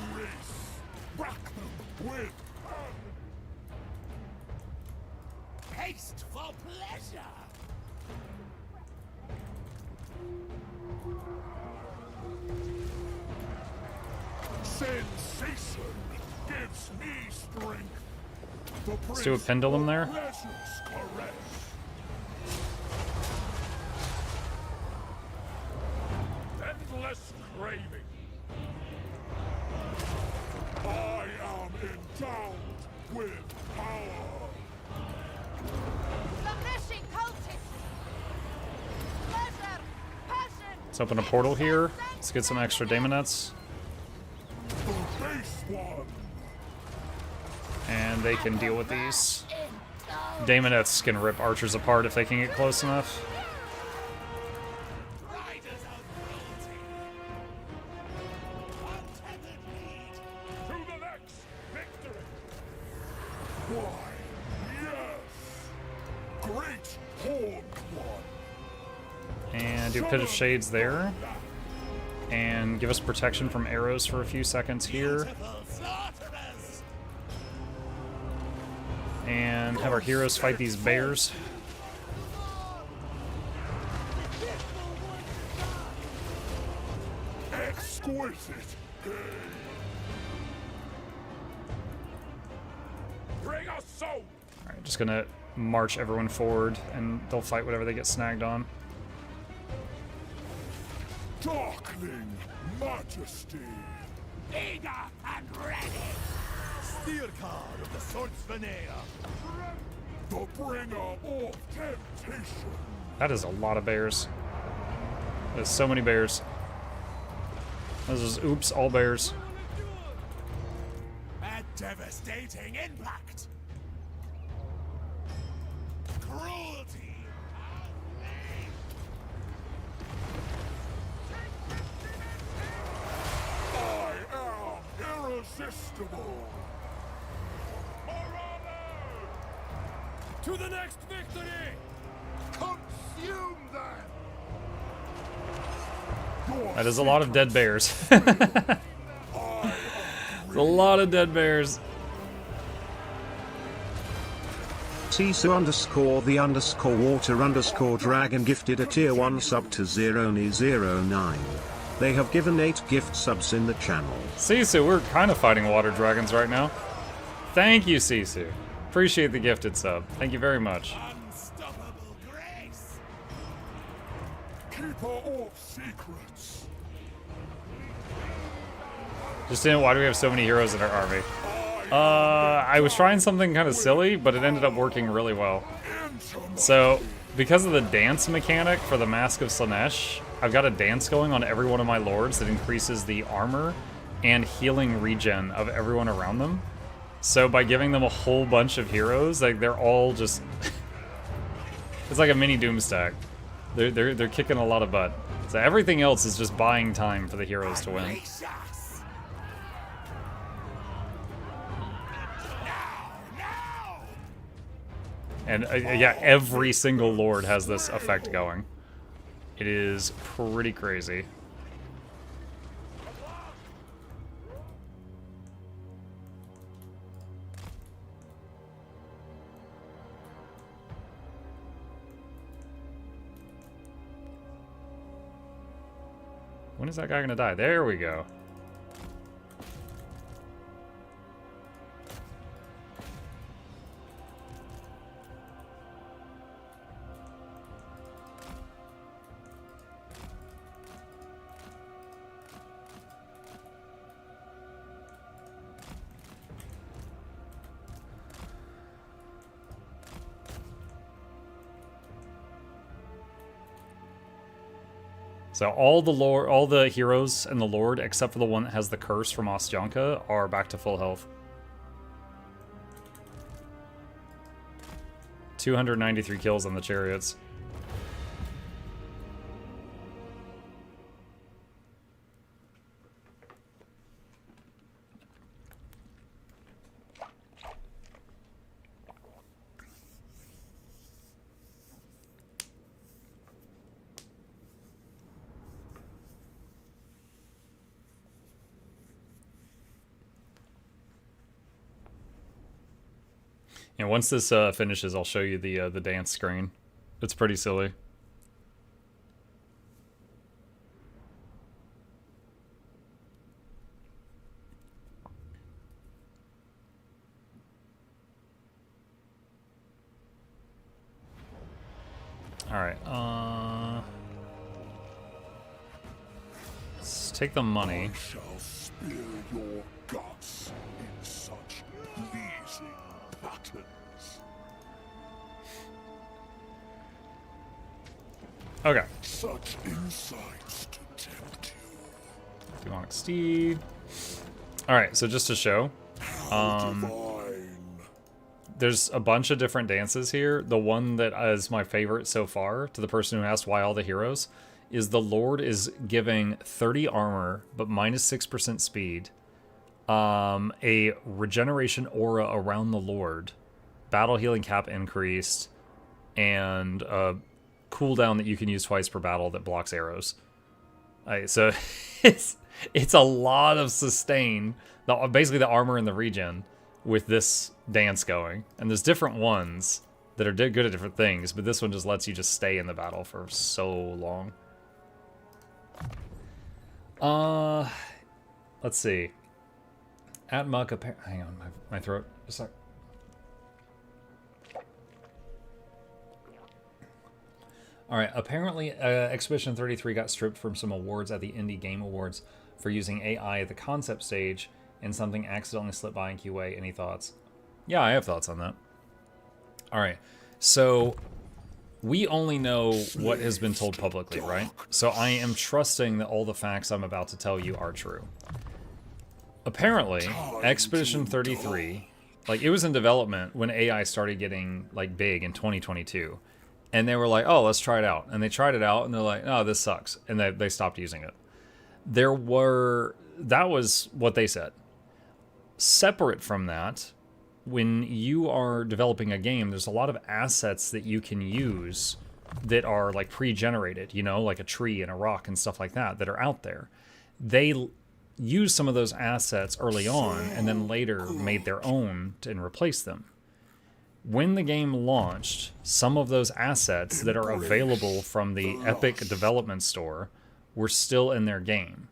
Haste for pleasure! Sensation gives me strength. Let's do a pendulum there. Endless craving. I am endowed with power. Vanishing cultists! Pleasure! Passion! Let's open a portal here. Let's get some extra Daemonettes. The base one. And they can deal with these. Daemonettes can rip archers apart if they can get close enough. Riders of cruelty! Untethered need! To the next victory. Why, yes. Great horned one. And do Pit of Shades there. And give us protection from arrows for a few seconds here. And have our heroes fight these bears. Exquisite. Bring us soul. Alright, just gonna march everyone forward and they'll fight whatever they get snagged on. Darkling majesty. eager and ready. Steel card of the Swordsmanea. The bringer of temptation. That is a lot of bears. There's so many bears. This is oops, all bears. A devastating impact. Cruelty. I am irresistible. To the next victory! Consume them. That is a lot of dead bears. It's a lot of dead bears. Sisu underscore the underscore water underscore dragon gifted a tier 1 sub to Zeroni09. They have given 8 gift subs in the channel. Sisu, we're kind of fighting water dragons right now. Thank you, Sisu. Appreciate the gifted sub. Thank you very much. Unstoppable grace. Keeper of secrets. Justin, why do we have so many heroes in our army? I was trying something kind of silly, but it ended up working really well. So, because of the dance mechanic for the Mask of Slannesh, I've got a dance going on every one of my lords that increases the armor and healing regen of everyone around them. So by giving them a whole bunch of heroes, like they're all just it's like a mini doom stack. They're kicking a lot of butt. So everything else is just buying time for the heroes to win. And yeah, every single lord has this effect going. It is pretty crazy. When is that guy gonna die? There we go. So all the heroes and the Lord, except for the one that has the curse from Ostyanka, are back to full health. 293 kills on the chariots. And once this finishes, I'll show you the dance screen. It's pretty silly. All right. Let's take the money. I shall spill your guts in such pleasing patterns. Okay. Such insights to tempt you. Demonic Steed. Alright, so just to show. There's a bunch of different dances here. The one that is my favorite so far, to the person who asked why all the heroes, is the Lord is giving 30 armor, but minus 6% speed. A regeneration aura around the Lord. Battle healing cap increased. And a cooldown that you can use twice per battle that blocks arrows. So it's a lot of sustain. Basically the armor and the regen with this dance going. And there's different ones that are good at different things, but this one just lets you just stay in the battle for so long. Let's see. At Muck, hang on, my throat. Just a sec. Alright, apparently Expedition 33 got stripped from some awards at the Indie Game Awards for using AI at the concept stage and something accidentally slipped by in QA. Any thoughts? Yeah, I have thoughts on that. All right, so we only know what has been told publicly, right? So I am trusting that all the facts I'm about to tell you are true. Apparently, Expedition 33, like, it was in development when AI started getting, like, big in 2022. And they were like, oh, let's try it out. And they tried it out, and they're like, oh, this sucks. And they stopped using it. That was what they said. Separate from that, when you are developing a game, there's a lot of assets that you can use that are, like, pre-generated, you know, like a tree and a rock and stuff like that are out there. They used some of those assets early on and then later made their own and replaced them. When the game launched, some of those assets that are available from the Epic Development Store were still in their game.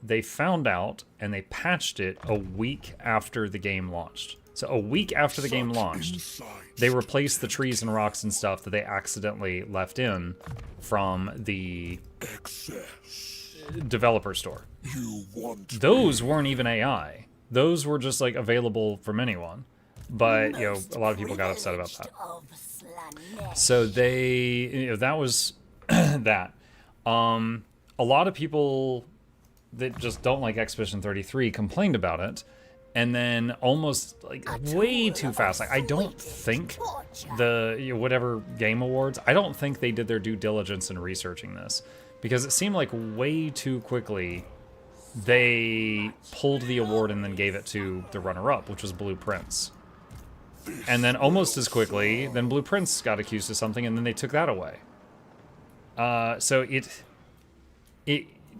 They found out and they patched it a week after the game launched. So a week after the game launched, they replaced the trees and rocks and stuff that they accidentally left in from the developer store. Those weren't even AI. Those were just, like, available from anyone. But, you know, a lot of people got upset about that. So they, you know, that was that. A lot of people that just don't like Expedition 33 complained about it. And then almost, like, way too fast. Like, I don't think the, you know, whatever Game Awards, I don't think they did their due diligence in researching this. Because it seemed like way too quickly they pulled the award and then gave it to the runner-up, which was Blue Prince. And then almost as quickly, then Blue Prince got accused of something, and then they took that away. So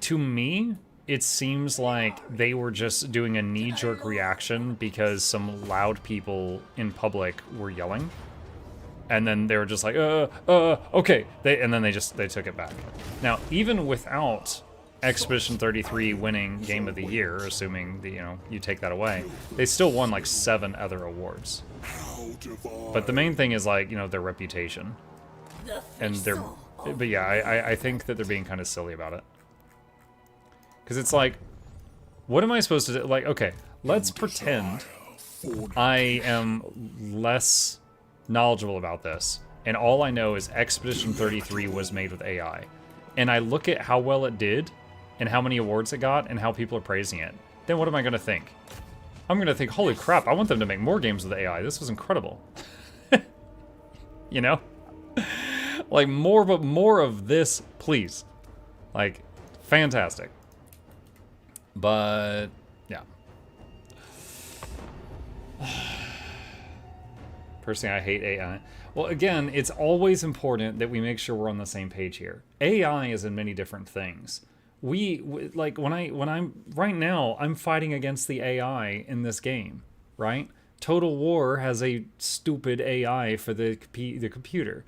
to me, it seems like they were just doing a knee-jerk reaction because some loud people in public were yelling. And then they were just like, okay. And then they took it back. Now, even without Expedition 33 winning Game of the Year, assuming that, you know, you take that away, they still won like 7 other awards. But the main thing is, like, you know, their reputation. And but yeah, I think that they're being kind of silly about it. Because it's like, what am I supposed to do? Like, okay, let's pretend I am less knowledgeable about this, and all I know is Expedition 33 was made with AI. And I look at how well it did, and how many awards it got, and how people are praising it. Then what am I going to think? I'm going to think, holy crap, I want them to make more games with AI. This was incredible. You know? Like, more of this, please. Like, fantastic. But, yeah. Personally, I hate AI. Well, again, it's always important that we make sure we're on the same page here. AI is in many different things. Like, right now, I'm fighting against the AI in this game, right? Total War has a stupid AI for the computer.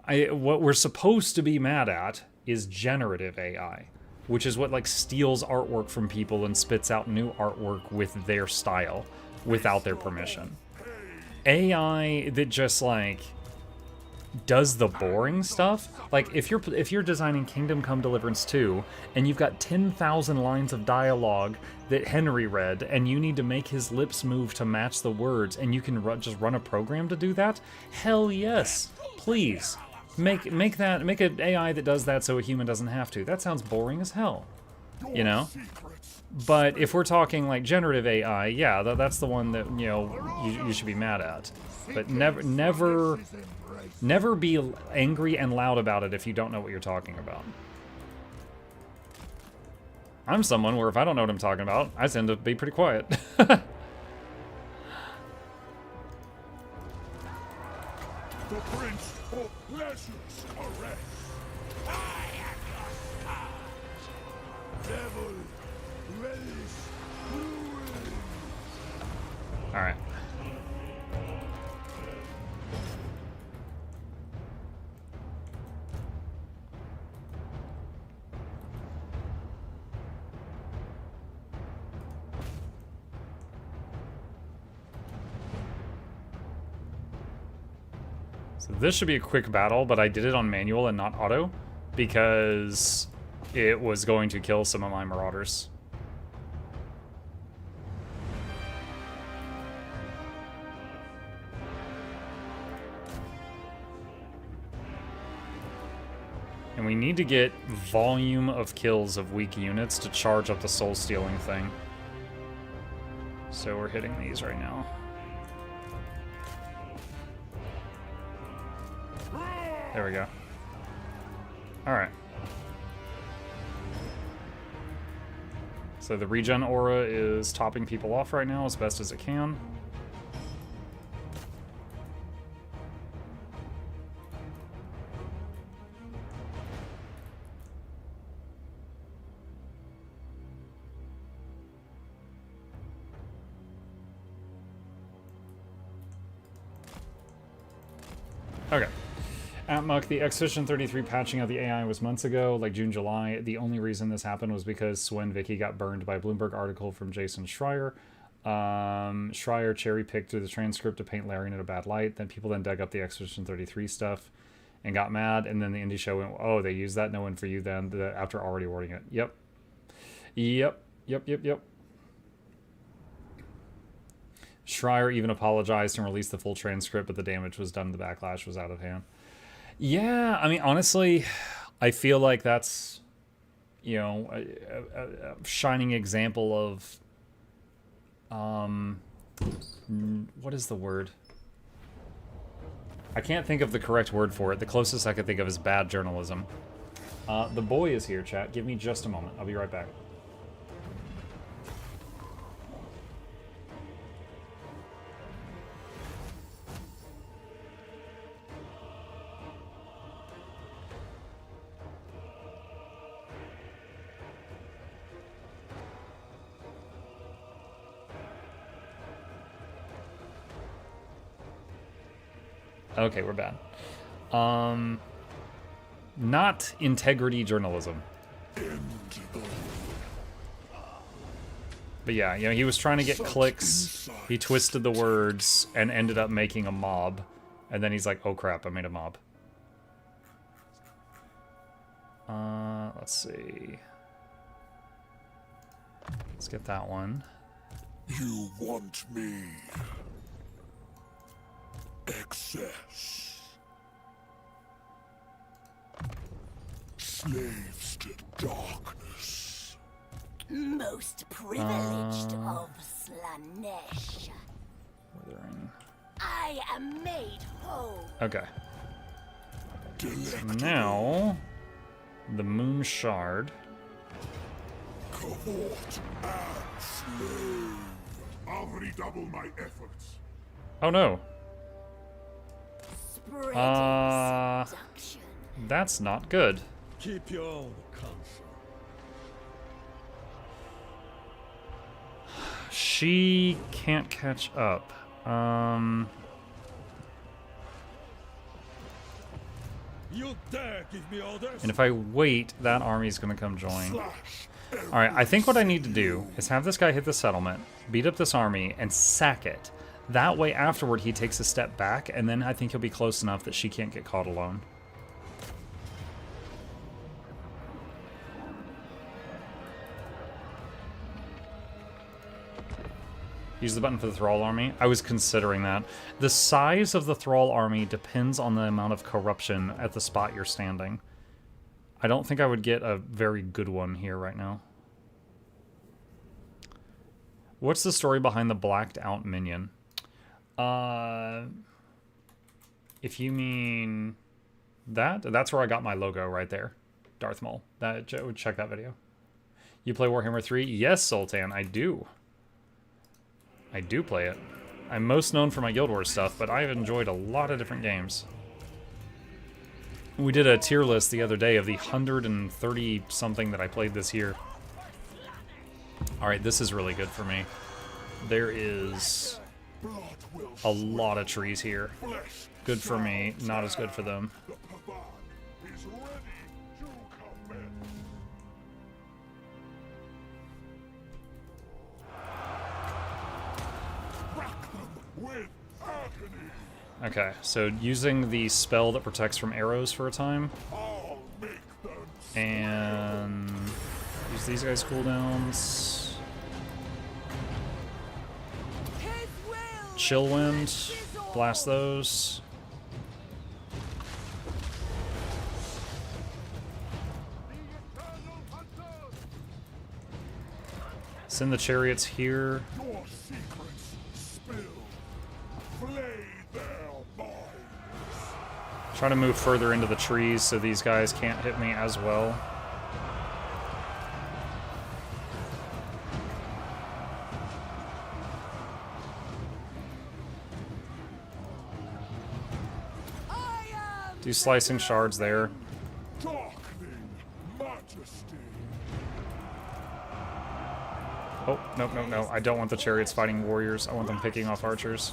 What we're supposed to be mad at is generative AI, which is what, like, steals artwork from people and spits out new artwork with their style without their permission. AI that just, like, does the boring stuff. Like, if you're designing Kingdom Come Deliverance 2 and you've got 10,000 lines of dialogue that Henry read and you need to make his lips move to match the words, and you can just run a program to do that, hell yes, please make an AI that does that so a human doesn't have to. That sounds boring as hell, you know. But if we're talking like generative AI, yeah, that's the one that, you know, you should be mad at. But never be angry and loud about it if you don't know what you're talking about. I'm someone where if I don't know what I'm talking about, I tend to be pretty quiet. The Prince of Pleasure's caress. I am your star. Devil, relish, ruin. All right. So this should be a quick battle, but I did it on manual and not auto because it was going to kill some of my marauders. And we need to get volume of kills of weak units to charge up the soul stealing thing. So we're hitting these right now. There we go. Alright. So the regen aura is topping people off right now as best as it can. Okay. At Muck, the Expedition 33 patching out the AI was months ago, like June, July. The only reason this happened was because Swen Vicky got burned by a Bloomberg article from Jason Schreier. Schreier cherry-picked through the transcript to paint Larian in a bad light. Then people dug up the Expedition 33 stuff and got mad, and then the indie show went, oh, they used that? No one for you then, after already awarding it. Yep. Yep. Schreier even apologized and released the full transcript, but the damage was done. The backlash was out of hand. Yeah, I mean, honestly, I feel like that's, you know, a shining example of, what is the word? I can't think of the correct word for it. The closest I could think of is bad journalism. The boy is here, chat. Give me just a moment. I'll be right back. Okay, we're bad. Not integrity journalism. But yeah, you know, he was trying to get clicks, he twisted the words, and ended up making a mob. And then he's like, oh crap, I made a mob. Let's see. Let's get that one. You want me. Excess. Slaves to darkness. Most privileged of Slannesh. Withering. I am made whole. Okay. Now, the Moon Shard. Cavort and slave. I'll redouble my efforts. Oh no. Spreading seduction. That's not good. Keep your own counsel. She can't catch up. You dare give me orders? And if I wait, that army's gonna come join. Alright, I think what I need to do is have this guy hit the settlement, beat up this army, and sack it. That way, afterward, he takes a step back, and then I think he'll be close enough that she can't get caught alone. Use the button for the Thrall army. I was considering that. The size of the Thrall army depends on the amount of corruption at the spot you're standing. I don't think I would get a very good one here right now. What's the story behind the blacked out minion? If you mean that, that's where I got my logo right there. Darth Maul. Check that video. You play Warhammer 3? Yes, Sultan, I do. I do play it. I'm most known for my Guild Wars stuff, but I've enjoyed a lot of different games. We did a tier list the other day of the 130-something that I played this year. Alright, this is really good for me. There is a lot of trees here. Good for me, not as good for them. Okay, so using the spell that protects from arrows for a time. And use these guys' cooldowns. Chill Wind, blast those. Send the chariots here. Your secrets spill. Flay their minds. Try to move further into the trees so these guys can't hit me as well. Do slicing shards there. Darkening majesty. Oh, no, no, no. I don't want the chariots fighting warriors. I want them picking off archers.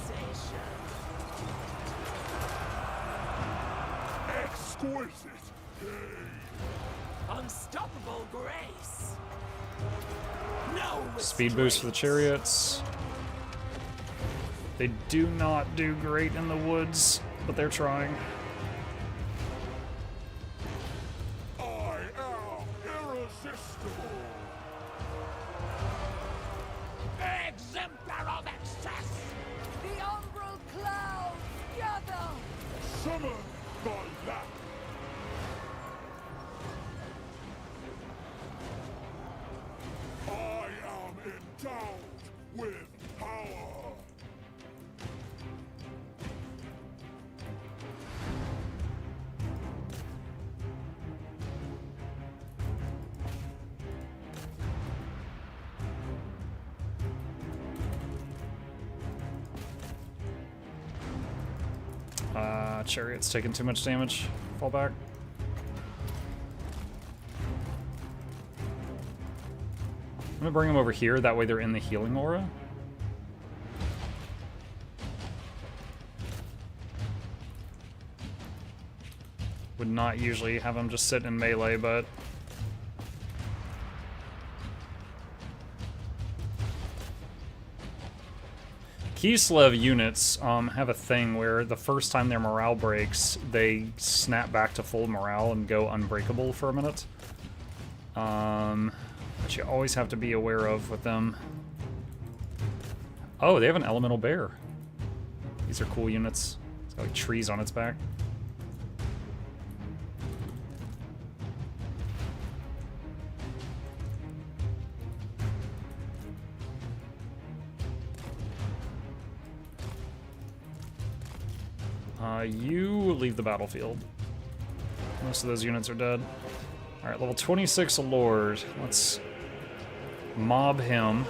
Exquisite day. Unstoppable grace. No Speed boost for the chariots. They do not do great in the woods, but they're trying. I am irresistible. exemplar of excess. The umbral clouds gather. Summon the lack. I am endowed with power. Chariot's taking too much damage. Fall back. I'm gonna bring them over here, that way they're in the healing aura. Would not usually have them just sit in melee, but... Kislev units have a thing where the first time their morale breaks, they snap back to full morale and go unbreakable for a minute. Which you always have to be aware of with them. Oh, they have an elemental bear. These are cool units. It's got like trees on its back. You leave the battlefield. Most of those units are dead. Alright, level 26 Lord. Let's mob him.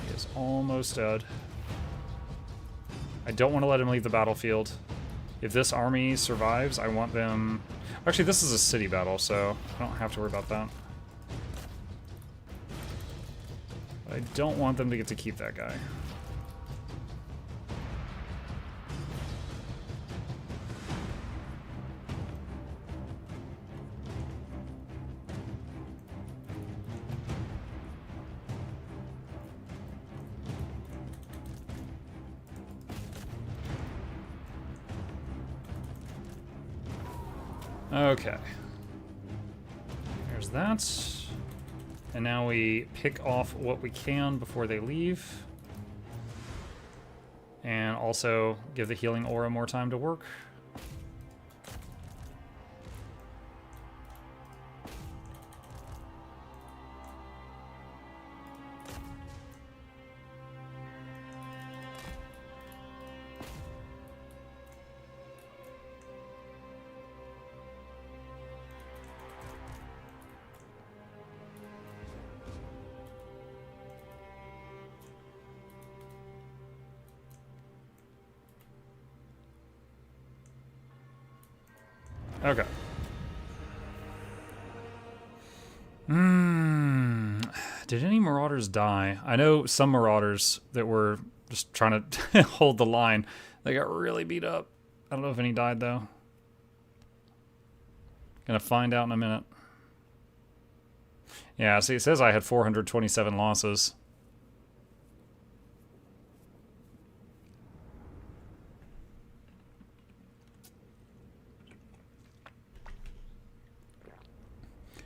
He is almost dead. I don't want to let him leave the battlefield. If this army survives, I want them... Actually, this is a city battle, so I don't have to worry about that. But I don't want them to get to keep that guy. Okay. There's that. And now we pick off what we can before they leave. And also give the healing aura more time to work. Okay. Did any marauders die? I know some marauders that were just trying to hold the line. They got really beat up. I don't know if any died, though. Gonna find out in a minute. Yeah, see, it says I had 427 losses.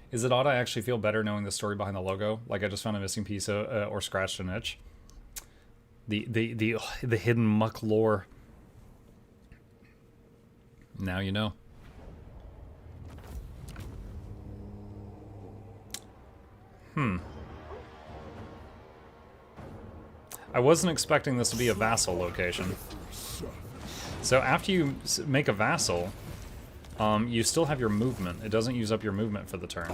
Is it odd I actually feel better knowing the story behind the logo? Like I just found a missing piece or scratched an itch. The hidden muck lore. Now you know. I wasn't expecting this to be a vassal location. So after you make a vassal, you still have your movement. It doesn't use up your movement for the turn.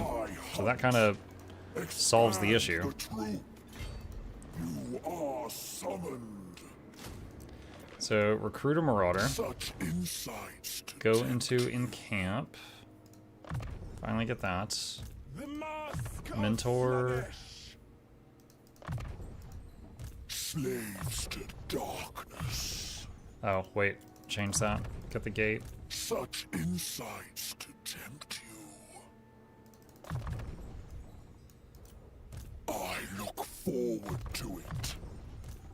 So that kind of solves the issue. You are summoned. So recruit a marauder. Such insights to Go into encamp. Finally get that. the mask of Mentor. Slaves to darkness. Oh, wait. Change that. Get the gate. Such insights to tempt you. I look forward to it.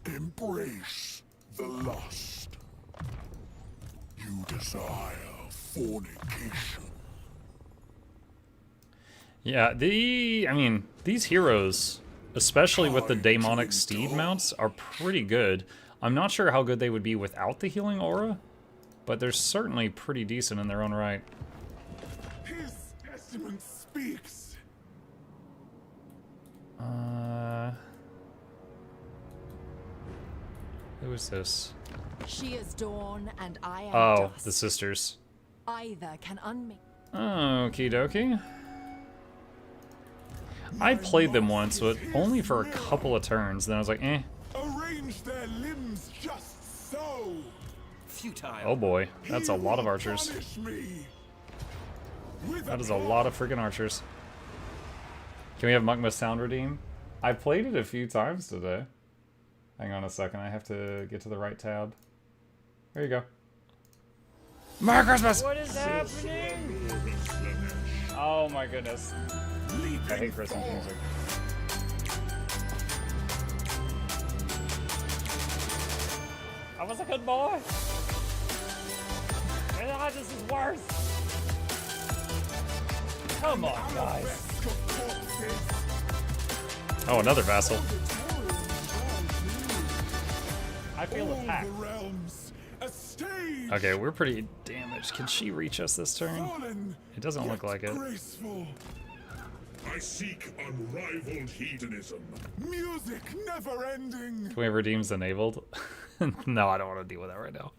Embrace the lust. You desire fornication. Yeah, I mean, these heroes, especially with the demonic steed mounts, are pretty good. I'm not sure how good they would be without the healing aura, but they're certainly pretty decent in their own right. His testament speaks. Who is this? She is dawn and I am Oh, dusk. the sisters. Either can unmake. Okie dokie. I played them once, but only for a couple of turns. Then I was like, eh. Arrange their limbs just so. Futile. Oh boy, that's a lot of archers. Punish me with That is a lot of freaking archers. Can we have Mukma sound redeem? I played it a few times today. Hang on a second, I have to get to the right tab. There you go. Merry Christmas! What is happening? Oh my goodness. I hate Christmas music. I was a good boy. And this is worse. Come on, guys. Oh, another vassal. I feel attacked. the realms, a stage. Okay, we're pretty damaged. Can she reach us this turn? Fallen, It doesn't look yet like it. graceful. I seek unrivaled hedonism. Music never ending. Can we have redeems enabled? No, I don't want to deal with that right now.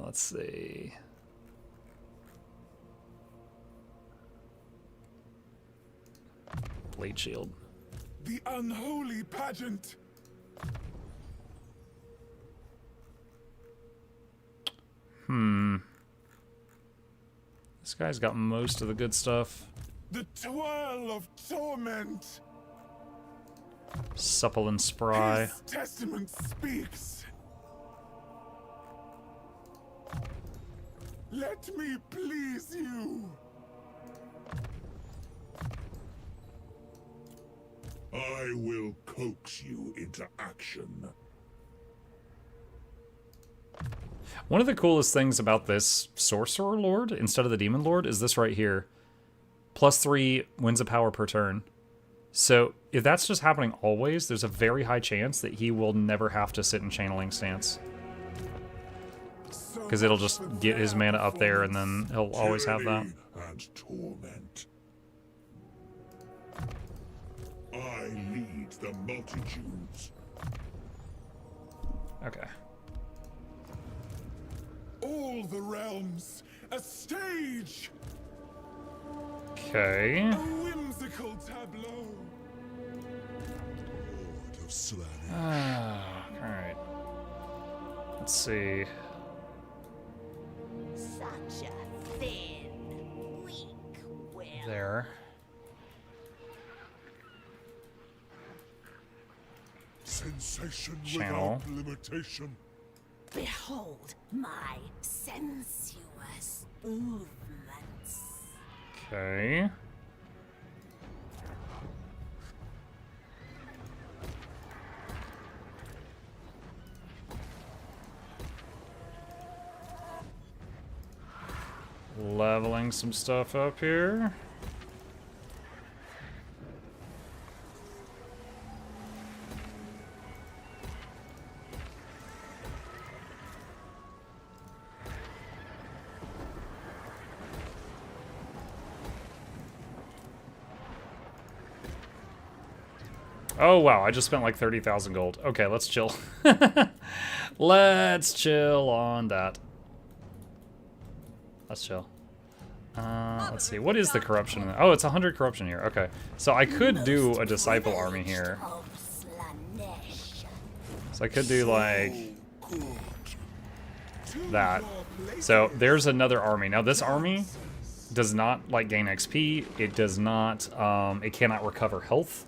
Let's see. Blade shield. The unholy pageant. This guy's got most of the good stuff. The twirl of torment. Supple and spry. His testament speaks. Let me please you. I will coax you into action. One of the coolest things about this Sorcerer Lord, instead of the Demon Lord, is this right here. +3 wins of power per turn. So, if that's just happening always, there's a very high chance that he will never have to sit in channeling stance. Because it'll just get his mana up there, and then he'll always have that. Tyranny and torment. I lead the multitudes. Okay. All the realms, a stage. Okay. A whimsical tableau. Lord of Slannesh. Alright. Let's see. Such a thin, weak will. There. Sensation Channel. without limitation. Behold my sensuous movements. Okay. Leveling some stuff up here. Oh, wow, I just spent like 30,000 gold. Okay, let's chill. Let's chill on that. Let's chill. Let's see, what is the corruption? Oh, it's 100 corruption here. Okay, so I could do a disciple army here. So I could do like that. So there's another army. Now this army does not like gain XP. It does not, it cannot recover health.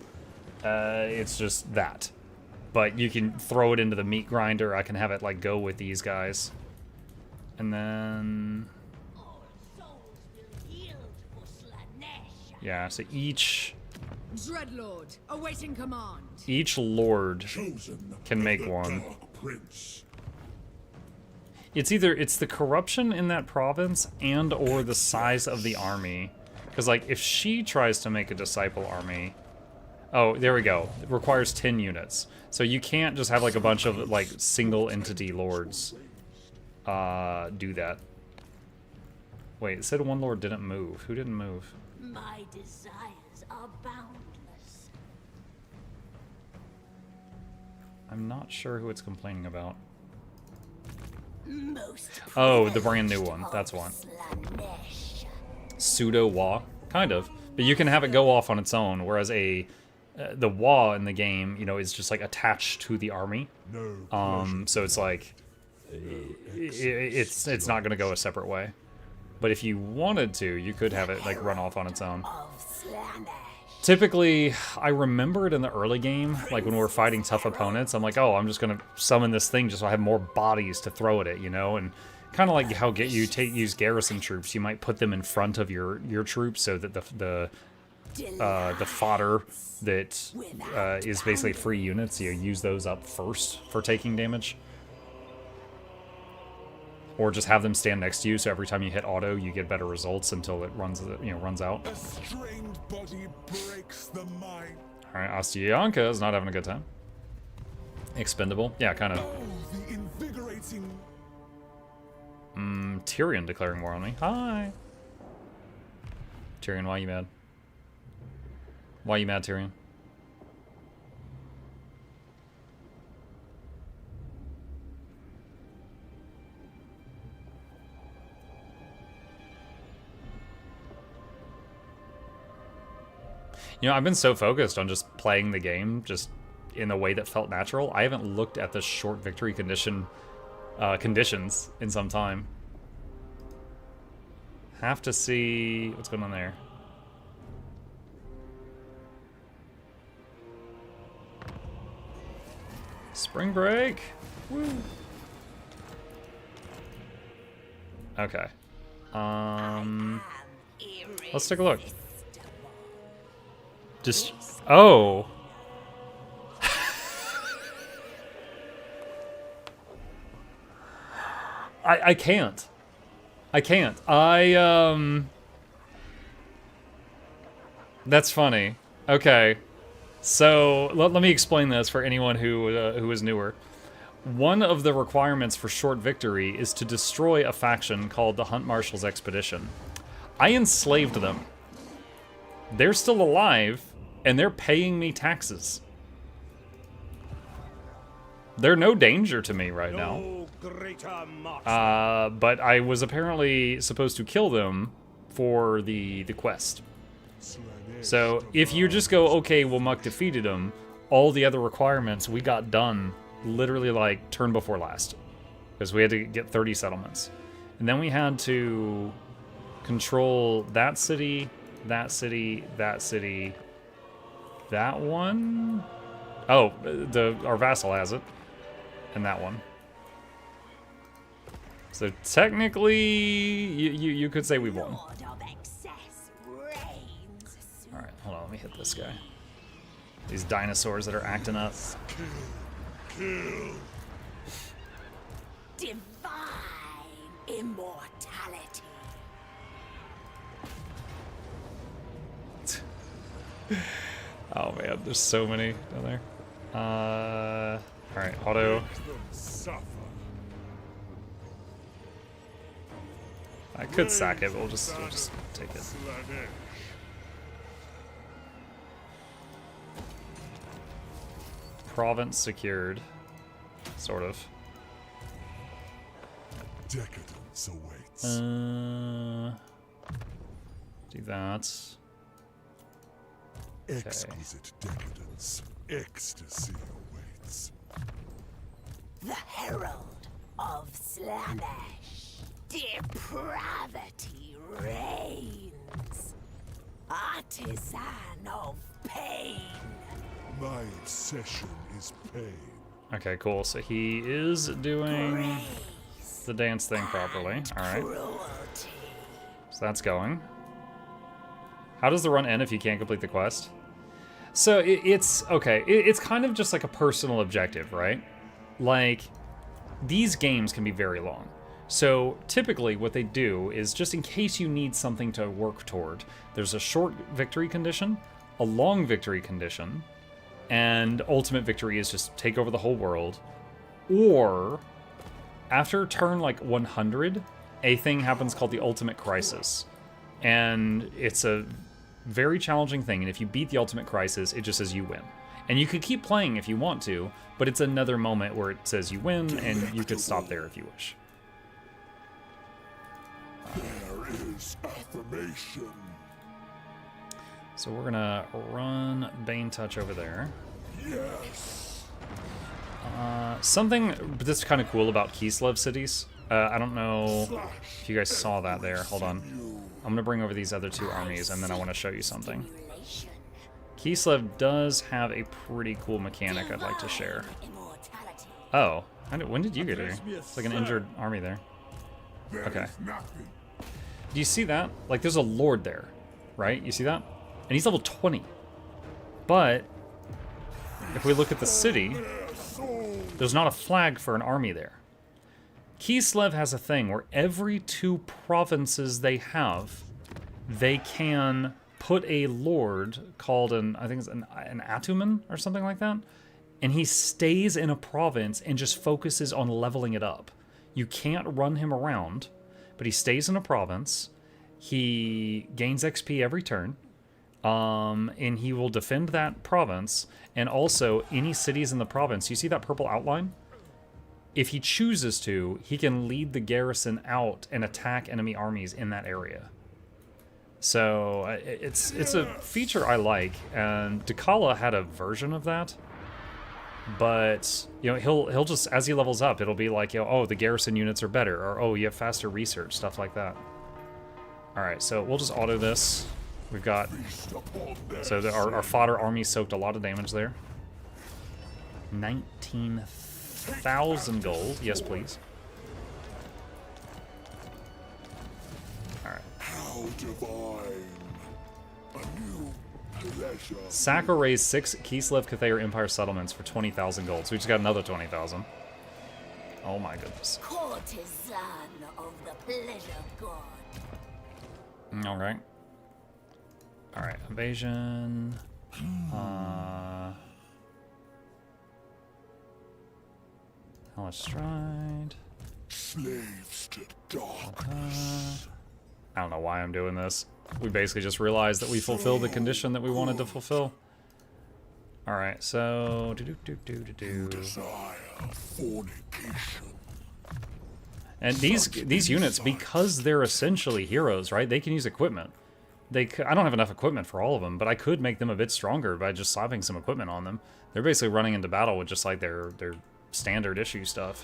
It's just that. But you can throw it into the meat grinder. I can have it like go with these guys. And then... yeah, so each... Dreadlord, awaiting command. Each lord can make one. It's either it's the corruption in that province and or the size of the army. Because like if she tries to make a disciple army, oh, there we go. It requires 10 units. So you can't just have like a bunch of like single entity lords do that. Wait, it said one lord didn't move. Who didn't move? My desires are boundless. I'm not sure who it's complaining about. Most oh, the brand new one. That's one. Slannesh. Pseudo Wa, kind of, but you can have it go off on its own. Whereas the Wa in the game, you know, is just like attached to the army. So it's like it's not going to go a separate way. But if you wanted to, you could have it like run off on its own. Typically, I remember it in the early game, like when we were fighting tough opponents, I'm like, oh, I'm just gonna summon this thing just so I have more bodies to throw at it, you know? And kind of like how use garrison troops, you might put them in front of your troops so that the fodder that is basically free units, you use those up first for taking damage. Or just have them stand next to you, so every time you hit auto, you get better results until it runs out. A strained body breaks the mind. All right, Ostianka is not having a good time. Expendable, yeah, kind of. Oh, the invigorating. Tyrion declaring war on me. Hi. Tyrion, why are you mad? Why are you mad, Tyrion? You know, I've been so focused on just playing the game just in a way that felt natural. I haven't looked at the short victory conditions in some time. Have to see what's going on there. Spring break. Woo. Okay. Let's take a look. Just oh. I can't. That's funny. Okay. So let me explain this for anyone who is newer. One of the requirements for short victory is to destroy a faction called the Hunt Marshal's Expedition. I enslaved them. They're still alive, and they're paying me taxes. They're no danger to me right now. But I was apparently supposed to kill them for the quest. So if you just go, okay, well, Muck defeated them, all the other requirements we got done literally like turn before last. Because we had to get 30 settlements. And then we had to control that city, that city, that city, that one. Oh, our vassal has it, and that one. So technically, you could say we won. All right, hold on, let me hit this guy. These dinosaurs that are acting up. Divine immortality. Oh man, there's so many down there. Alright, auto. I could sack it, but we'll just take it. province secured. Sort of. Decadence awaits. Do that. Exquisite decadence. Ecstasy awaits. The herald of Slannesh. Depravity reigns. Artisan of pain. My obsession is pain. Okay, cool. So he is doing the dance thing properly. Alright. So that's going. How does the run end if you can't complete the quest? So it's okay. It's kind of just like a personal objective, right? Like, these games can be very long. So typically what they do is, just in case you need something to work toward, there's a short victory condition, a long victory condition, and ultimate victory is just take over the whole world. Or, after turn like 100, a thing happens called the ultimate crisis. And it's a very challenging thing, and if you beat the ultimate crisis, it just says you win. And you could keep playing if you want to, but it's another moment where it says you win, and you could stop there if you wish. There is affirmation. So we're gonna run Bane Touch over there. Yes. Something that's kind of cool about Kislev cities. I don't know if you guys saw that there. Hold on. I'm gonna bring over these other two armies, and then I want to show you something. Kislev does have a pretty cool mechanic I'd like to share. Oh, when did you get here? It's like an injured army there. Okay. Do you see that? Like, there's a lord there, right? You see that? And he's level 20. But if we look at the city, there's not a flag for an army there. Kislev has a thing where every 2 provinces they have, they can put a lord called I think it's an Atuman or something like that, and he stays in a province and just focuses on leveling it up. You can't run him around, but he stays in a province. He gains XP every turn, and he will defend that province, and also any cities in the province. You see that purple outline? If he chooses to, he can lead the garrison out and attack enemy armies in that area. So it's a feature I like, and Dakala had a version of that. But you know, he'll just, as he levels up, it'll be like, you know, oh, the garrison units are better, or oh, you have faster research, stuff like that. All right, so we'll just auto this. We've got, so our fodder army soaked a lot of damage there. 19,000 gold, yes please. All right. How divine. A new pleasure. Saka raised 6 Kislev Cathayer Empire settlements for 20,000 gold, so we just got another 20,000. Oh my goodness. Courtesan of the pleasure god. All right. All right, invasion. Hellish Stride. Slaves to darkness. I don't know why I'm doing this. We basically just realized that we fulfilled the condition that we wanted to fulfill. All right, so Desire fornication. And these units, because they're essentially heroes, right? They can use equipment. I don't have enough equipment for all of them, but I could make them a bit stronger by just slapping some equipment on them. They're basically running into battle with just like their standard issue stuff.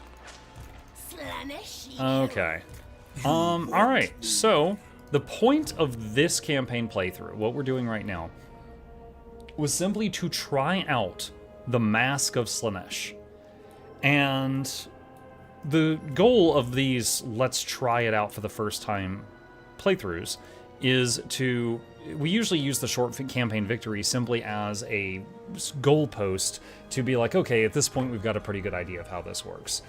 Okay. All right. So the point of this campaign playthrough, what we're doing right now, was simply to try out the Mask of Slannesh. And the goal of these let's try it out for the first time playthroughs is to, we usually use the short campaign victory simply as a goalpost to be like, okay, at this point we've got a pretty good idea of how this works.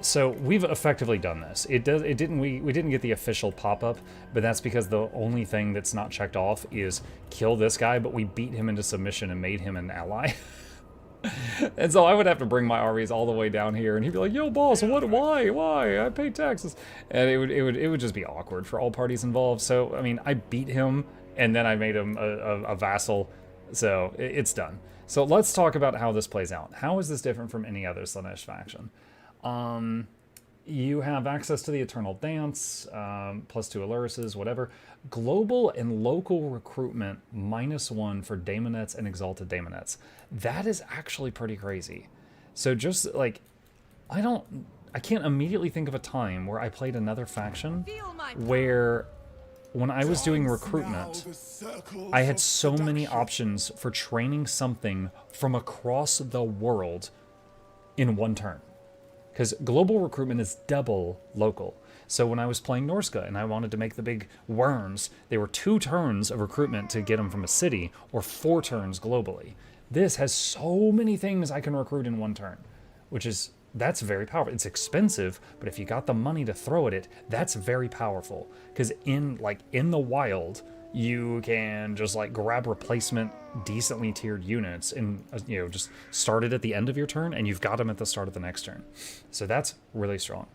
So we've effectively done this. We didn't get the official pop-up, but that's because the only thing that's not checked off is kill this guy, but we beat him into submission and made him an ally. And so I would have to bring my armies all the way down here, and he'd be like, "Yo, boss, what? Why? I pay taxes," and it would just be awkward for all parties involved. So I mean, I beat him, and then I made him a vassal, so it's done. So let's talk about how this plays out. How is this different from any other Slannesh faction? You have access to the Eternal Dance, +2 Alluruses, whatever. Global and local recruitment -1 for Daemonettes and Exalted Daemonettes. That is actually pretty crazy. So just like, I can't immediately think of a time where I played another faction where when I was doing recruitment, I had so many options for training something from across the world in one turn. Because global recruitment is double local. So when I was playing Norska and I wanted to make the big worms, they were 2 turns of recruitment to get them from a city, or 4 turns globally. This has so many things I can recruit in one turn, that's very powerful. It's expensive, but if you got the money to throw at it, that's very powerful. Because in the wild, you can just like grab replacement decently tiered units and just start it at the end of your turn, and you've got them at the start of the next turn. So that's really strong.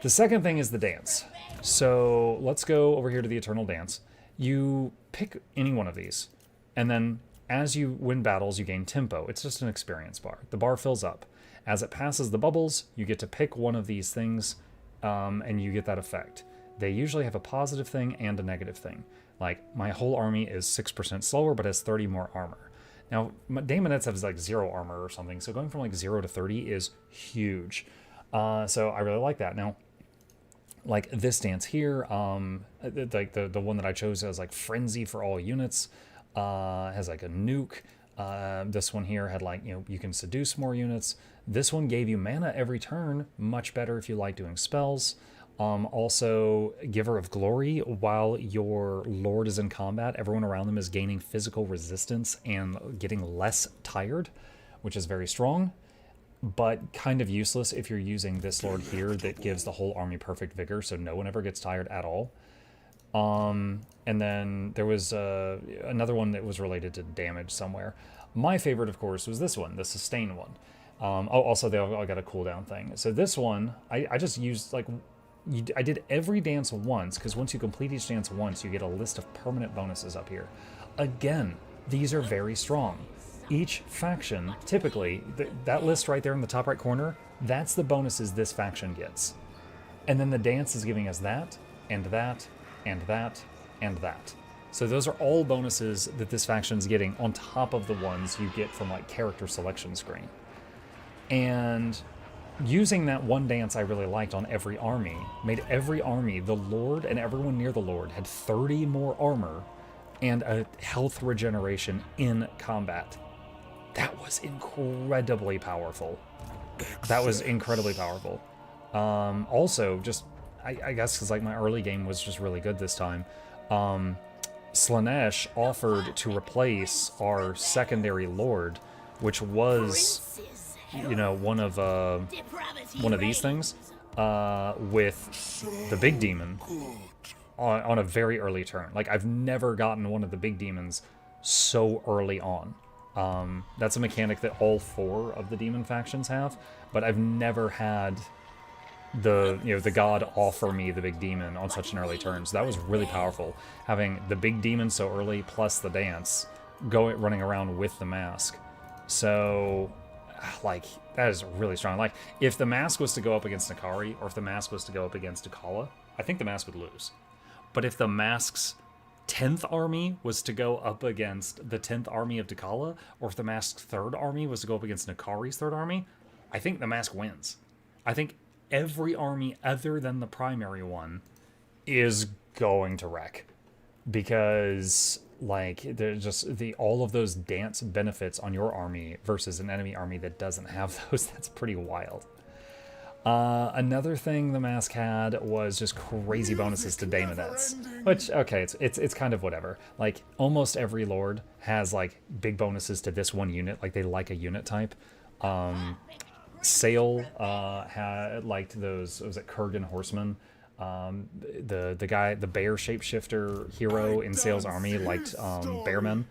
The second thing is the dance. So let's go over here to the Eternal Dance. You pick any one of these, and then as you win battles, you gain tempo. It's just an experience bar. The bar fills up. As it passes the bubbles, you get to pick one of these things, and you get that effect. They usually have a positive thing and a negative thing. Like, my whole army is 6% slower, but has 30 more armor. Now, Daemonettes have like 0 armor or something, so going from like 0 to 30 is huge. So I really like that. Now, like this dance here, like the one that I chose has like Frenzy for all units, has like a nuke. This one here had like, you can seduce more units. This one gave you mana every turn, much better if you like doing spells. Also, Giver of Glory, while your Lord is in combat, everyone around them is gaining physical resistance and getting less tired, which is very strong, but kind of useless if you're using this Lord here that gives the whole army perfect vigor, so no one ever gets tired at all. And then there was another one that was related to damage somewhere. My favorite, of course, was this one, the Sustain one. Also, they all got a cooldown thing. So this one, I just used, like, I did every dance once, because once you complete each dance once, you get a list of permanent bonuses up here. Again, these are very strong. Each faction, typically, that list right there in the top right corner, that's the bonuses this faction gets. And then the dance is giving us that, and that, and that, and that. So those are all bonuses that this faction's getting on top of the ones you get from like character selection screen. And using that one dance I really liked on every army made every army, the Lord and everyone near the Lord, had 30 more armor and a health regeneration in combat. That was incredibly powerful. That was incredibly powerful. Also, just, I guess because like my early game was just really good this time, Slannesh offered to replace our secondary Lord, which was, one of these things, with the big demon on a very early turn. Like, I've never gotten one of the big demons so early on. That's a mechanic that all 4 of the demon factions have, but I've never had the god offer me the big demon on such an early turn. So that was really powerful, having the big demon so early plus the dance running around with the mask. So, like, that is really strong. Like, if the mask was to go up against Nakari, or if the mask was to go up against Dakala, I think the mask would lose. But if the mask's 10th army was to go up against the 10th army of Dakala, or if the mask's 3rd army was to go up against Nakari's 3rd army, I think the mask wins. I think every army other than the primary one is going to wreck, because like there's just all of those dance benefits on your army versus an enemy army that doesn't have those. That's pretty wild. Another thing the mask had was just crazy bonuses to Daemonettes, which, okay, it's kind of whatever. Like, almost every Lord has like big bonuses to this one unit, like they like a unit type. Sail had liked those, was it Kurgan Horsemen? The guy, the bear shapeshifter hero in Sail's army liked bearmen,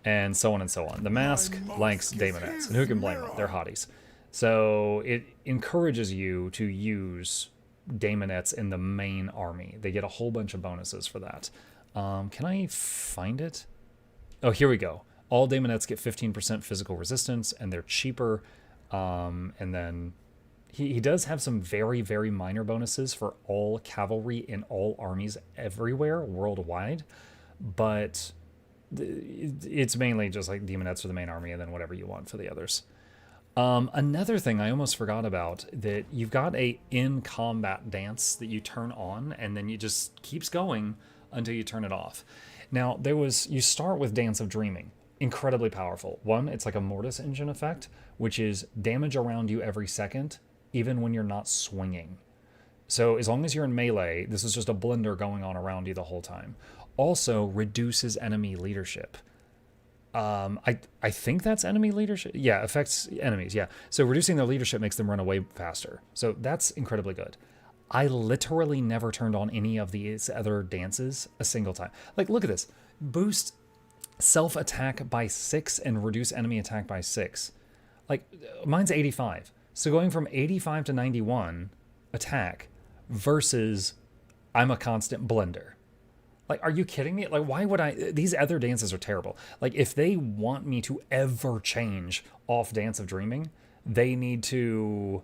and so on and so on. The mask likes Daemonettes, and who can blame them? They're hotties. So it encourages you to use Daemonettes in the main army. They get a whole bunch of bonuses for that. Can I find it? Oh, here we go. All daemonettes get 15% physical resistance, and they're cheaper. And then he does have some very, very minor bonuses for all cavalry in all armies everywhere worldwide. But it's mainly just like daemonettes for the main army and then whatever you want for the others. Another thing I almost forgot about, that you've got a in-combat dance that you turn on, and then it just keeps going until you turn it off. Now, you start with Dance of Dreaming. Incredibly powerful. One, it's like a Mortis engine effect, which is damage around you every second, even when you're not swinging. So as long as you're in melee, this is just a blender going on around you the whole time. Also, reduces enemy leadership. I think that's enemy leadership. Yeah, affects enemies, yeah. So reducing their leadership makes them run away faster. So that's incredibly good. I literally never turned on any of these other dances a single time. Like, look at this. Boost self-attack by 6 and reduce enemy attack by 6. Like, mine's 85. So going from 85 to 91 attack versus I'm a constant blender. Like, are you kidding me? Like, why would I? These other dances are terrible. Like, if they want me to ever change off Dance of Dreaming, they need to,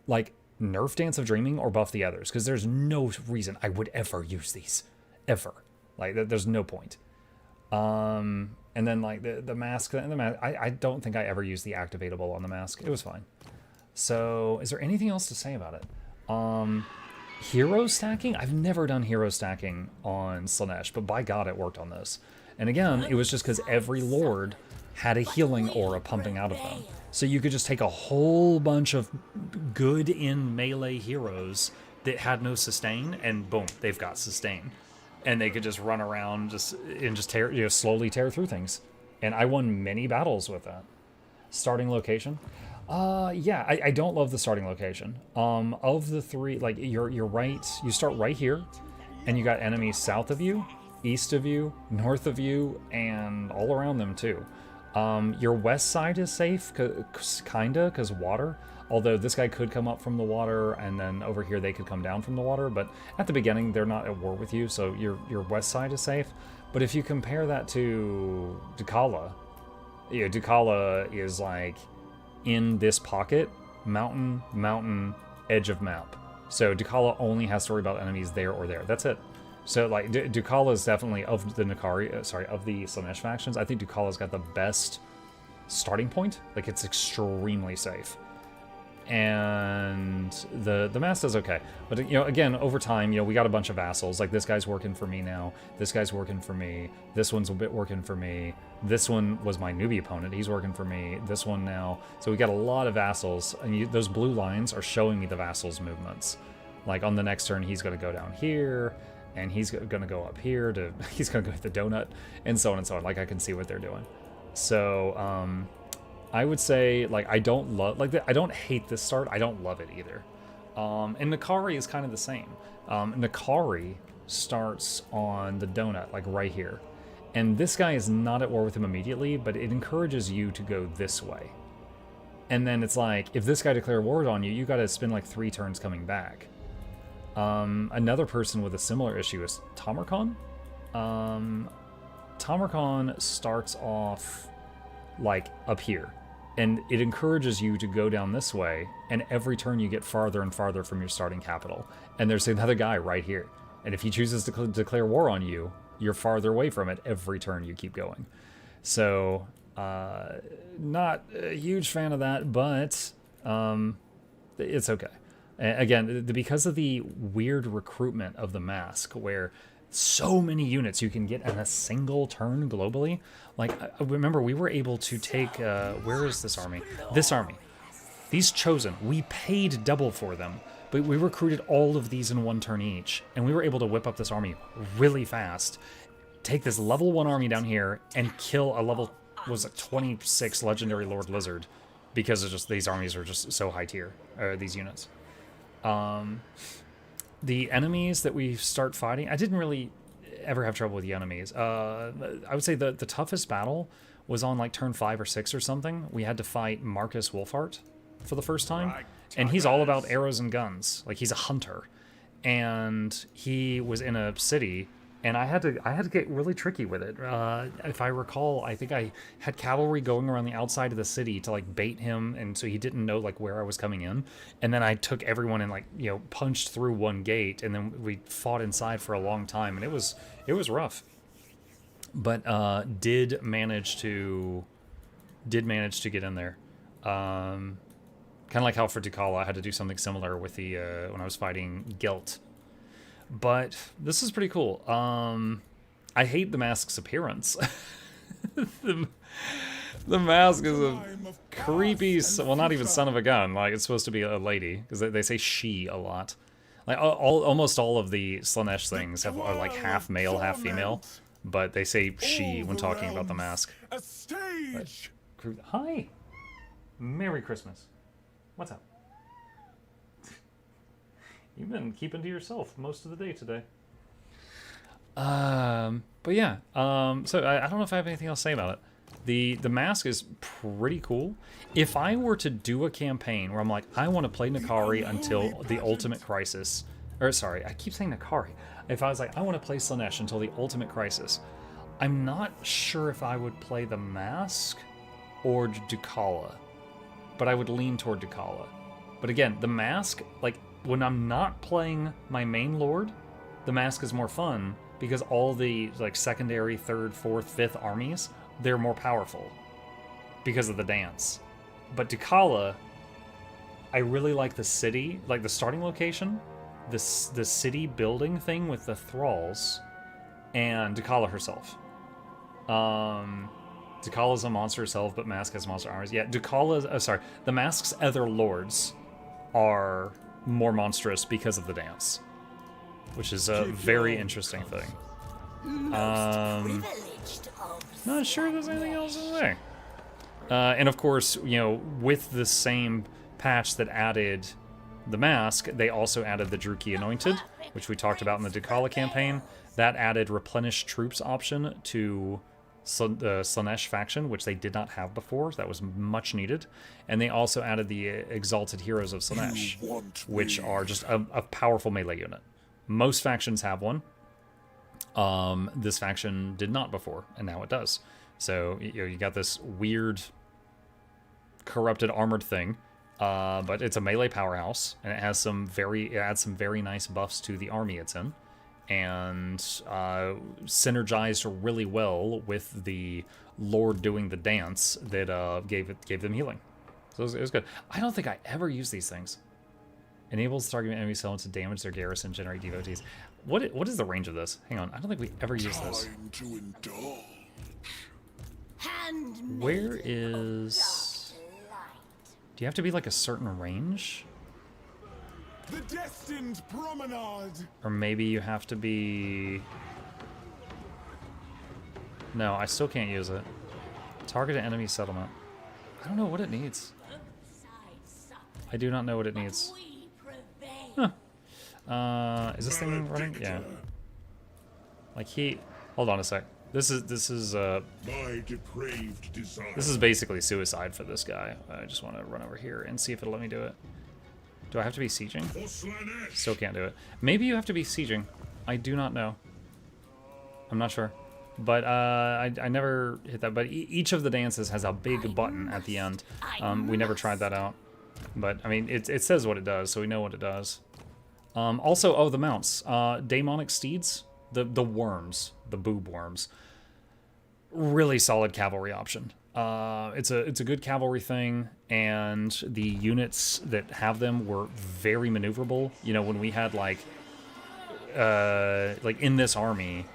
like, nerf Dance of Dreaming or buff the others, because there's no reason I would ever use these. Ever. Like, there's no point. And then, like, the mask, I don't think I ever used the activatable on the mask. It was fine. So, is there anything else to say about it? Hero stacking? I've never done hero stacking on Slannesh, but by God, it worked on this. And again, it was just because every lord had a healing aura pumping out of them. So you could just take a whole bunch of good in melee heroes that had no sustain, and boom, they've got sustain. And they could just run around and tear, slowly tear through things. And I won many battles with that. Starting location? Yeah, I don't love the starting location. Of the three, like, you're right, you start right here, and you got enemies south of you, east of you, north of you, and all around them too. Your west side is safe, kinda, because water, although this guy could come up from the water, and then over here they could come down from the water, but at the beginning they're not at war with you, so your west side is safe. But if you compare that to Ducala, Ducala is like, in this pocket, mountain, edge of map. So Ducala only has to worry about enemies there or there. That's it. So like Ducala is definitely, of the of the Slannesh factions, I think Ducala's got the best starting point. Like, it's extremely safe. And the mass does okay. But again, over time, we got a bunch of vassals. Like, this guy's working for me now. This guy's working for me. This one's a bit working for me. This one was my newbie opponent. He's working for me. This one now. So we got a lot of vassals. And those blue lines are showing me the vassals' movements. Like, on the next turn, he's going to go down here. And he's going to go up here to... He's going to go hit the donut. And so on and so on. Like, I can see what they're doing. So, I would say, like, I don't love... Like, I don't hate this start. I don't love it either. And Noxxi is kind of the same. Noxxi starts on the donut, like, right here. And this guy is not at war with him immediately, but it encourages you to go this way. And then it's like, if this guy declares war on you, you got to spend like 3 turns coming back. Another person with a similar issue is Tamarkon. Tamarkon starts off like up here, and it encourages you to go down this way, and every turn you get farther and farther from your starting capital. And there's another guy right here, and if he chooses to declare war on you, you're farther away from it every turn you keep going. So, not a huge fan of that, but it's okay. Again, because of the weird recruitment of the mask, where so many units you can get in a single turn globally. Like, remember, we were able to take, where is this army? This army. These Chosen, we paid double for them, but we recruited all of these in 1 turn each, and we were able to whip up this army really fast, take this level 1 army down here, and kill a level, was it 26 Legendary Lord Lizard, because of just, these armies are just so high tier, these units. The enemies that we start fighting, I didn't really ever have trouble with the enemies. I would say the toughest battle was on like turn 5 or 6 or something. We had to fight Marcus Wolfhart for the first time. And he's all about arrows and guns. Like, he's a hunter. And he was in a city and I had to get really tricky with it. If I recall, I think I had cavalry going around the outside of the city to like bait him, and so he didn't know like where I was coming in. And then I took everyone and like punched through one gate, and then we fought inside for a long time, and it was rough. But did manage to get in there. Kind of like how for Ducala I had to do something similar with the when I was fighting Gelt. But this is pretty cool. I hate the mask's appearance. the mask is a creepy, well, not even son of a gun. Like, it's supposed to be a lady, because they say she a lot. Like, almost all of the Slannesh things are like half male, half female, but they say she when talking about the mask. But, hi! Merry Christmas. What's up? You've been keeping to yourself most of the day today. But yeah, so I don't know if I have anything else to say about it. The mask is pretty cool. If I were to do a campaign where I'm like, I want to play Noxxi until the ultimate crisis, or sorry, I keep saying Noxxi. If I was like, I want to play Slannesh until the ultimate crisis, I'm not sure if I would play the mask or Ducala, but I would lean toward Ducala. But again, the mask, like, when I'm not playing my main lord, the mask is more fun because all the like secondary, third, fourth, fifth armies, they're more powerful because of the dance. But Ducala, I really like the city, like the starting location, the city building thing with the thralls, and Ducala herself. Ducala's a monster herself, but Mask has monster armies. Yeah, the Mask's other lords are more monstrous because of the dance, which is a very interesting thing. Not sure there's anything else to say. And of course, with the same patch that added the mask, they also added the Druki Anointed, which we talked about in the Ducala campaign. That added replenish troops option to the Slannesh faction, which they did not have before. So that was much needed. And they also added the Exalted Heroes of Slannesh, which are just a powerful melee unit. Most factions have one. This faction did not before, and now it does. So you got this weird, corrupted armored thing, but it's a melee powerhouse, and it adds some very nice buffs to the army it's in, and synergized really well with the Lord doing the dance that gave them healing. So it was good. I don't think I ever use these things. Enables target enemy settlements to damage their garrison, generate devotees. What is the range of this? Hang on, I don't think we ever use this. Where is... Do you have to be like a certain range? The destined promenade. Or maybe you have to be... No, I still can't use it. Target an enemy settlement. I don't know what it needs. I do not know what it needs. Huh. Is this thing running? Yeah. Like hold on a sec. This is my depraved desire. This is basically suicide for this guy. I just want to run over here and see if it'll let me do it. Do I have to be sieging? Still can't do it. Maybe you have to be sieging. I do not know. I'm not sure. But I never hit that. But each of the dances has a big button at the end. We never tried that out. But I mean, it says what it does, so we know what it does. Also, the mounts. Daemonic steeds, the worms, the boob worms. Really solid cavalry option. It's a good cavalry thing, and the units that have them were very maneuverable. You know, when we had like in this army,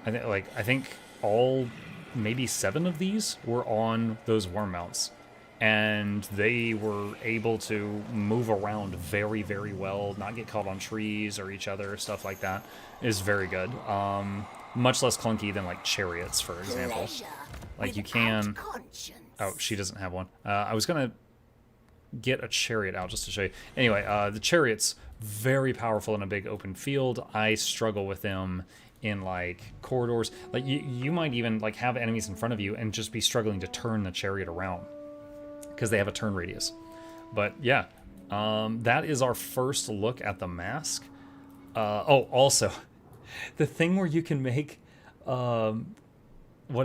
I think all maybe 7 of these were on those worm mounts. And they were able to move around very, very well, not get caught on trees or each other, stuff like that. Is very good. Much less clunky than like chariots, for example. Like you can... Oh, she doesn't have one. I was gonna get a chariot out just to show you. Anyway, the chariots, very powerful in a big open field. I struggle with them in like corridors. Like you might even like have enemies in front of you and just be struggling to turn the chariot around, because they have a turn radius. But yeah, that is our first look at the mask. Also, The thing where you can make, what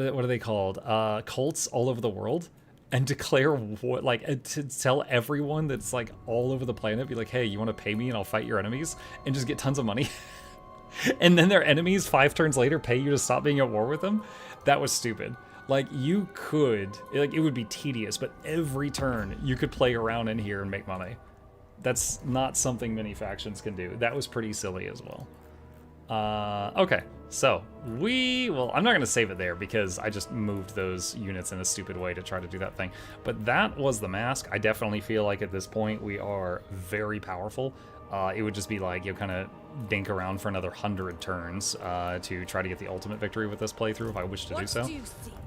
are they called? Cults all over the world, and declare what, like, to tell everyone that's like all over the planet, be like, hey, you want to pay me and I'll fight your enemies, and just get tons of money. And then their enemies 5 turns later pay you to stop being at war with them. That was stupid. Like, you could, like, it would be tedious, but every turn you could play around in here and make money. That's not something many factions can do. That was pretty silly as well. Okay, so I'm not going to save it there because I just moved those units in a stupid way to try to do that thing. But that was the mask. I definitely feel like at this point we are very powerful. It would just be like, you kind of dink around for another 100 turns to try to get the ultimate victory with this playthrough if I wish to do so.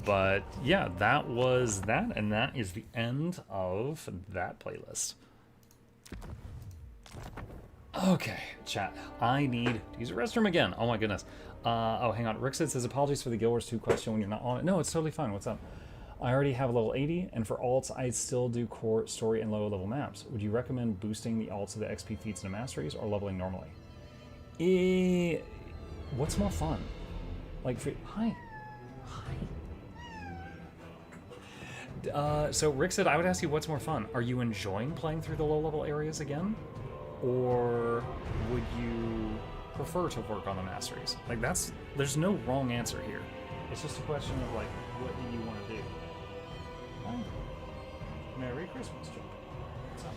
But yeah, that was that, and that is the end of that playlist. Okay, chat. I need to use a restroom again. Oh my goodness. Oh, hang on. Rick says apologies for the Guild Wars 2 question when you're not on it. No, it's totally fine. What's up? I already have level 80, and for alts, I still do core, story, and lower level maps. Would you recommend boosting the alts of the XP feats into masteries or leveling normally? What's more fun? Like, hi. So Rick said, I would ask you what's more fun. Are you enjoying playing through the low level areas again? Or would you prefer to work on the masteries? Like, there's no wrong answer here. It's just a question of, like, what do you want to do? Hi. Merry Christmas, Joe. What's up?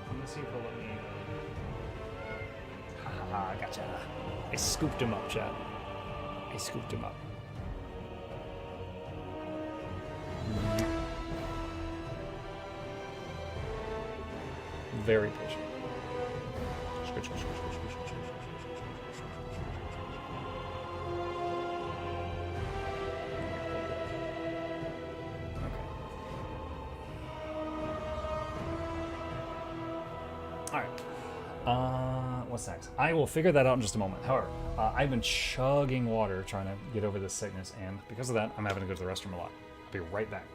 Let me see if he'll let me... Haha, gotcha. I scooped him up, chat. I scooped him up. Very patient. Alright. What's next? I will figure that out in just a moment. However, I've been chugging water trying to get over this sickness, and because of that, I'm having to go to the restroom a lot. I'll be right back.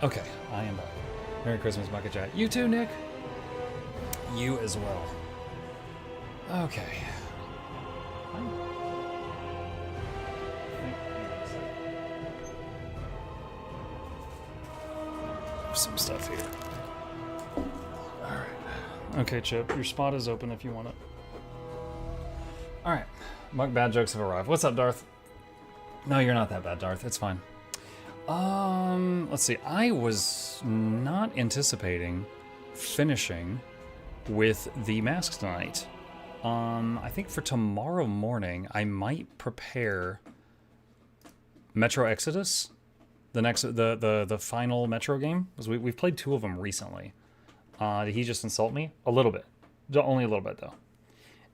Okay, I am back. Merry Christmas, Micah Chat. You too, Nick. You as well. Okay. Some stuff here. Alright. Okay, Chip, your spot is open if you want it. Alright. Mug bad jokes have arrived. What's up, Darth? No, you're not that bad, Darth. It's fine. Let's see. I was not anticipating finishing with the mask tonight. I think for tomorrow morning, I might prepare Metro Exodus, the final Metro game. Because we've played 2 of them recently. Did he just insult me? A little bit. Only a little bit, though.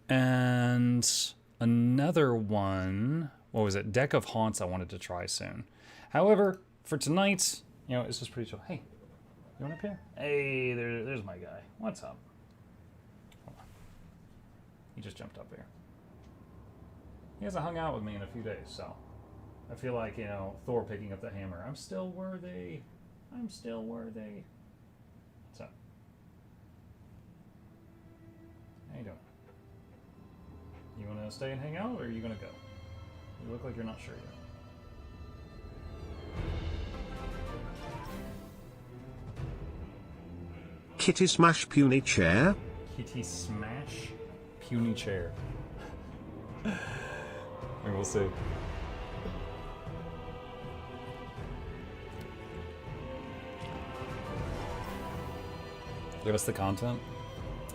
And another one, what was it? Deck of Haunts I wanted to try soon. However, for tonight, you know, it's just pretty chill. Hey, You want up here? Hey, there's my guy. What's up? Hold on. He just jumped up here. He hasn't hung out with me in a few days, so I feel like, you know, Thor picking up the hammer. I'm still worthy. I'm still worthy. What's up? How you doing? You want to stay and hang out, or are you going to go? You look like you're not sure yet. Kitty smash puny chair? Kitty smash puny chair. And we'll see. Give us the content.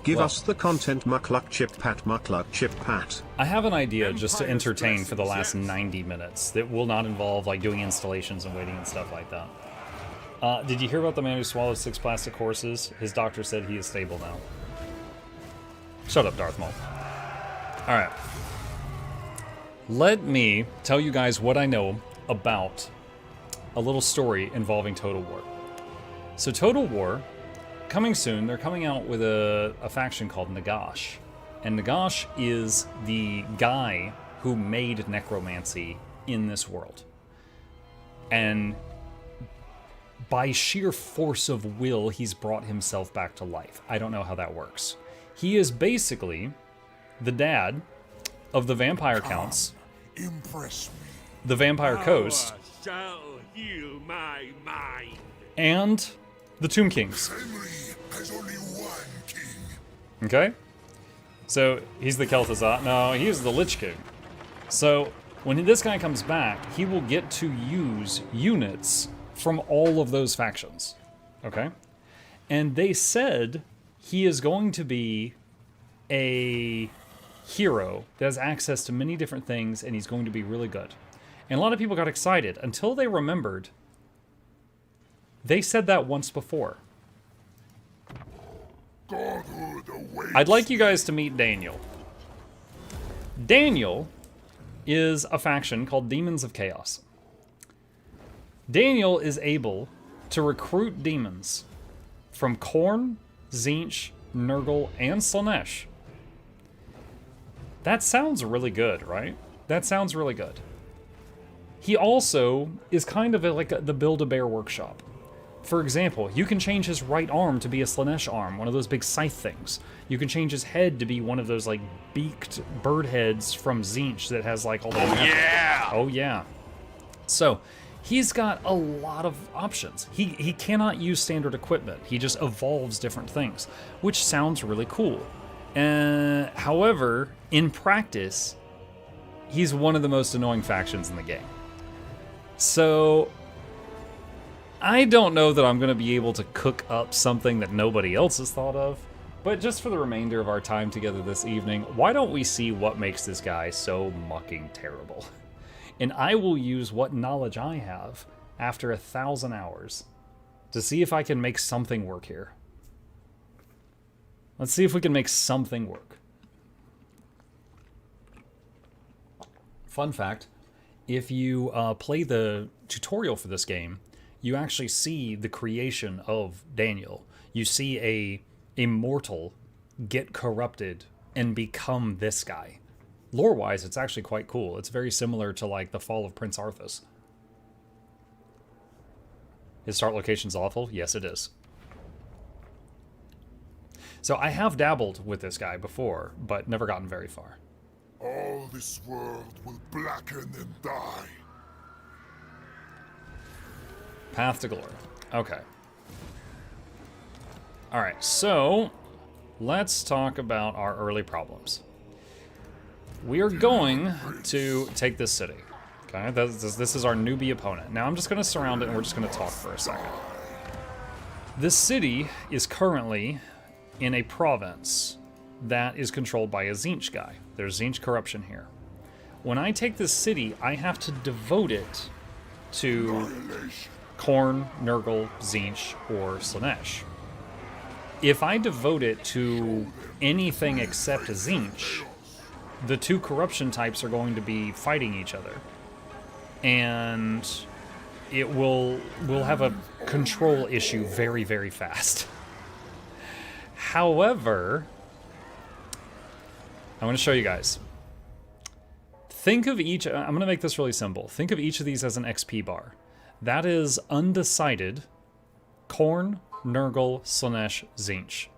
Give us the content, MuklukYoutube. I have an idea just to entertain for the last 90 minutes that will not involve like doing installations and waiting and stuff like that. Did you hear about the man who swallowed 6 plastic horses? His doctor said he is stable now. Shut up, Darth Maul. Alright. Let me tell you guys what I know about a little story involving Total War. So Total War, coming soon, they're coming out with a faction called Nagash. And Nagash is the guy who made necromancy in this world. And by sheer force of will, he's brought himself back to life. I don't know how that works. He is basically the dad of the vampire counts, Impress me. the vampire coast, Shall heal my mind. and the Tomb Kings. Henry has only one king. Okay? So, he's the Kel'Thuzad. No, he's the Lich King. So, when this guy comes back, he will get to use units from all of those factions. Okay? And they said he is going to be a hero that has access to many different things, and he's going to be really good. And a lot of people got excited until they remembered they said that once before. Godhood awaits. I'd like you guys to meet Daniel. Daniel is a faction called Demons of Chaos. Daniel is able to recruit demons from Khorne, Tzeentch, Nurgle, and Slannesh. That sounds really good, right? That sounds really good. He also is kind of like the Build-A-Bear workshop. For example, you can change his right arm to be a Slannesh arm, one of those big scythe things. You can change his head to be one of those like beaked bird heads from Tzeentch that has like all the... Oh yeah! Oh yeah. So, he's got a lot of options. He cannot use standard equipment. He just evolves different things, which sounds really cool. However, in practice, he's one of the most annoying factions in the game. So, I don't know that I'm going to be able to cook up something that nobody else has thought of, but just for the remainder of our time together this evening, why don't we see what makes this guy so mucking terrible? And I will use what knowledge I have after 1,000 hours to see if I can make something work here. Let's see if we can make something work. Fun fact, if you play the tutorial for this game, you actually see the creation of Daniel. You see a mortal get corrupted and become this guy. Lore-wise, it's actually quite cool. It's very similar to, like, the fall of Prince Arthas. His start location's awful? Yes, it is. So I have dabbled with this guy before, but never gotten very far. All this world will blacken and die. Path to Glory. Okay. Alright, so let's talk about our early problems. We are going to take this city. Okay, this is our newbie opponent. Now I'm just going to surround it and we're just going to talk for a second. This city is currently in a province that is controlled by a Tzeentch guy. There's Tzeentch corruption here. When I take this city, I have to devote it to Khorne, Nurgle, Tzeentch, or Slannesh. If I devote it to anything except Tzeentch, the two corruption types are going to be fighting each other. And we'll have a control issue very, very fast. However, I'm going to show you guys. Think of each, I'm going to make this really simple. Think of each of these as an XP bar. That is undecided, Khorne, Nurgle, Slannesh, Tzeentch.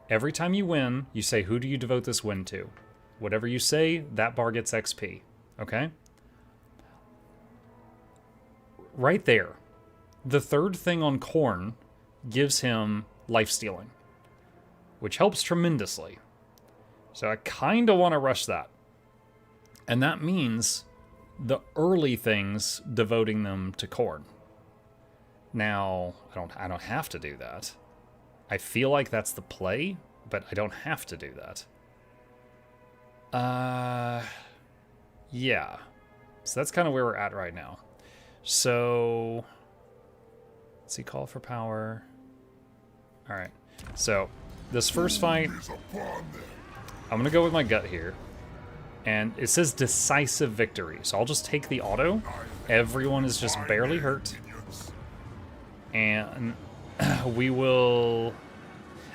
Every time you win, you say, who do you devote this win to? Whatever you say, that bar gets XP, okay? Right there. The third thing on Khorne gives him life-stealing, which helps tremendously. So I kind of want to rush that. And that means the early things devoting them to Khorne. Now, I don't have to do that. I feel like that's the play, but I don't have to do that. Yeah. So that's kind of where we're at right now. So, let's see, call for power. All right. So, this first fight, I'm going to go with my gut here. And it says decisive victory. So I'll just take the auto. Everyone is just barely hurt. And we will...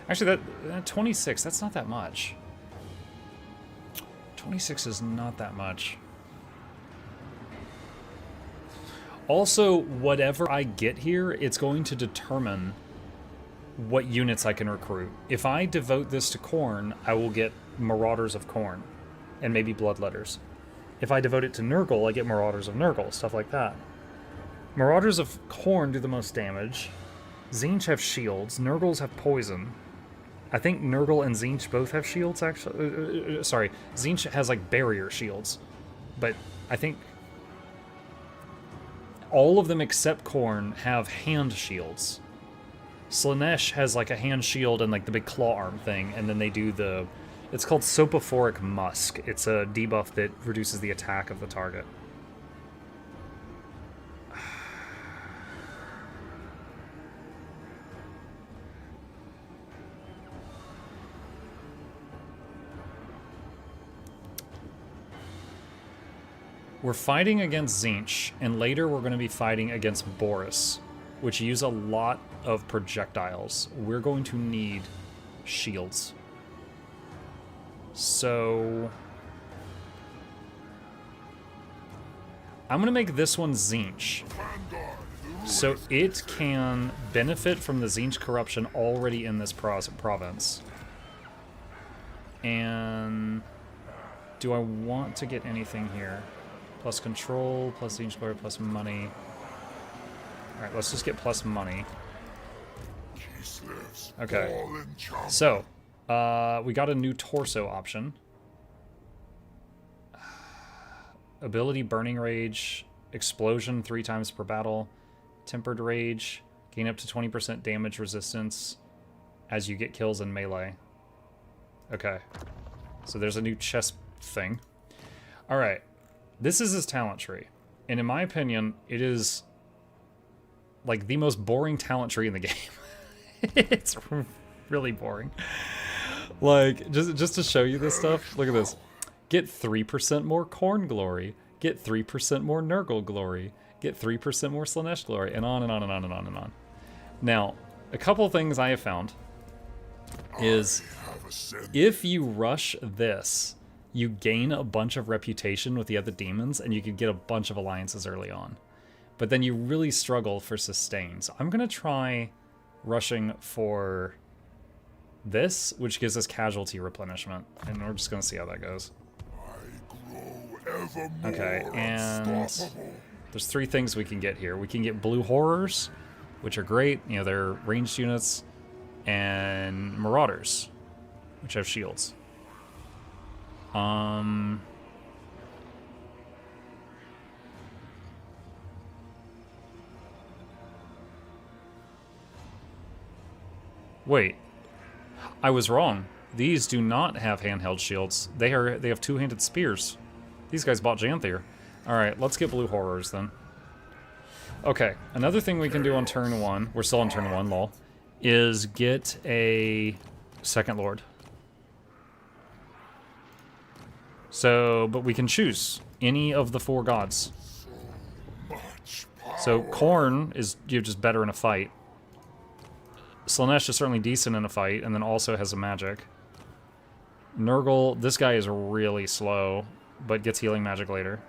Actually, that 26, that's not that much. 26 is not that much. Also, whatever I get here, it's going to determine what units I can recruit. If I devote this to Khorne, I will get Marauders of Khorne. And maybe Bloodletters. If I devote it to Nurgle, I get Marauders of Nurgle, stuff like that. Marauders of Khorne do the most damage. Tzeentch have shields. Nurgles have poison. I think Nurgle and Tzeentch both have shields, actually. Sorry, Tzeentch has, like, barrier shields. But I think all of them except Khorne have hand shields. Slannesh has, like, a hand shield and, like, the big claw arm thing, and then they do the... It's called Sopophoric Musk. It's a debuff that reduces the attack of the target. We're fighting against Tzeentch, and later we're going to be fighting against Boris, which use a lot of projectiles. We're going to need shields. So I'm going to make this one Tzeentch. So it can benefit from the Tzeentch corruption already in this province. And do I want to get anything here? Plus control, plus Tzeentch glory, plus money. Alright, let's just get plus money. Okay. So we got a new torso option. Ability Burning Rage, Explosion 3 times per battle, Tempered Rage, gain up to 20% damage resistance as you get kills in melee. Okay, so there's a new chest thing. Alright, this is his talent tree. And in my opinion, it is like the most boring talent tree in the game. It's really boring. Like, just to show you this stuff, look at this. Get 3% more Khorne glory, get 3% more Nurgle glory, get 3% more Slannesh glory, and on and on and on and on and on. Now, a couple things I have found is if you rush this, you gain a bunch of reputation with the other demons, and you can get a bunch of alliances early on. But then you really struggle for sustain. So I'm going to try rushing for this, which gives us casualty replenishment, and we're just going to see how that goes. Okay, and there's 3 things we can get here. We can get Blue Horrors, which are great. You know, they're ranged units, and Marauders, which have shields. Wait, I was wrong. These do not have handheld shields. They have two-handed spears. These guys bought Janthier. Alright, let's get Blue Horrors then. Okay, another thing we can do on turn 1, we're still on turn 1, lol, is get a Second Lord. So, but we can choose any of the 4 gods. So Korn is just better in a fight. Slannesh is certainly decent in a fight, and then also has a magic. Nurgle, this guy is really slow, but gets healing magic later.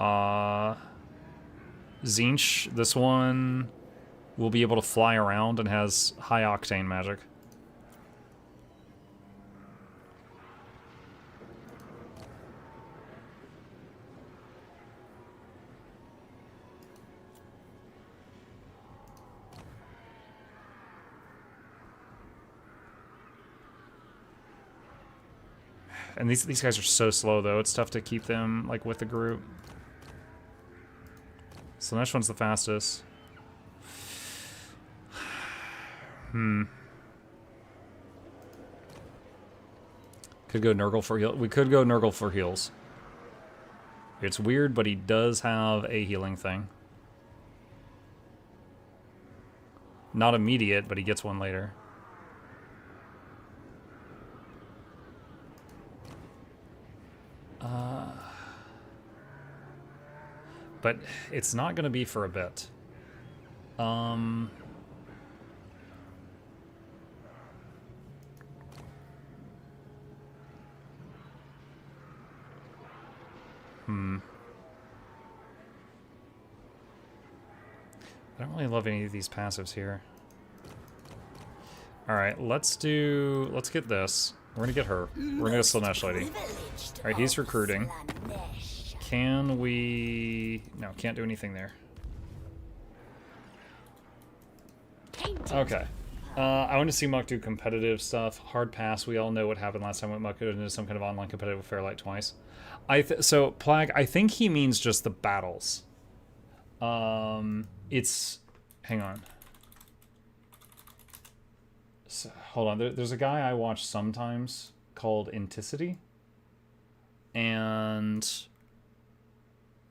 Zinch, this one will be able to fly around and has high octane magic. And these guys are so slow, though. It's tough to keep them, like, with the group. Slannesh one's the fastest. Could go Nurgle for heal. We could go Nurgle for heals. It's weird, but he does have a healing thing. Not immediate, but he gets one later. But it's not going to be for a bit. I don't really love any of these passives here. Alright, let's get this. We're gonna get her. We're gonna get Slannesh lady. Alright, he's recruiting. Can we... No, can't do anything there. Okay. I want to see Muck do competitive stuff. Hard pass. We all know what happened last time when Muck got into some kind of online competitive with Fairlight twice. So, Plague, I think he means just the battles. It's... Hang on. So, hold on. There's a guy I watch sometimes called Inticity. And...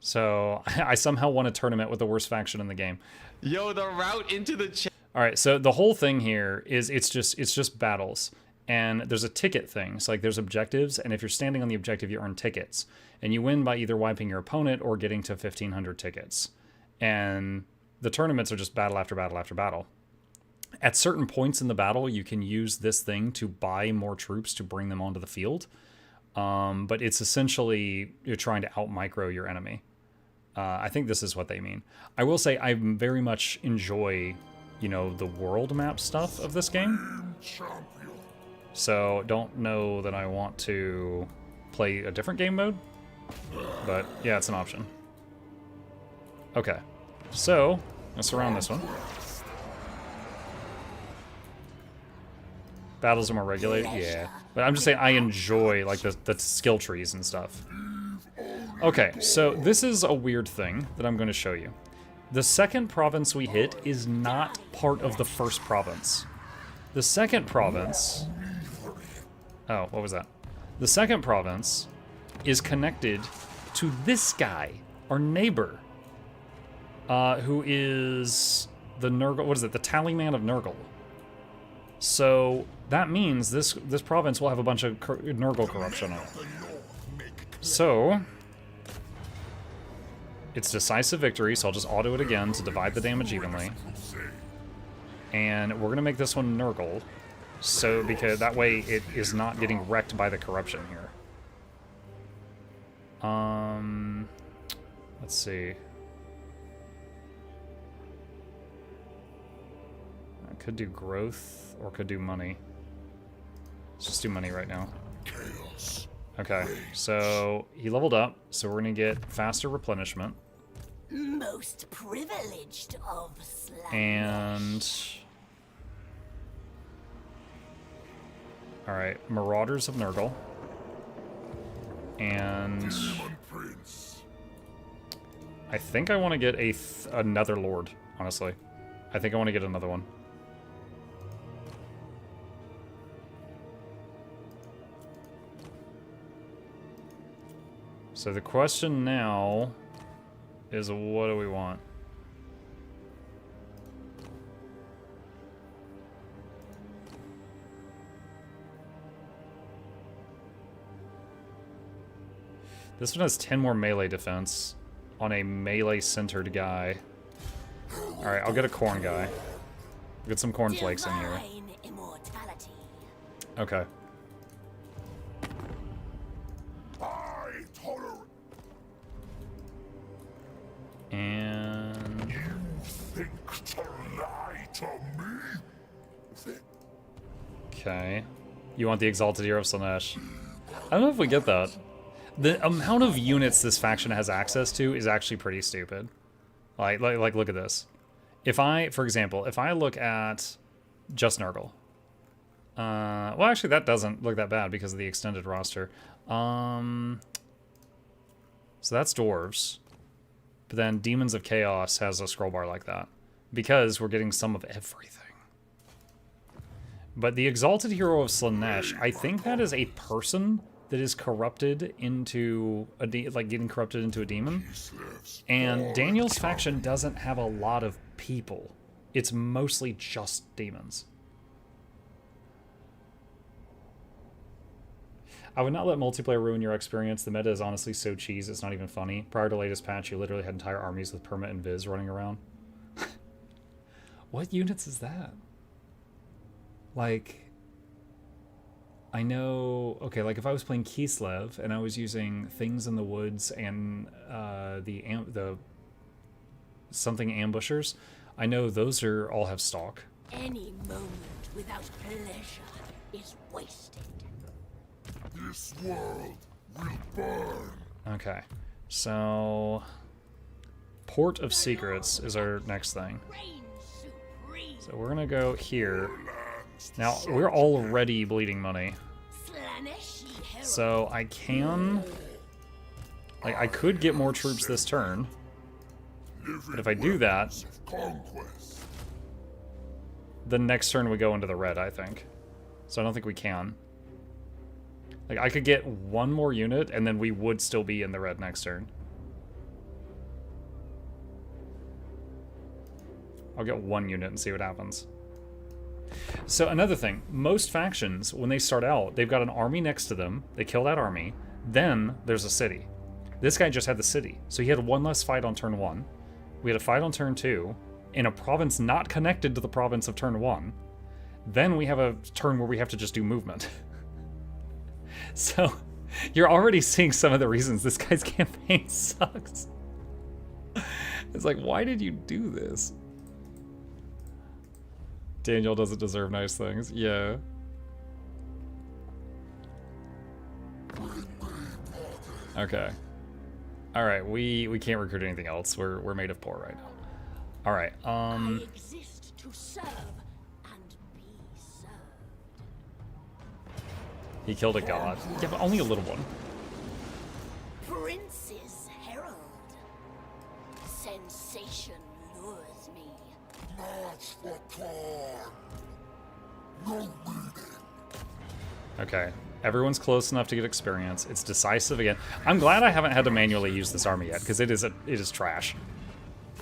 So, I somehow won a tournament with the worst faction in the game. Yo, the route into the chat. All right, so the whole thing here is it's just battles. And there's a ticket thing. So, like, there's objectives, and if you're standing on the objective, you earn tickets. And you win by either wiping your opponent or getting to 1,500 tickets. And the tournaments are just battle after battle after battle. At certain points in the battle, you can use this thing to buy more troops to bring them onto the field. But it's essentially you're trying to out-micro your enemy. I think this is what they mean. I will say I very much enjoy, you know, the world map stuff of this game. So don't know that I want to play a different game mode. But yeah, it's an option. Okay. So, let's surround this one. Battles are more regulated? Yeah. But I'm just saying I enjoy, like, the skill trees and stuff. Okay, so this is a weird thing that I'm going to show you. The second province we hit is not part of the first province. The second province... Oh, what was that? The second province is connected to this guy, our neighbor, who is the Nurgle... What is it? The Tallyman of Nurgle. So that means this province will have a bunch of Nurgle corruption on it. So... It's decisive victory, so I'll just auto it again to divide the damage evenly. And we're going to make this one Nurgle, so because that way it is not getting wrecked by the corruption here. Let's see. I could do growth or could do money. Let's just do money right now. Chaos. Okay, so he leveled up, so we're going to get faster replenishment. Most privileged of Slannesh. And... Alright, Marauders of Nurgle. And... I think I want to get another Lord, honestly. I think I want to get another one. So the question now is, what do we want? This one has 10 more melee defense. on a melee-centered guy. Alright, I'll get a corn guy. Get some cornflakes in here. Okay. And... You think to lie to me? Okay. You want the Exalted Hero of Slannesh. I don't know if we get that. The amount of units this faction has access to is actually pretty stupid. Like look at this. If I, for example, if I look at just Nurgle. Well, actually, that doesn't look that bad because of the extended roster. So that's Dwarves. But then Demons of Chaos has a scroll bar like that. Because we're getting some of everything. But the Exalted Hero of Slannesh, I think that is a person that is corrupted into a getting corrupted into a demon. And Daniel's faction doesn't have a lot of people. It's mostly just demons. I would not let multiplayer ruin your experience. The meta is honestly so cheese, it's not even funny. Prior to latest patch, you literally had entire armies with Perma and Viz running around. What units is that? Like, I know, okay, like if I was playing Kislev and I was using Things in the Woods and the something ambushers, I know those are all have stock. Any moment without pleasure is wasted. This world will burn. Okay, so Port of Secrets is our next thing. So we're gonna go here. Now, we're already bleeding money. So I can... Like, I could get more troops this turn. But if I do that... The next turn we go into the red, I think. So I don't think we can. Like, I could get one more unit, and then we would still be in the red next turn. I'll get one unit and see what happens. So another thing, most factions, when they start out, they've got an army next to them, they kill that army, then there's a city. This guy just had the city, so he had one less fight on turn 1. We had a fight on turn 2, in a province not connected to the province of turn 1. Then we have a turn where we have to just do movement. So, you're already seeing some of the reasons this guy's campaign sucks. It's like, why did you do this? Daniel doesn't deserve nice things. Yeah. Okay. Alright, we can't recruit anything else. We're made of poor right now. Alright, I exist to serve and be served. He killed a god. Yeah, but only a little one. Prince's herald. Sensation lures me. March for Thorn. No reading. Okay. Everyone's close enough to get experience. It's decisive again. I'm glad I haven't had to manually use this army yet, because it is trash.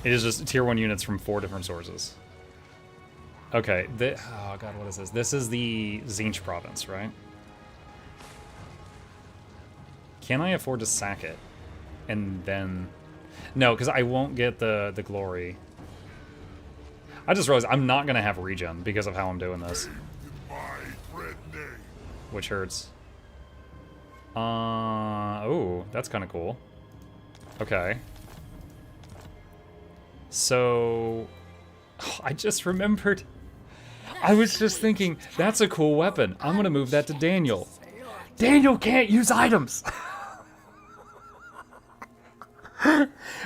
It is just tier 1 units from 4 different sources. Okay, oh god, what is this? This is the Tzeentch province, right? Can I afford to sack it? And then... No, because I won't get the glory. I just realized I'm not going to have regen because of how I'm doing this. Which hurts. Oh, that's kind of cool. Okay. So... Oh, I just remembered. I was just thinking, that's a cool weapon. I'm going to move that to Daniel. Daniel can't use items!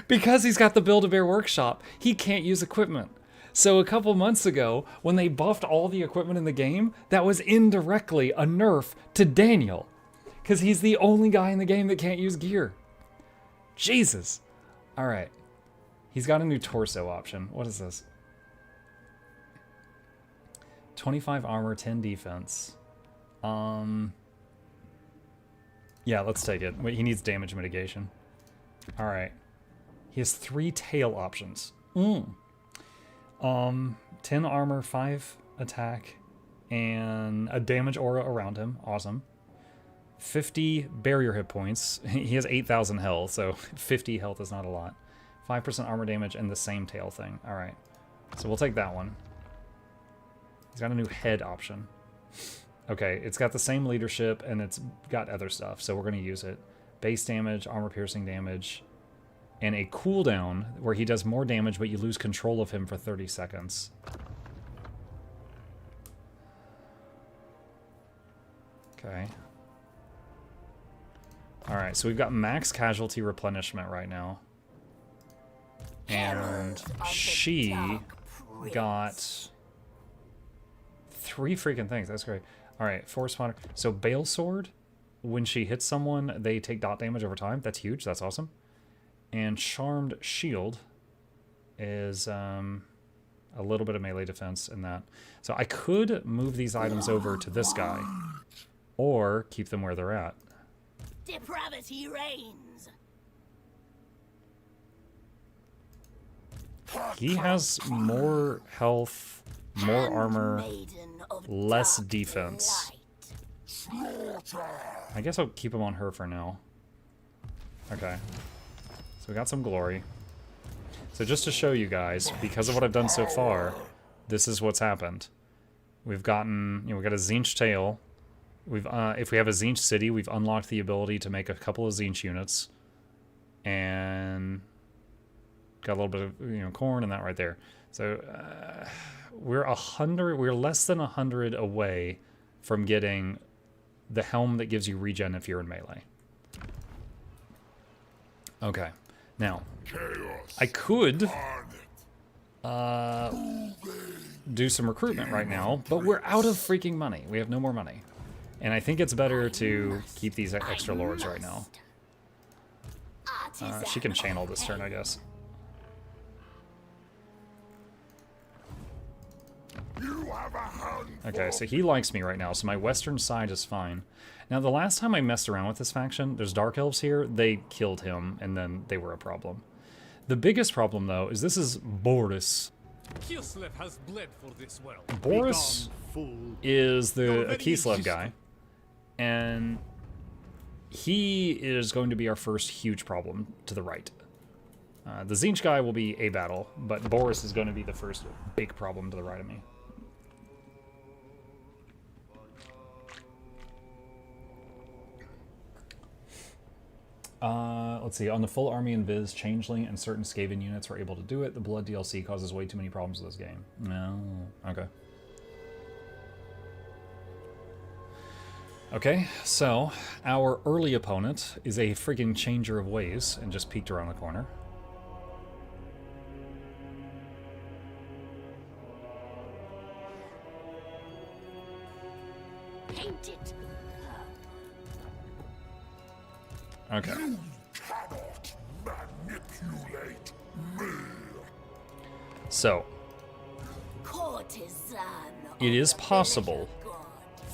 Because he's got the Build-A-Bear workshop, he can't use equipment. So a couple months ago, when they buffed all the equipment in the game, that was indirectly a nerf to Daniel. Because he's the only guy in the game that can't use gear. Jesus. Alright. He's got a new torso option. What is this? 25 armor, 10 defense. Yeah, let's take it. Wait, he needs damage mitigation. Alright. He has 3 tail options. 10 armor, 5 attack, and a damage aura around him. Awesome. 50 barrier hit points. He has 8,000 health, so 50 health is not a lot. 5% armor damage and the same tail thing. Alright. So we'll take that one. He's got a new head option. Okay, it's got the same leadership and it's got other stuff, so we're going to use it. Base damage, armor piercing damage, and a cooldown where he does more damage but you lose control of him for 30 seconds. Okay. Alright, so we've got max casualty replenishment right now. And she got 3 freaking things. That's great. Alright, force spawner. So Bale Sword, when she hits someone, they take dot damage over time. That's huge. That's awesome. And Charmed Shield is a little bit of melee defense in that. So I could move these items over to this guy, or keep them where they're at. Depravity reigns. He has more health, more armor, less defense. I guess I'll keep him on her for now. Okay. So we got some glory. So just to show you guys, because of what I've done so far, this is what's happened. We've gotten, we've got a Tzeentch tail. We've, if we have a Tzeentch city, we've unlocked the ability to make a couple of Tzeentch units. And got a little bit of, corn and that right there. So we're less than 100 away from getting the helm that gives you regen if you're in melee. Okay, now I could do some recruitment right now, but we're out of freaking money. We have no more money, and I think it's better to keep these extra lords right now. She can channel this turn, I guess. Okay, so he likes me right now, so my western side is fine. Now, the last time I messed around with this faction, there's Dark Elves here, they killed him, and then they were a problem. The biggest problem, though, is this is Boris. Has bled for this well. Boris is the Kislev guy, and he is going to be our first huge problem to the right. The Tzeentch guy will be a battle, but Boris is going to be the first big problem to the right of me. Let's see. On the full army invis, Changeling and certain Skaven units were able to do it. The Blood DLC causes way too many problems with this game. No. Okay. Okay, so our early opponent is a friggin' changer of ways and just peeked around the corner. Paint it. Okay. You cannot manipulate me. So, Courtesan it is possible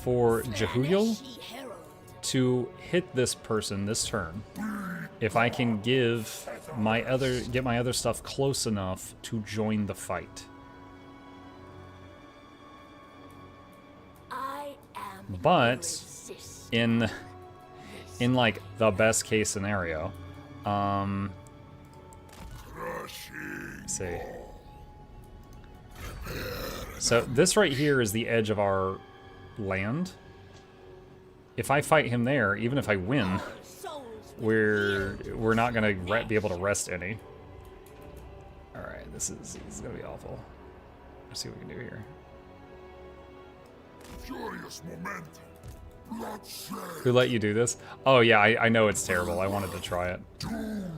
for Jehuel to hit this person this turn if I can get my other stuff close enough to join the fight. But in like the best case scenario, let's see. So this right here is the edge of our land. If I fight him there, even if I win, we're not gonna be able to rest any. All right, this is gonna be awful. Let's see what we can do here. Furious momentum. Who let you do this? Oh yeah, I know it's terrible. I wanted to try it.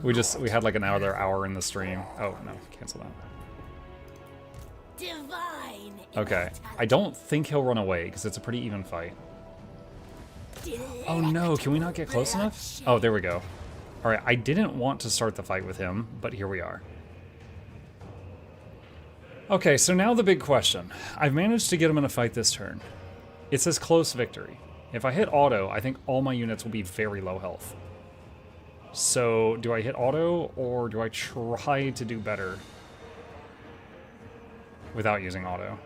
We had like another hour in the stream. Oh no, cancel that. Okay, I don't think he'll run away because it's a pretty even fight. Oh no, can we not get close enough? Oh, there we go. All right, I didn't want to start the fight with him, but here we are. Okay, so now the big question. I've managed to get him in a fight this turn. It says close victory. If I hit auto, I think all my units will be very low health. So, do I hit auto, or do I try to do better without using auto?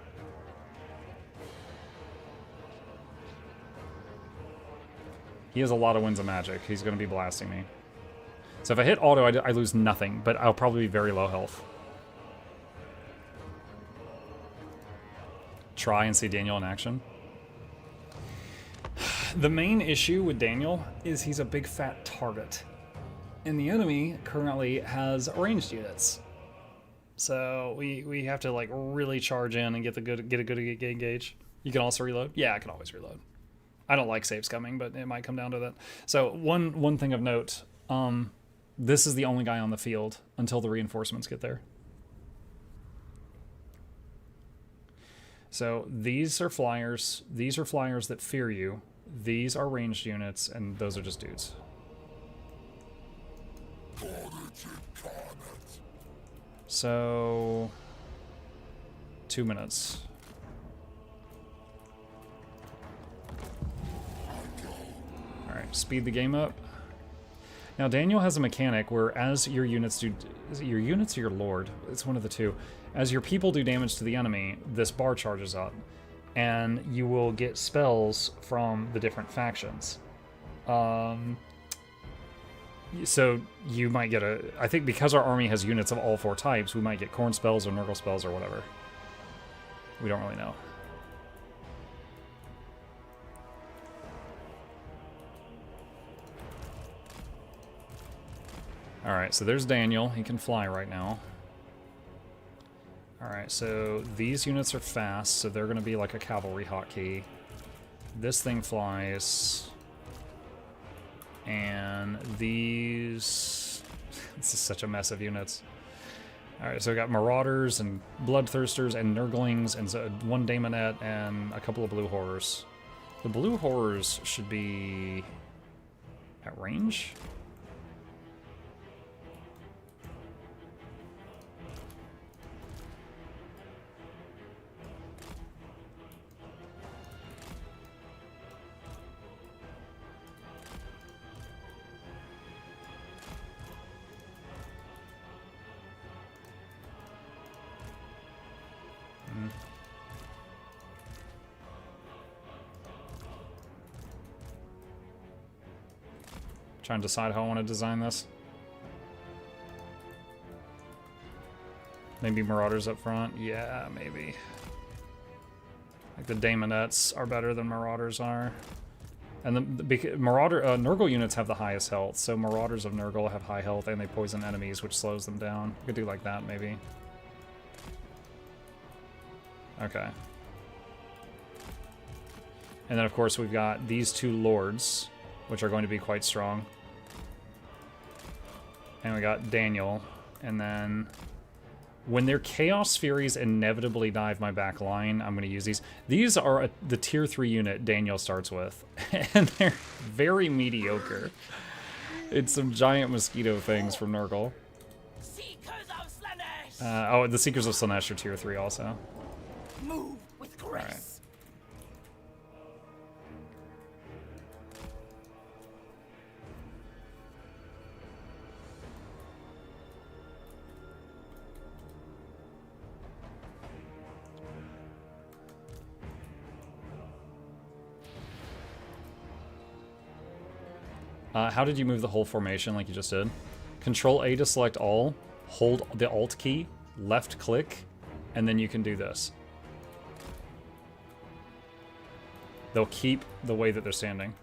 He has a lot of winds of magic. He's going to be blasting me. So if I hit auto, I lose nothing, but I'll probably be very low health. Try and see Daniel in action. The main issue with Daniel is he's a big fat target. And the enemy currently has ranged units. So we have to like really charge in and get a good engage. You can also reload? Yeah, I can always reload. I don't like saves coming, but it might come down to that. So one thing of note, this is the only guy on the field until the reinforcements get there. So these are flyers. These are flyers that fear you. These are ranged units, and those are just dudes. So 2 minutes. Alright, speed the game up. Now Daniel has a mechanic where as your units do, is it your units or your lord? It's one of the two. As your people do damage to the enemy, this bar charges up. And you will get spells from the different factions. So you might get I think because our army has units of all 4 types, we might get corn spells or Nurgle spells or whatever. We don't really know. Alright, so there's Daniel. He can fly right now. Alright, so these units are fast, so they're going to be like a cavalry hotkey. This thing flies. And these... This is such a mess of units. Alright, so we got Marauders and Bloodthirsters and Nurglings and 1 Daemonette and a couple of Blue Horrors. The Blue Horrors should be... at range? Trying to decide how I want to design this. Maybe Marauders up front? Yeah, maybe. Like the Daemonettes are better than Marauders are. And the Nurgle units have the highest health, so Marauders of Nurgle have high health and they poison enemies, which slows them down. We could do like that, maybe. Okay. And then, of course, we've got these 2 Lords, which are going to be quite strong. And we got Daniel. And then when their Chaos Furies inevitably dive my back line, I'm going to use these. These are the tier 3 unit Daniel starts with. And they're very mediocre. It's some giant mosquito things from Nurgle. Oh, the Seekers of Slannesh are tier 3 also. Move with grace. All right. How did you move the whole formation like you just did? Control A to select all, hold the Alt key, left click, and then you can do this. They'll keep the way that they're standing.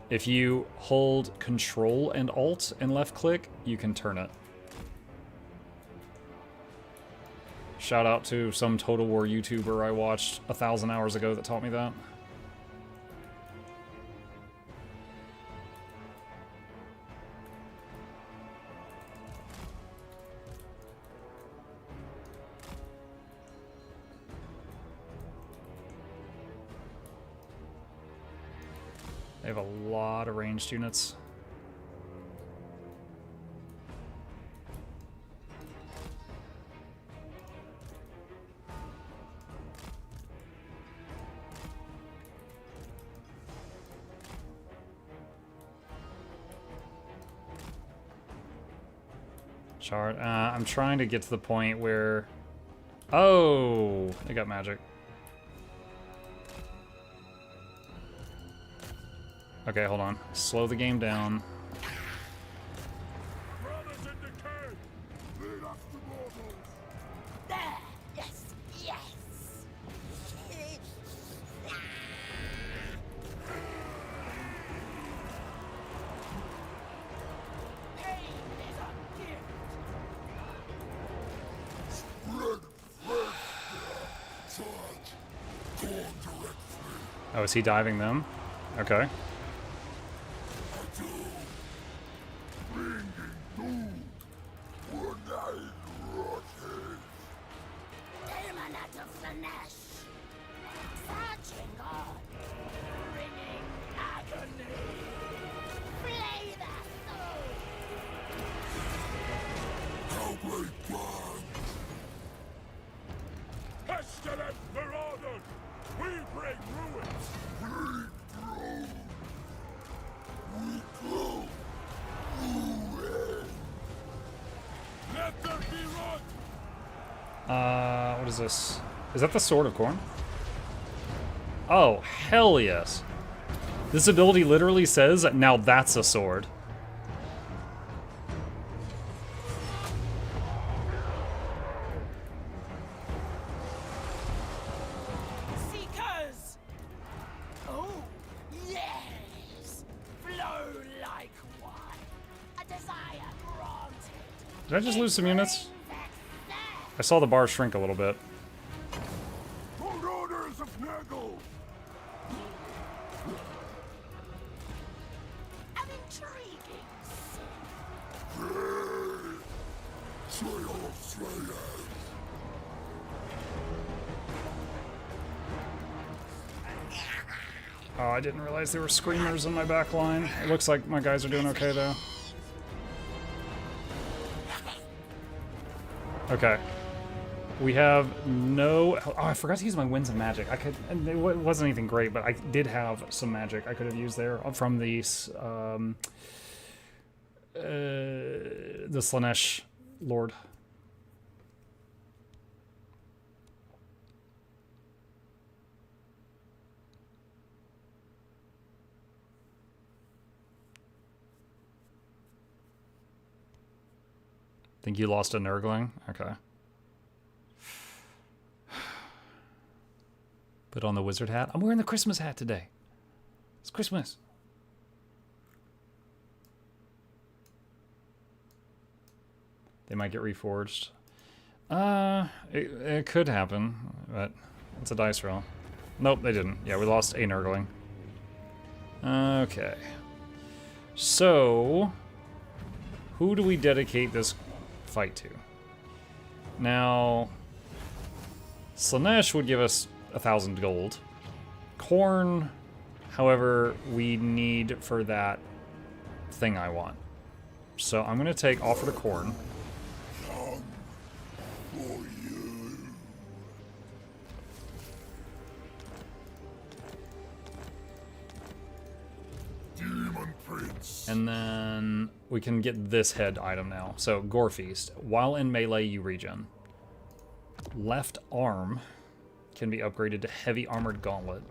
If you hold Control and Alt and left click, you can turn it. Shout out to some Total War YouTuber I watched 1,000 hours ago that taught me that. They have a lot of ranged units. Chart. I'm trying to get to the point where... Oh! They got magic. Okay, hold on. Slow the game down. Brothers in decay, lead us to mortals. There! Yes! Yes! Pain is a gift! Oh, is he diving them? Okay. Illuminate of Slannesh! Searching on! Bringing agony! Flay their souls! Pestilent marauders, we bring ruins. Let there be run. What is this? Is that the Sword of Corn? Oh, hell yes. This ability literally says, now that's a sword. Seekers! Oh, yes! Flow like wine. A desire granted. Did I just lose some units? I saw the bar shrink a little bit. Marauders of Nagel. An intriguing Slayer of slayers. Oh, I didn't realize there were screamers in my back line. It looks like my guys are doing okay, though. Okay. We have no... Oh, I forgot to use my Winds of Magic. I could... It wasn't anything great, but I did have some magic I could have used there from the Slannesh Lord. Think you lost a Nurgling? Okay. Put on the wizard hat. I'm wearing the Christmas hat today. It's Christmas. They might get reforged. It could happen, but it's a dice roll. Nope, they didn't. Yeah, we lost a Nurgling. Okay. So, who do we dedicate this fight to? Now, Slannesh would give us 1,000 gold. Corn, however, we need for that thing I want. So I'm going to take Offer to Corn. Demon Prince. And then we can get this head item now. So, Gore Feast. While in melee, you regen. Left arm can be upgraded to Heavy Armored Gauntlet.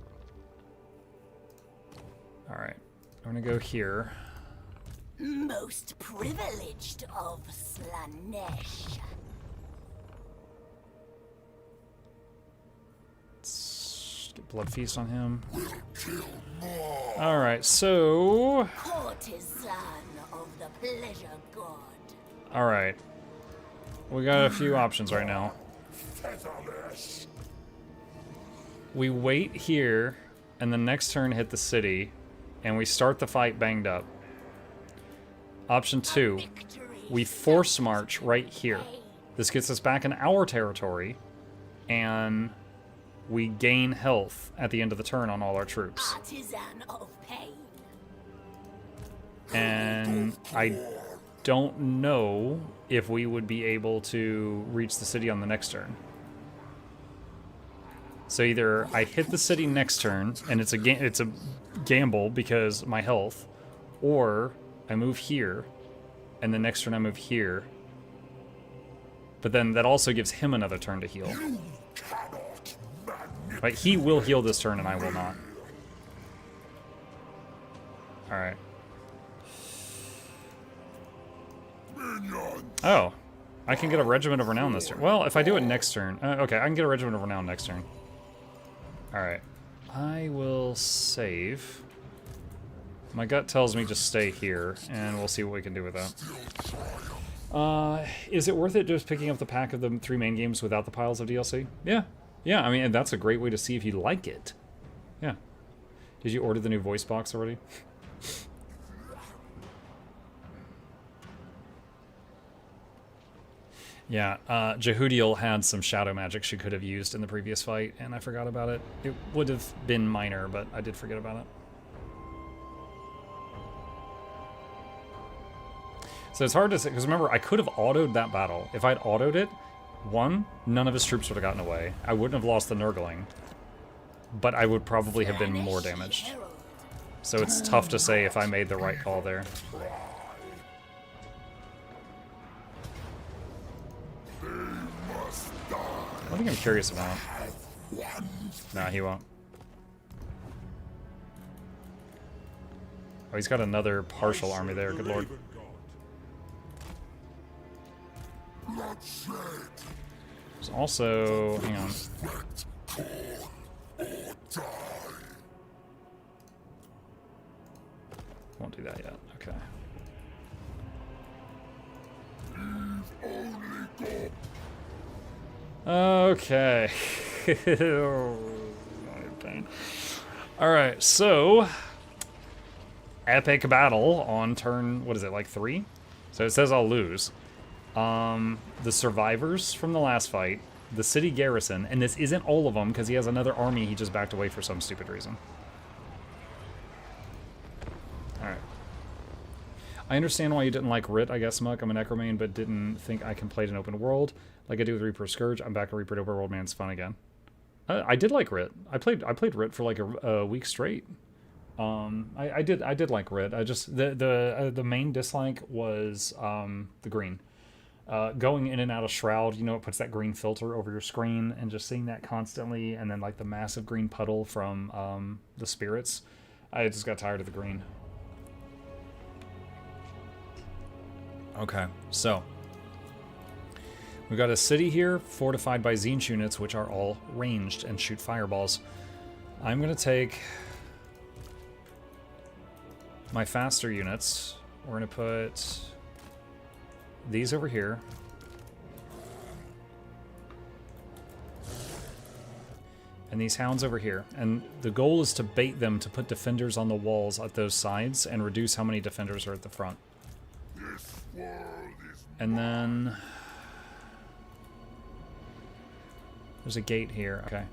Alright. I'm going to go here. most privileged of Slannesh. Let's get Blood Feast on him. Alright, so... Courtesan of the pleasure god. Alright. We got a few options right now. We wait here, and the next turn hit the city, and we start the fight banged up. Option 2, we force march right here. This gets us back in our territory, and we gain health at the end of the turn on all our troops. Artisan of pain. And I don't know if we would be able to reach the city on the next turn. So either I hit the city next turn, and it's a gamble because my health, or I move here, and the next turn I move here. But then that also gives him another turn to heal. Right, he will heal this turn, and I will not. Alright. Oh. I can get a Regiment of Renown this turn. Well, if I do it next turn... okay, I can get a Regiment of Renown next turn. Alright. I will save. My gut tells me just stay here, and we'll see what we can do with that. Is it worth it just picking up the pack of the 3 main games without the piles of DLC? Yeah. Yeah, I mean, and that's a great way to see if you like it. Yeah. Did you order the new voice box already? Yeah, Jehudiel had some shadow magic she could have used in the previous fight, and I forgot about it. It would have been minor, but I did forget about it. So it's hard to say, because remember, I could have autoed that battle. If I'd autoed it, one, none of his troops would have gotten away. I wouldn't have lost the Nurgling, but I would probably have been more damaged. So it's tough to say if I made the right call there. One thing I'm curious about. Nah, he won't. Oh, he's got another partial army there, good lord. There's also... hang on. Won't do that yet, okay. Okay. Alright, so... epic battle on turn... what is it, like 3? So it says I'll lose. The survivors from the last fight, the city garrison, and this isn't all of them because he has another army he just backed away for some stupid reason. Alright. I understand why you didn't like Writ, I guess, Muck. I'm an Necromain, but didn't think I can play it in open world like I do with Reaper Scourge. I'm back to Reaper Open World, man. It's fun again. I did like Writ. I played Writ for like a week straight. I did like Writ. I just the main dislike was the green. Going in and out of Shroud, you know, it puts that green filter over your screen, and just seeing that constantly, and then like the massive green puddle from the spirits, I just got tired of the green. Okay, so we got a city here fortified by Tzeentch units, which are all ranged and shoot fireballs. I'm gonna take my faster units. We're gonna put these over here. And these hounds over here. And the goal is to bait them to put defenders on the walls at those sides and reduce how many defenders are at the front. And then there's a gate here. Okay.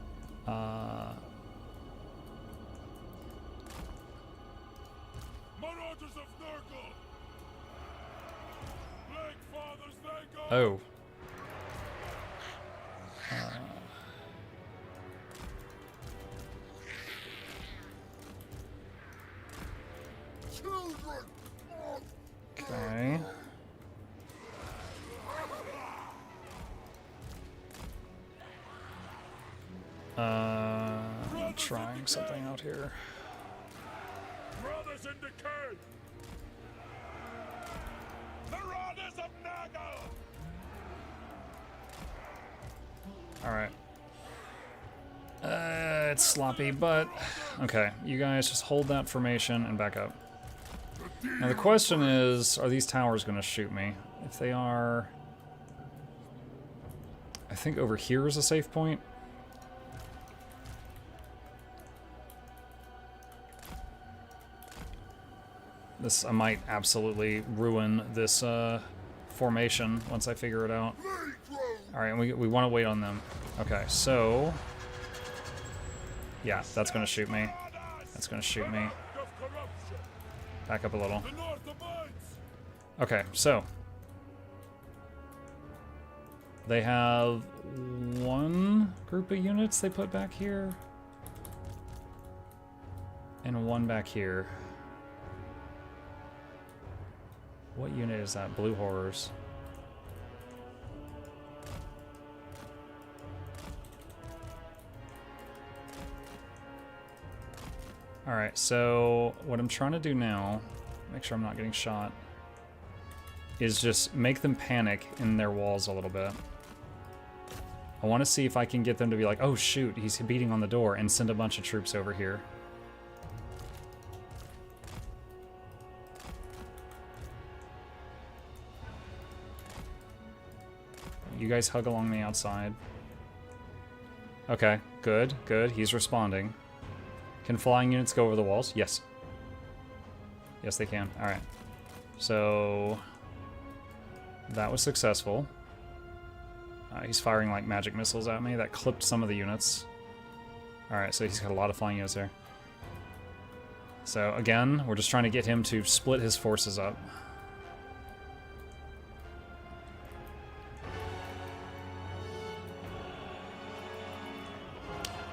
Oh. Okay. I'm trying something out here. Brothers in decay. Marauders of Naga. Alright. It's sloppy, but... okay, you guys just hold that formation and back up. Now the question is, are these towers going to shoot me? If they are... I think over here is a safe point. This, I might absolutely ruin this formation once I figure it out. Alright, we want to wait on them. Okay, so... yeah, that's going to shoot me. That's going to shoot me. Back up a little. Okay, so... they have one group of units they put back here. And one back here. What unit is that? Blue Horrors. Alright, so what I'm trying to do now, make sure I'm not getting shot, is just make them panic in their walls a little bit. I want to see if I can get them to be like, oh shoot, he's beating on the door, and send a bunch of troops over here. You guys hug along the outside. Okay, good, good. He's responding. Can flying units go over the walls? Yes. Yes, they can. Alright. So... that was successful. He's firing like magic missiles at me. That clipped some of the units. Alright, so he's got a lot of flying units there. So again, we're just trying to get him to split his forces up.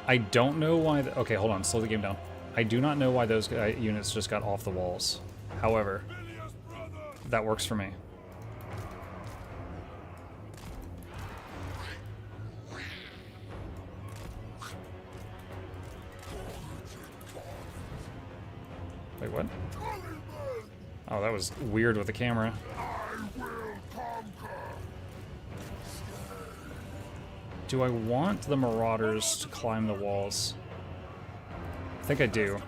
I don't know why... okay, hold on. Slow the game down. I do not know why those units just got off the walls. However, that works for me. Wait, what? Oh, that was weird with the camera. Do I want the Marauders to climb the walls? I think I do.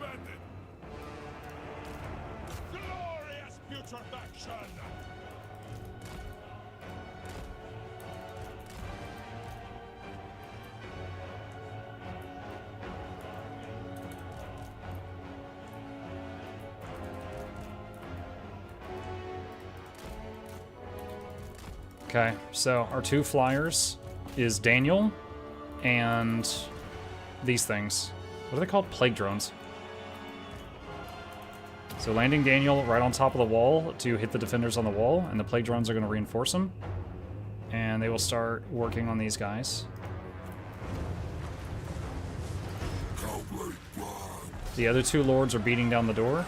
Okay, so our two flyers is Daniel and these things. What are they called? Plague drones. So landing Daniel right on top of the wall to hit the defenders on the wall, and the plague drones are going to reinforce them. And they will start working on these guys. The other two lords are beating down the door.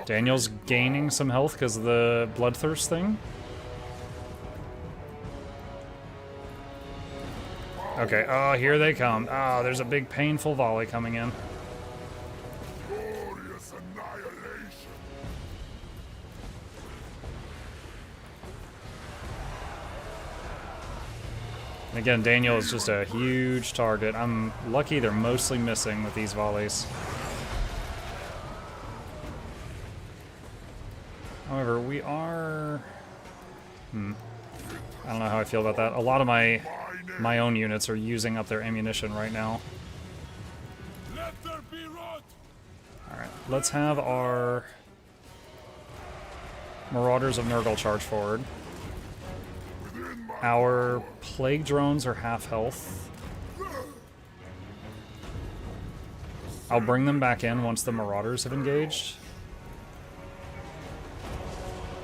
Daniel's gaining some health because of the bloodthirst thing. Okay, oh, here they come. Oh, there's a big painful volley coming in. And again, Daniel is just a huge target. I'm lucky they're mostly missing with these volleys. However, we are... I don't know how I feel about that. A lot of my own units are using up their ammunition right now. Alright, let's have our Marauders of Nurgle charge forward. Our plague drones are half health. I'll bring them back in once the Marauders have engaged.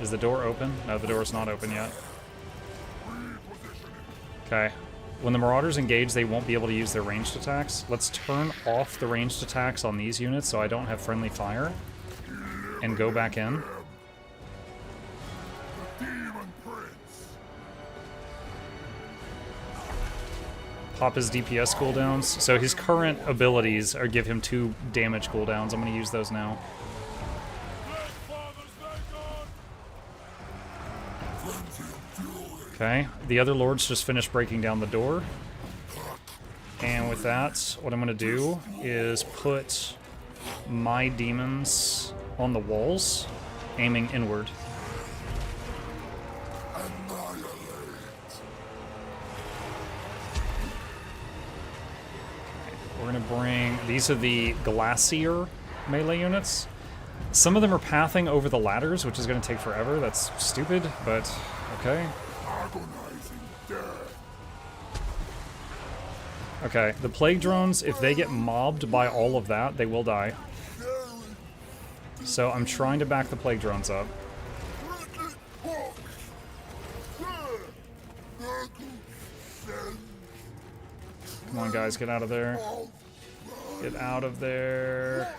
Is the door open? No, the door is not open yet. Okay. When the Marauders engage, they won't be able to use their ranged attacks. Let's turn off the ranged attacks on these units so I don't have friendly fire. And go back in. Pop his DPS cooldowns. So his current abilities are give him 2 damage cooldowns. I'm going to use those now. Okay, the other lords just finished breaking down the door. And with that, what I'm going to do is put my demons on the walls, aiming inward. We're going to bring... these are the Glacier melee units. Some of them are pathing over the ladders, which is going to take forever. That's stupid, but okay. Okay, the plague drones, if they get mobbed by all of that, they will die. So I'm trying to back the plague drones up. Come on, guys, get out of there. Get out of there.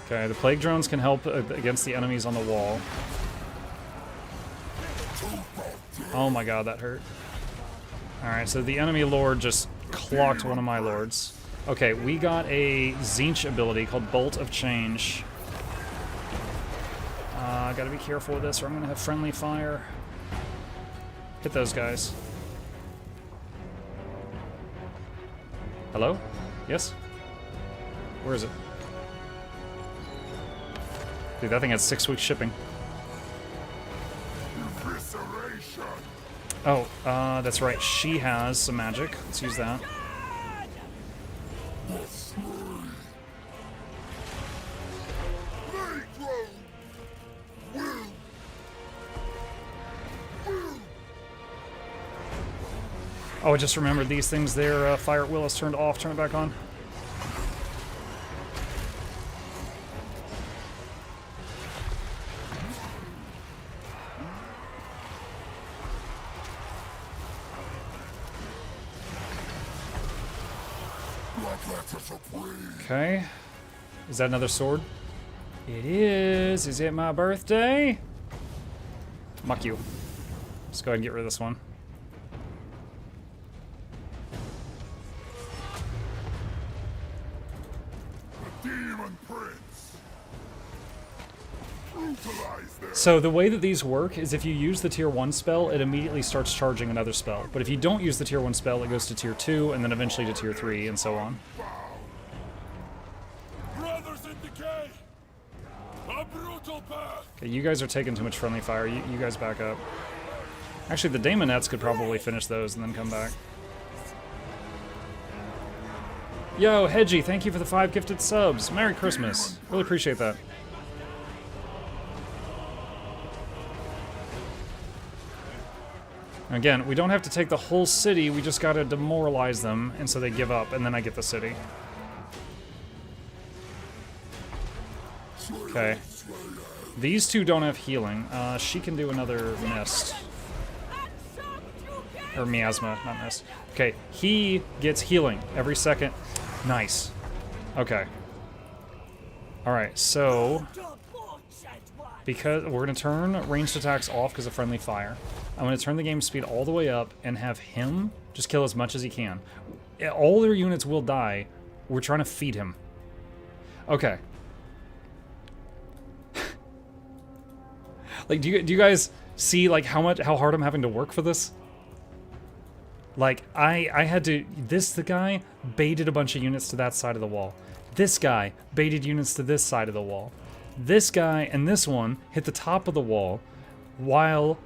Okay, the plague drones can help against the enemies on the wall. Oh my god, that hurt. Alright, so the enemy lord just clocked one of my lords. Okay, we got a Tzeentch ability called Bolt of Change. Gotta be careful with this or I'm gonna have friendly fire. Hit those guys. Hello? Yes? Where is it? Dude, that thing has 6 weeks shipping. Oh, that's right. She has some magic. Let's use that. Oh, I just remembered these things. Their fire at will is turned off. Turn it back on. Okay. Is that another sword? It is. Is it my birthday? Muck you. Let's go ahead and get rid of this one. So the way that these work is if you use the tier 1 spell, it immediately starts charging another spell. But if you don't use the tier 1 spell, it goes to tier 2, and then eventually to tier 3, and so on. Brothers in decay! A brutal path! Okay, you guys are taking too much friendly fire. You guys back up. Actually, the Daemonettes could probably finish those and then come back. Yo, Hedgie, thank you for the 5 gifted subs. Merry Christmas. Really appreciate that. Again, we don't have to take the whole city, we just gotta demoralize them, and so they give up, and then I get the city. Okay. These two don't have healing. She can do another mist. Or miasma, not mist. Okay, he gets healing every second. Nice. Okay. Alright, so... because we're gonna turn ranged attacks off because of friendly fire. I'm gonna turn the game speed all the way up and have him just kill as much as he can. All their units will die. We're trying to feed him. Okay. Like, do you guys see like how hard I'm having to work for this? Like, I had to... the guy baited a bunch of units to that side of the wall. This guy baited units to this side of the wall. This guy and this one hit the top of the wall while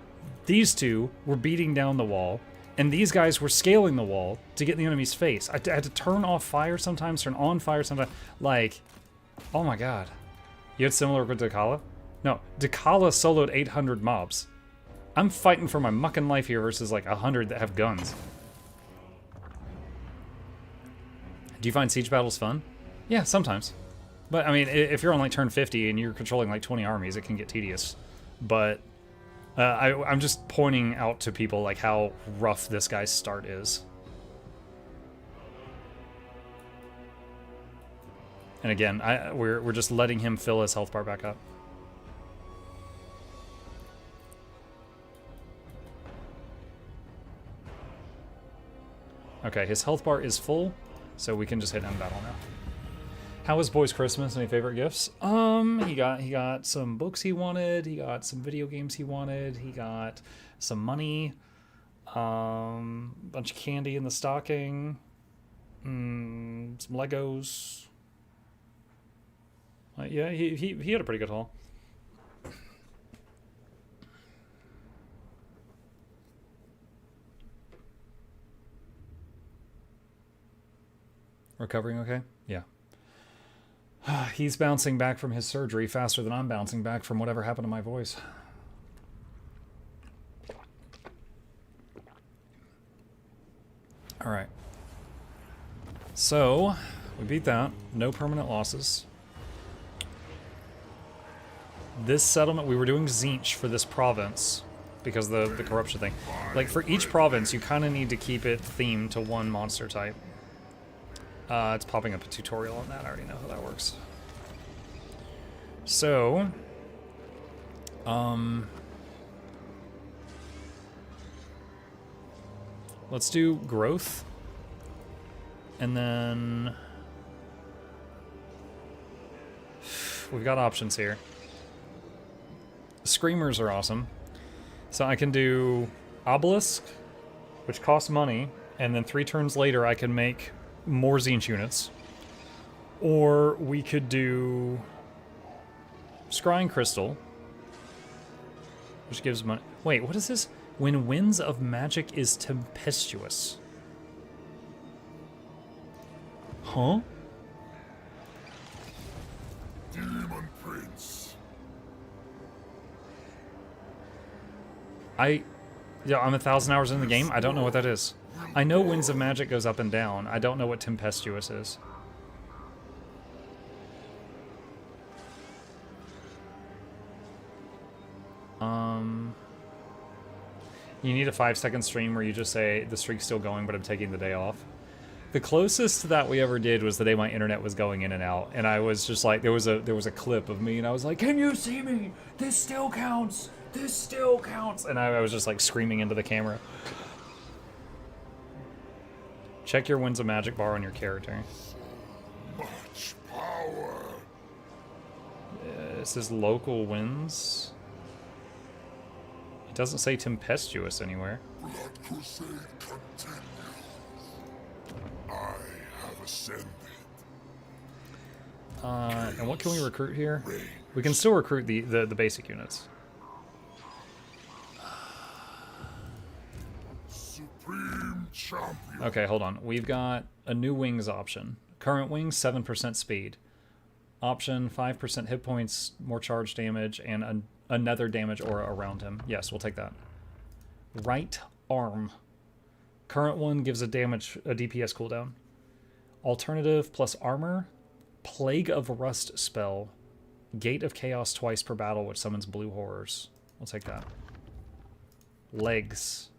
these two were beating down the wall, and these guys were scaling the wall to get in the enemy's face. I had to turn off fire sometimes, turn on fire sometimes. Like, oh my god. You had similar with Dakala? No, Dakala soloed 800 mobs. I'm fighting for my mucking life here versus like 100 that have guns. Do you find siege battles fun? Yeah, sometimes. But, I mean, if you're on, like, turn 50 and you're controlling, like, 20 armies, it can get tedious. But I'm just pointing out to people, like, how rough this guy's start is. And again, we're just letting him fill his health bar back up. Okay, his health bar is full, so we can just hit end battle now. How was Boy's Christmas? Any favorite gifts? He got some books he wanted. He got some video games he wanted. He got some money. Bunch of candy in the stocking. Some Legos. Yeah, he had a pretty good haul. Recovering okay? Yeah. He's bouncing back from his surgery faster than I'm bouncing back from whatever happened to my voice. Alright. So, we beat that. No permanent losses. This settlement, we were doing Tzeentch for this province because the corruption thing. Like, for each province, you kind of need to keep it themed to one monster type. It's popping up a tutorial on that. I already know how that works. So, let's do growth. And then we've got options here. Screamers are awesome. So I can do Obelisk, which costs money, and then 3 turns later I can make more Tzeentch units. Or we could do Scrying Crystal, which gives money. Wait, what is this? When Winds of Magic is tempestuous. Huh? Demon Prince. I'm 1,000 hours in the game. I don't know what that is. I know Winds of Magic goes up and down. I don't know what tempestuous is. You need a 5-second stream where you just say, the streak's still going, but I'm taking the day off. The closest to that we ever did was the day my internet was going in and out, and I was just like, there was a clip of me, and I was like, can you see me? This still counts! This still counts! And I was just like screaming into the camera. Check your Winds of Magic bar on your character. Much power. It says local winds. It doesn't say tempestuous anywhere. Blood Crusade continues. I have ascended. And what can we recruit here? We can still recruit the basic units. Supreme Champion. Okay, hold on. We've got a new wings option. Current wings, 7% speed. Option, 5% hit points, more charge damage, and another damage aura around him. Yes, we'll take that. Right arm. Current one gives a DPS cooldown. Alternative plus armor. Plague of Rust spell. Gate of Chaos twice per battle, which summons blue horrors. We'll take that. Legs.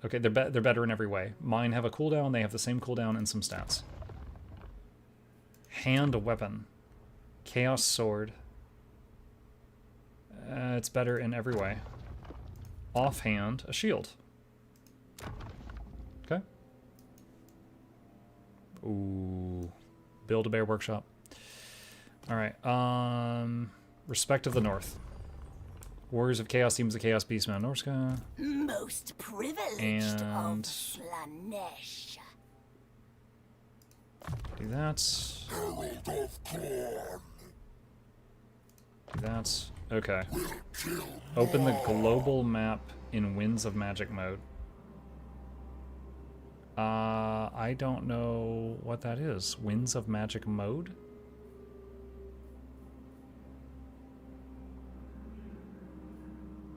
Okay, they're better in every way. Mine have a cooldown, they have the same cooldown and some stats. Hand weapon. Chaos sword. It's better in every way. Offhand, a shield. Okay. Ooh. Build-A-Bear Workshop. Alright, Respect of the North. Warriors of Chaos, Demons of Chaos, Beastman, Norska. Most privileged and of Slannesh. Do that. Herald of Corn. Do that. Okay. Open the global map in Winds of Magic mode. I don't know what that is. Winds of Magic mode?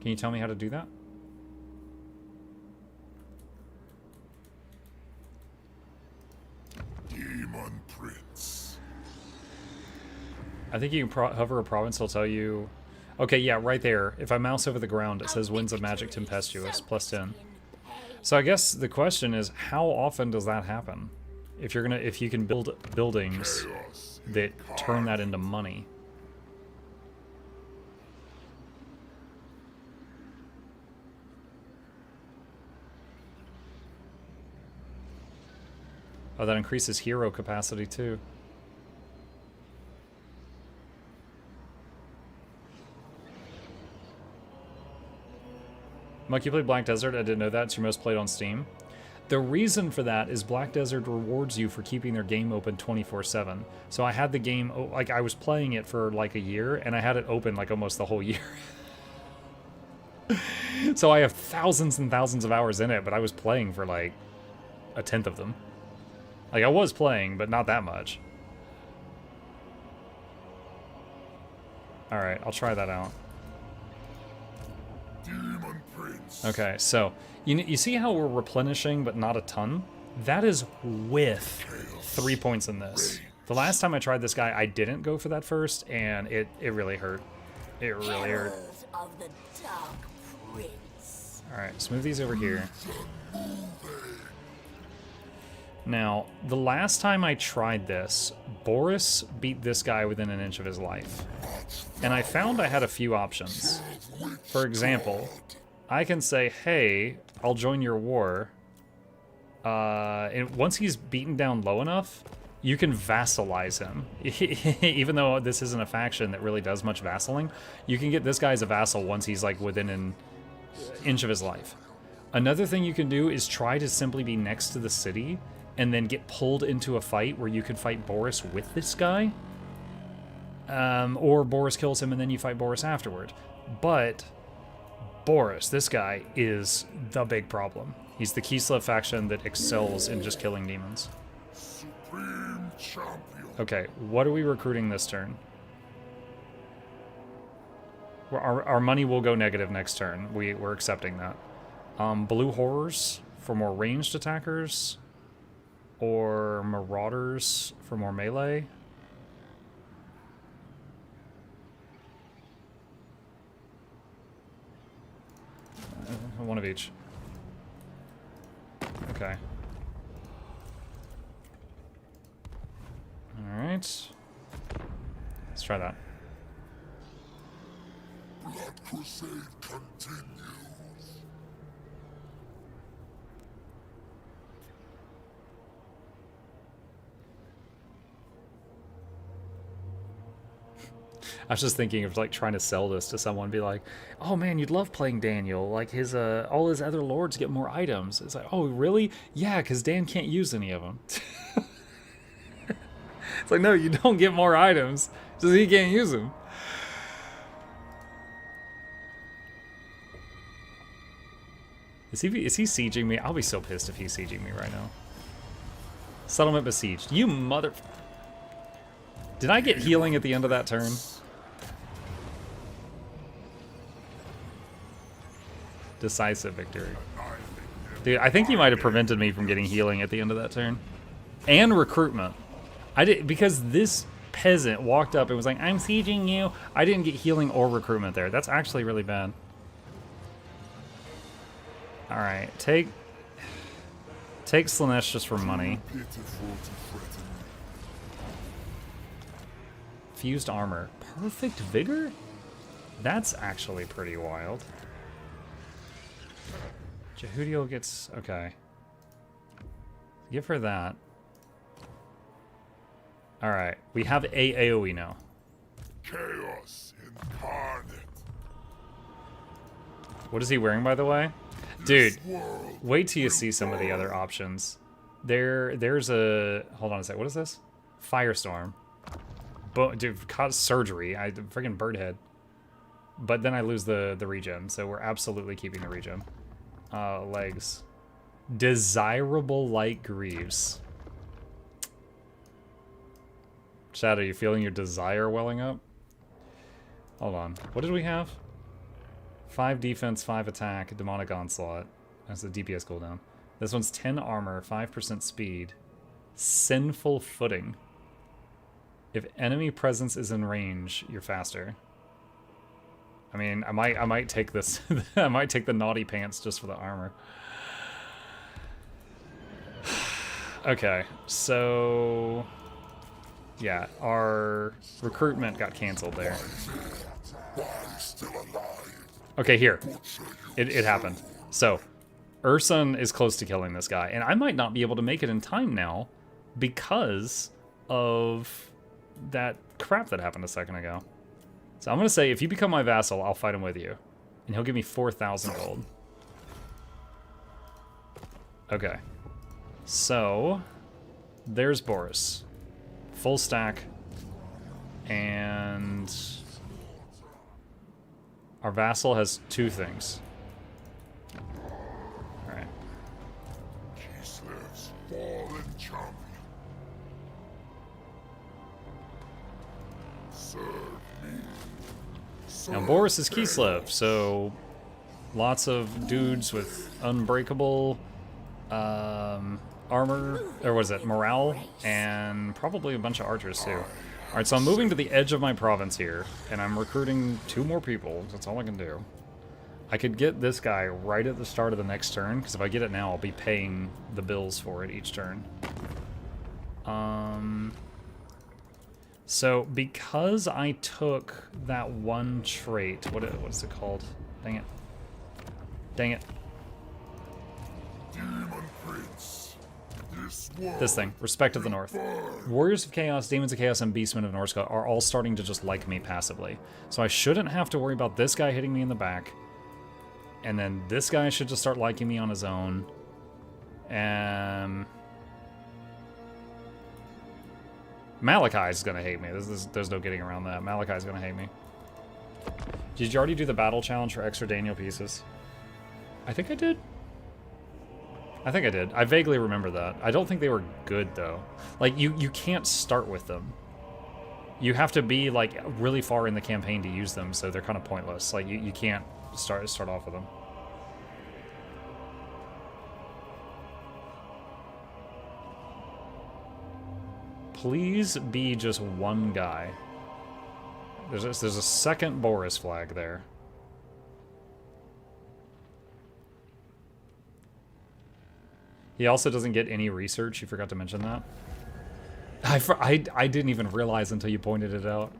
Can you tell me how to do that? Demon Prince. I think you can hover a province, it'll tell you... Okay, yeah, right there. If I mouse over the ground, it says Winds of Magic Tempestuous, plus 10. So I guess the question is, how often does that happen? If you can build buildings that turn that into money. Oh, that increases hero capacity too. Mike, you played Black Desert? I didn't know that. It's your most played on Steam. The reason for that is Black Desert rewards you for keeping their game open 24/7. So I had the game, like I was playing it for like a year, and I had it open like almost the whole year. So I have thousands and thousands of hours in it, but I was playing for like a tenth of them. Like, I was playing, but not that much. Alright, I'll try that out. Demon Prince. Okay, so, you see how we're replenishing, but not a ton? That is with 3 points in this. The last time I tried this guy, I didn't go for that first, and it really hurt. It really hurt. Herald of the Dark Prince. Alright, let's move these over here. Now, the last time I tried this, Boris beat this guy within an inch of his life. And I found I had a few options. For example, I can say, hey, I'll join your war. And once he's beaten down low enough, you can vassalize him. Even though this isn't a faction that really does much vassaling, you can get this guy as a vassal once he's like within an inch of his life. Another thing you can do is try to simply be next to the city and then get pulled into a fight where you can fight Boris with this guy. Or Boris kills him and then you fight Boris afterward. But Boris, this guy, is the big problem. He's the Kislev faction that excels in just killing demons. Supreme champion. Okay, what are we recruiting this turn? Our money will go negative next turn. We're accepting that. Blue Horrors for more ranged attackers. Or Marauders for more melee. One of each. Okay. Alright. Let's try that. Blood Crusade continues. I was just thinking of like trying to sell this to someone, be like, "Oh man, you'd love playing Daniel. Like his all his other lords get more items." It's like, "Oh really? Yeah, because Dan can't use any of them." It's like, no, you don't get more items, just he can't use them. Is he sieging me? I'll be so pissed if he's sieging me right now. Settlement besieged. You mother. Did I get healing at the end of that turn? Decisive victory. Dude, I think you might have prevented me from getting healing at the end of that turn. And recruitment. I did, because this peasant walked up and was like, "I'm sieging you." I didn't get healing or recruitment there. That's actually really bad. Alright, take Slannesh just for money. Fused armor. Perfect vigor? That's actually pretty wild. Jehudio gets... okay. Give her that. Alright, we have a AoE now. Chaos incarnate. What is he wearing, by the way? Dude, wait till you see some of the other options. There's a... hold on a sec, what is this? Firestorm. Dude, cause surgery. I freaking birdhead. But then I lose the regen, so we're absolutely keeping the regen. Legs. Desirable light greaves. Chad, are you feeling your desire welling up? Hold on. What did we have? 5 defense, 5 attack, demonic onslaught. That's the DPS cooldown. This one's 10 armor, 5% speed. Sinful footing. If enemy presence is in range, you're faster. I mean, I might take this. I might take the naughty pants just for the armor. Okay, so yeah, our recruitment got canceled there. Okay, here. It happened. So, Ursun is close to killing this guy, and I might not be able to make it in time now because of that crap that happened a second ago. So I'm going to say, if you become my vassal, I'll fight him with you. And he'll give me 4,000 gold. Okay. So, there's Boris. Full stack. And our vassal has 2 things. Alright. Kislev's fallen champion. Serve me. Now Boris is Kislev, so lots of dudes with unbreakable armor, or what is it, morale, and probably a bunch of archers too. Alright, so I'm moving to the edge of my province here, and I'm recruiting 2 more people. That's all I can do. I could get this guy right at the start of the next turn, because if I get it now, I'll be paying the bills for it each turn. So, because I took that one trait, what is it called? Dang it. Dang it. Demon Prince. This thing, Respect of the North. Warriors of Chaos, Demons of Chaos, and Beastmen of Norska are all starting to just like me passively. So I shouldn't have to worry about this guy hitting me in the back. And then this guy should just start liking me on his own. Malachi's gonna hate me. There's no getting around that. Malachi's gonna hate me. Did you already do the battle challenge for extra Daniel pieces? I think I did. I think I did. I vaguely remember that. I don't think they were good, though. Like, you can't start with them. You have to be, like, really far in the campaign to use them, so they're kind of pointless. Like, you can't start off with them. Please be just one guy. There's a second Boris flag there. He also doesn't get any research. You forgot to mention that. I didn't even realize until you pointed it out.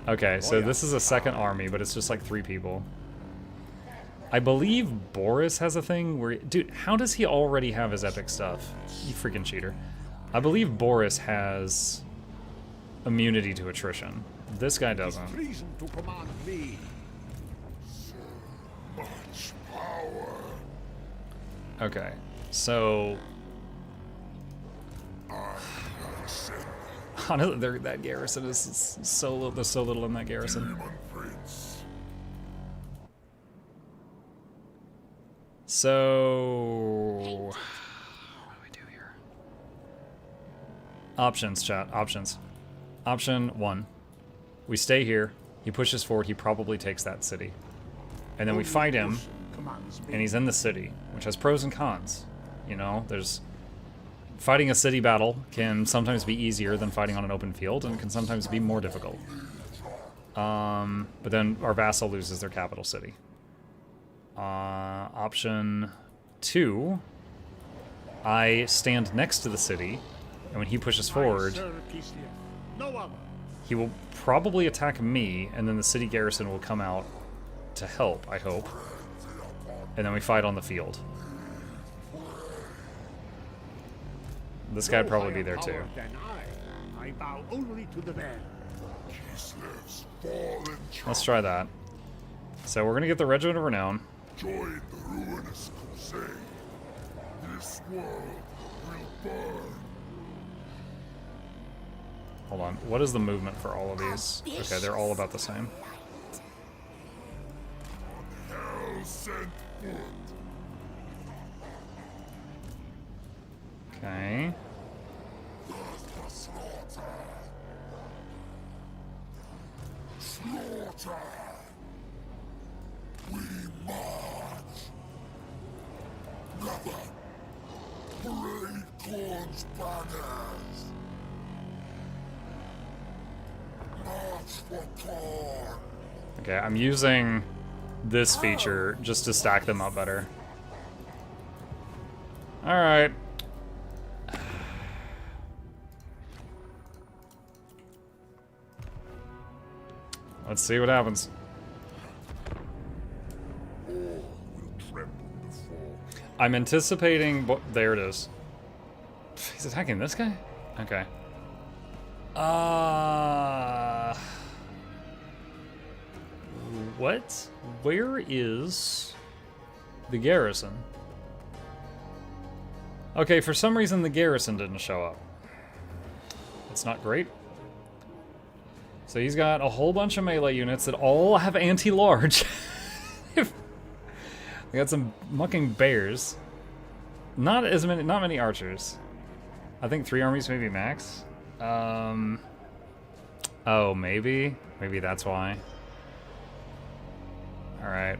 Okay, so this is a second army, but it's just like 3 people. I believe Boris has a thing where... Dude, how does he already have his epic stuff? You freaking cheater. I believe Boris has immunity to attrition. This guy doesn't. To command me. So much power. Okay, so... Honestly, that garrison is so little. There's so little in that garrison. So... What do we do here? Options, chat. Options. Option 1. We stay here. He pushes forward. He probably takes that city. And then we fight him. And he's in the city, which has pros and cons. You know, there's... Fighting a city battle can sometimes be easier than fighting on an open field, and can sometimes be more difficult. But then our vassal loses their capital city. Option 2, I stand next to the city, and when he pushes forward, he will probably attack me, and then the city garrison will come out to help, I hope. And then we fight on the field. This guy would probably be there too. I bow only to the man. Let's try that. So we're gonna get the Regiment of Renown. Join the ruinous crusade. This world will burn. Hold on. What is the movement for all of these? Okay, they're all about the same. Hell sent foot. Okay. Slaughter. We march. Gather. Parade Corn's banners. March for Corn. Okay, I'm using this feature just to stack them up better. Alright. Let's see what happens. I'm anticipating... There it is. He's attacking this guy? Okay. What? Where is the garrison? Okay, for some reason the garrison didn't show up. It's not great. So he's got a whole bunch of melee units that all have anti-large. We got some mucking bears. Not many archers. I think 3 armies maybe max. Oh, maybe that's why. All right.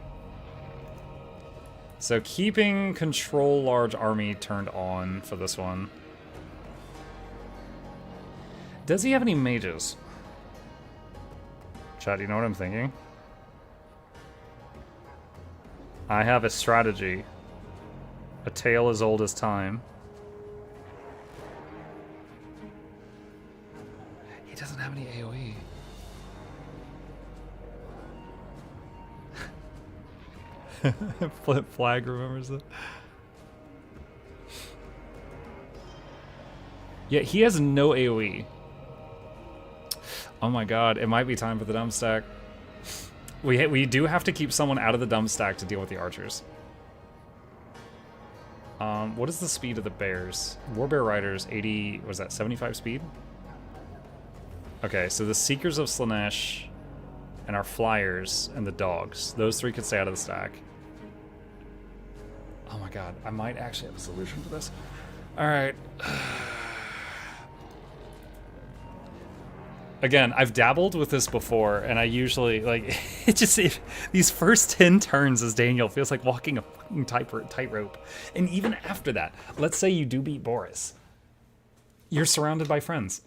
So keeping control large army turned on for this one. Does he have any mages? Chat, you know what I'm thinking? I have a strategy. A tale as old as time. He doesn't have any AoE. Flip Flag remembers that. Yeah, he has no AoE. Oh my god, it might be time for the dump stack. We do have to keep someone out of the dump stack to deal with the archers. What is the speed of the bears? Warbear Riders, 80, was that 75 speed? Okay, so the Seekers of Slannesh and our Flyers and the dogs. Those three could stay out of the stack. Oh my god, I might actually have a solution for this. Alright. Again, I've dabbled with this before, and I usually, like, these first 10 turns as Daniel feels like walking a fucking tightrope. And even after that, let's say you do beat Boris. You're surrounded by friends.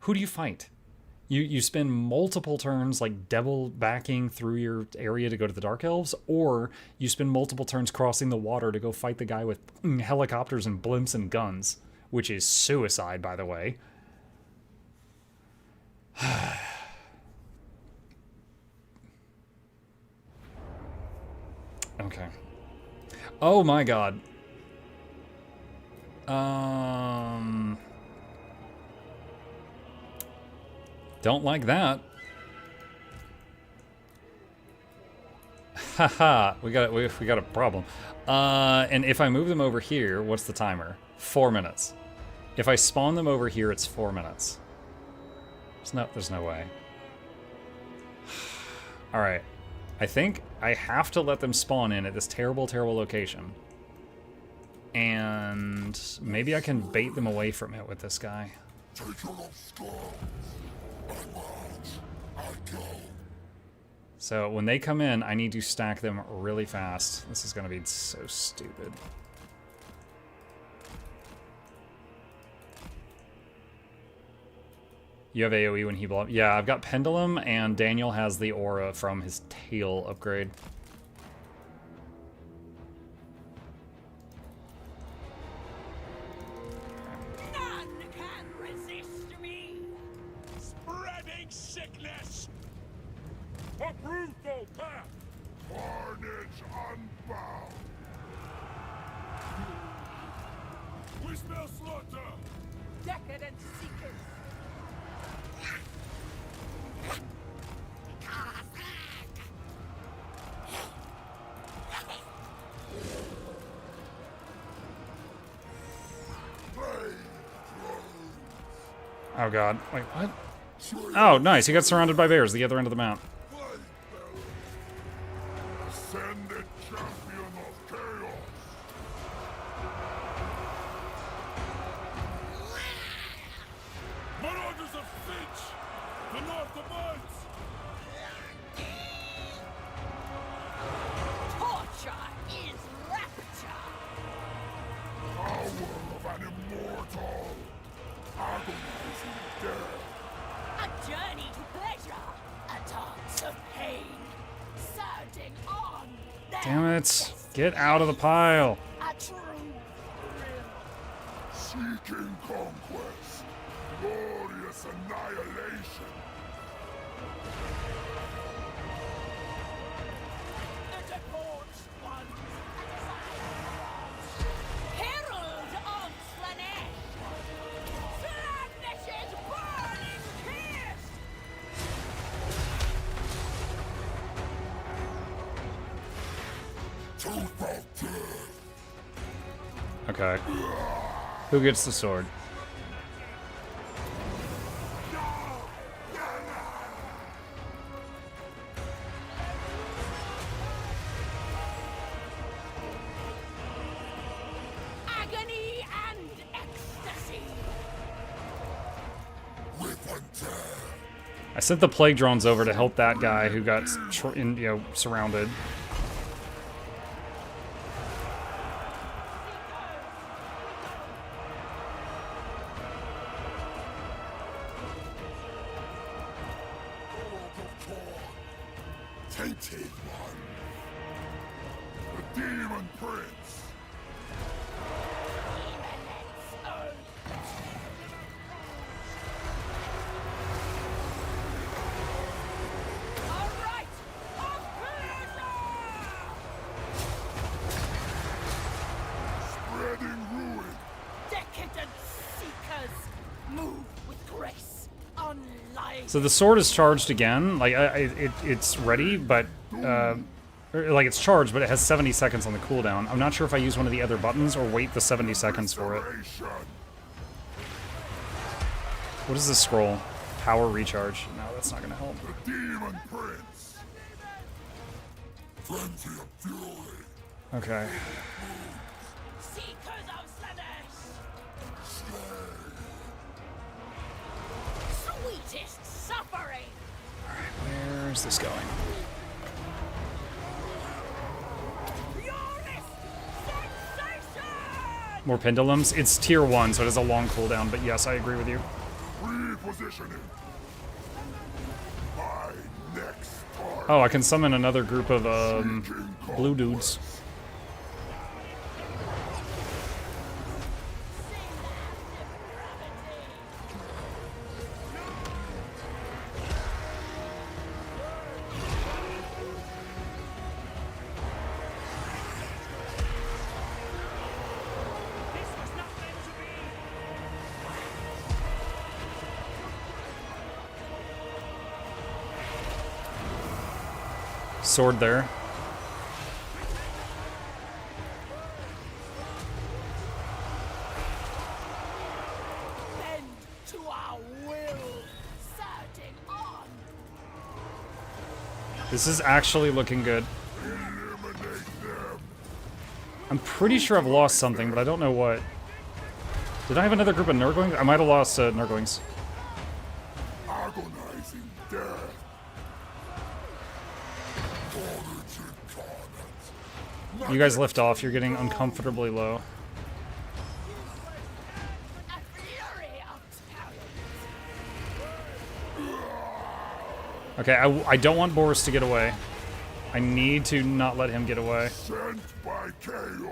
Who do you fight? You spend multiple turns, like, devil backing through your area to go to the Dark Elves, or you spend multiple turns crossing the water to go fight the guy with helicopters and blimps and guns, which is suicide, by the way. Okay. Oh my god. Don't like that. Haha, we got a problem. And if I move them over here, what's the timer? 4 minutes. If I spawn them over here, it's 4 minutes. There's no way. Alright. I think I have to let them spawn in at this terrible, terrible location. And maybe I can bait them away from it with this guy. So when they come in, I need to stack them really fast. This is going to be so stupid. You have AoE when he blows up. Yeah, I've got Pendulum, and Daniel has the aura from his tail upgrade. None can resist me. Spreading sickness. A brutal path. Carnage unbound. We smell slaughter. Decadent seekers. Oh god. Wait, what? Oh, nice. He got surrounded by bears the other end of the mount. Ascended champion of chaos. Marauders of Finch. The North of Mines. Torture is rapture. Power of an immortal. Agonizing death. A journey to pleasure. A dance of pain. Surging on. Damn it. Get out of the pile. A true thrill. Seeking conquest. Glorious annihilation. The debauched ones. Herald of Slannesh. Slannesh's burning kiss. Tooth of death. Okay. Who gets the sword? Agony and ecstasy. I sent the plague drones over to help that guy who got surrounded. Tainted one. Demon Prince. Spreading ruin. Decadent seekers, move with grace, unlight. So the sword is charged again. Like it's ready, but like it's charged, but it has 70 seconds on the cooldown. I'm not sure if I use one of the other buttons or wait the 70 seconds for it. What is this scroll? Power recharge. No, that's not gonna help. The Demon Prince. Frenzy of fury. Okay. Seekers of Slannesh. Sweetest suffering. Where's this going? More pendulums. It's tier 1, so it has a long cooldown, but yes, I agree with you. Repositioning. My next target. Oh, I can summon another group of blue dudes. Sword there. Bend to our will, surging on. This is actually looking good. I'm pretty sure I've lost something, but I don't know what. Did I have another group of Nurglings? I might have lost Nurglings. Agonizing death. You guys lift off. You're getting uncomfortably low. Okay, I don't want Boris to get away. I need to not let him get away. Sent by chaos.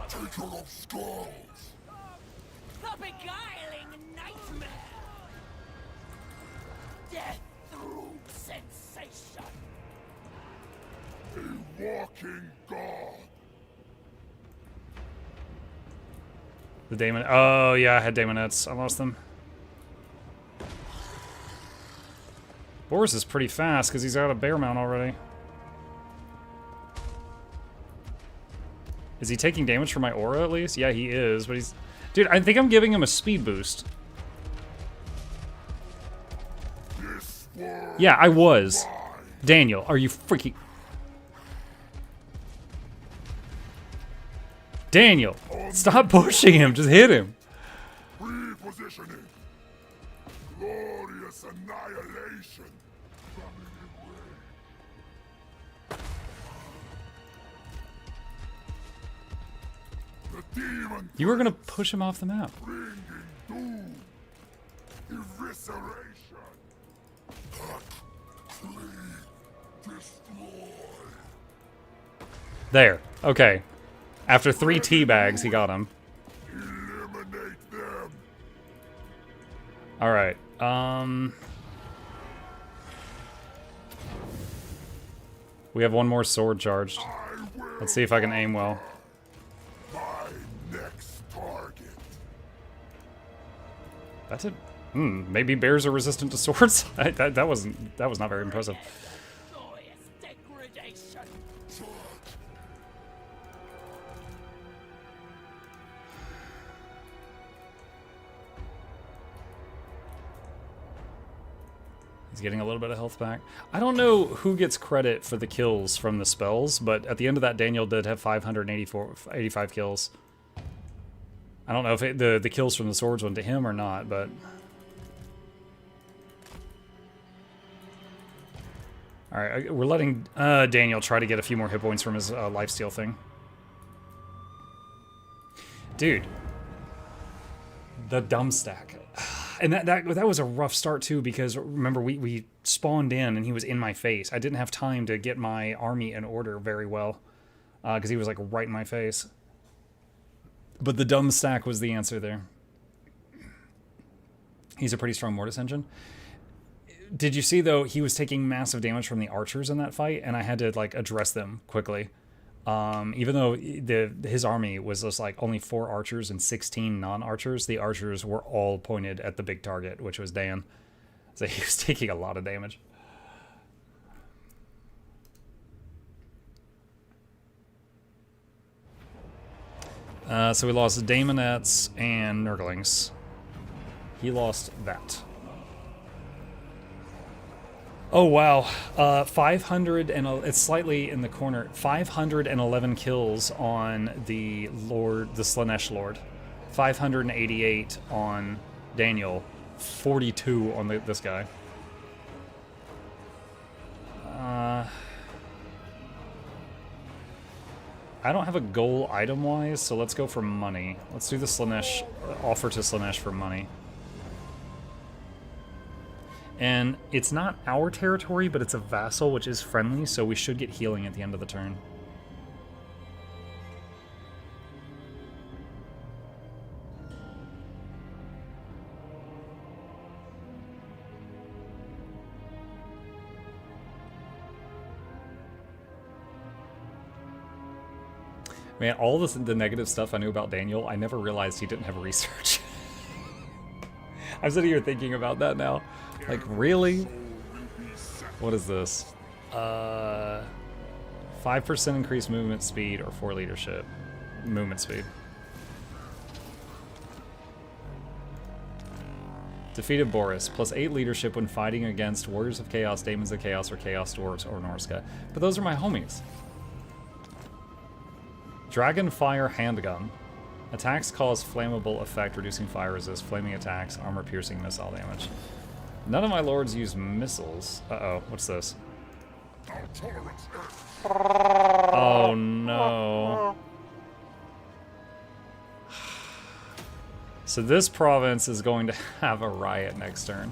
Taker of skulls. The beguiling nightmare. Death through sensation. A walking god. The Daemon. Oh, yeah, I had Daemonettes. I lost them. Boris is pretty fast because he's got a bear mount already. Is he taking damage from my aura at least? Yeah, he is, but he's... Dude, I think I'm giving him a speed boost. Yeah, I was. Daniel, are you freaking... Daniel, stop pushing him. Just hit him. Repositioning. Glorious annihilation. The demon. You were gonna push him off the map. Bringing doom. Evisceration. Cut. Clean. Destroy. There. Okay. After 3 tea bags, he got him. Eliminate them. All right. We have one more sword charged. Let's see if I can aim well. My next target. That's it. Maybe bears are resistant to swords. that was not very impressive. Glorious degradation. He's getting a little bit of health back. I don't know who gets credit for the kills from the spells, but at the end of that, Daniel did have 85 kills. I don't know if the kills from the swords went to him or not, but... Alright, we're letting Daniel try to get a few more hit points from his lifesteal thing. Dude. The dumb stack. And that was a rough start too, because remember we spawned in and he was in my face. I didn't have time to get my army in order very well because he was like right in my face. But the dumb stack was the answer there. He's a pretty strong Mortis engine. Did you see though, he was taking massive damage from the archers in that fight, and I had to like address them quickly. Even though his army was just like only 4 archers and 16 non-archers, the archers were all pointed at the big target, which was Dan. So he was taking a lot of damage. So we lost Daemonettes and Nurglings. He lost that. Oh wow, 500 and it's slightly in the corner. 511 kills on the Lord, the Slannesh Lord. 588 on Daniel. 42 on this guy. I don't have a goal item-wise, so let's go for money. Let's do the Slannesh, offer to Slannesh for money. And it's not our territory, but it's a vassal, which is friendly, so we should get healing at the end of the turn. Man, all the negative stuff I knew about Daniel, I never realized he didn't have research. I'm sitting here thinking about that now. Like, really? What is this? 5% increased movement speed or 4 leadership. Movement speed. Defeated Boris. Plus 8 leadership when fighting against Warriors of Chaos, Daemons of Chaos, or Chaos Dwarves or Norska. But those are my homies. Dragonfire Handgun. Attacks cause flammable effect, reducing fire resist, flaming attacks, armor-piercing missile damage. None of my lords use missiles. Uh-oh, what's this? Oh no. So this province is going to have a riot next turn.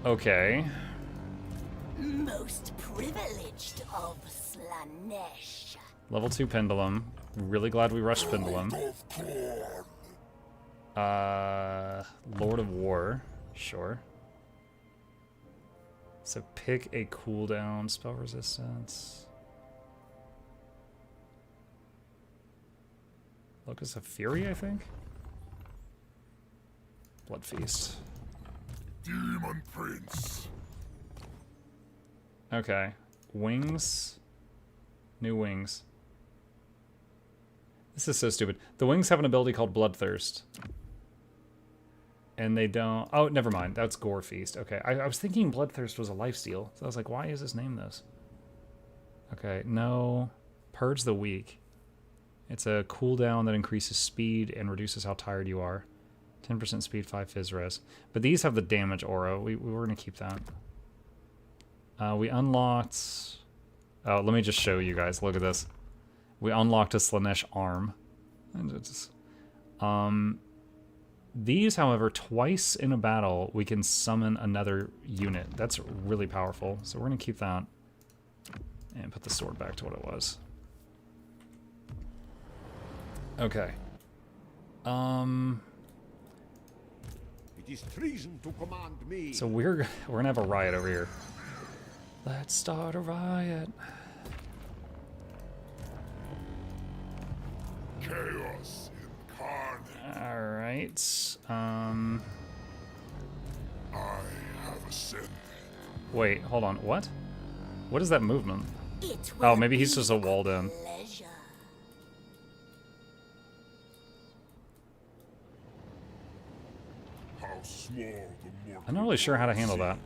Okay. Most privileged of Slannesh. Level 2 Pendulum. Really glad we rushed Pendulum. Lord of War. Sure. So pick a cooldown. Spell resistance. Locus of Fury, I think? Blood Feast. Demon Prince. Okay. Wings. New wings. This is so stupid. The wings have an ability called Bloodthirst. And they don't... Oh, never mind. That's Gore Feast. Okay. I was thinking Bloodthirst was a lifesteal. So I was like, why is this name this? Okay. No. Purge the Weak. It's a cooldown that increases speed and reduces how tired you are. 10% speed, 5 Fizz res. But these have the damage aura. We were going to keep that. We unlocked... Oh, let me just show you guys. Look at this. We unlocked a Slannesh arm. And it's, these, however, twice in a battle, we can summon another unit. That's really powerful. So we're going to keep that. And put the sword back to what it was. Okay. It is treason to command me. So we're gonna have a riot over here. Let's start a riot. Chaos incarnate. All right. I have ascended. Wait, hold on. What? What is that movement? Oh, maybe he's just a walled in. I'm not really sure how to handle that.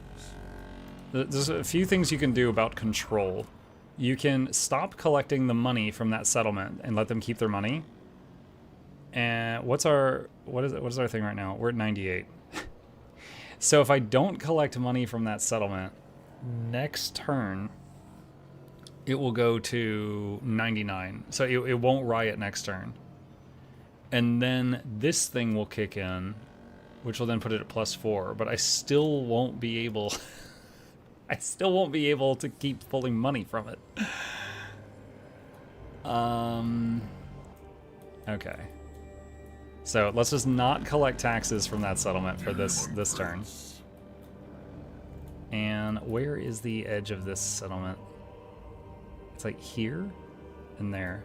There's a few things you can do about control. You can stop collecting the money from that settlement and let them keep their money. And what is our thing right now? We're at 98. So if I don't collect money from that settlement, next turn it will go to 99. So it won't riot next turn. And then this thing will kick in, which will then put it at +4. But I still won't be able... I still won't be able to keep pulling money from it. Okay. So let's just not collect taxes from that settlement for this turn. And where is the edge of this settlement? It's like here and there.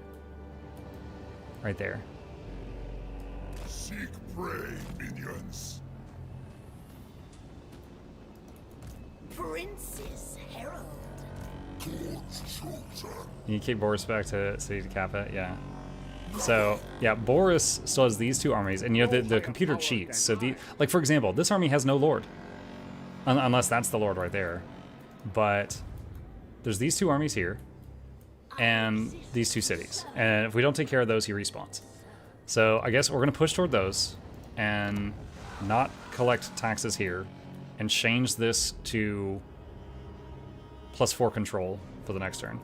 Right there. Seek prey, minions. Prince's Herald. You keep Boris back to city to cap it, yeah. So yeah, Boris still has these two armies, and you know the computer cheats. So like for example, this army has no lord, unless that's the lord right there. But there's these two armies here, and these two cities. And if we don't take care of those, he respawns. So I guess we're gonna push toward those, and not collect taxes here, and change this to +4 control for the next turn.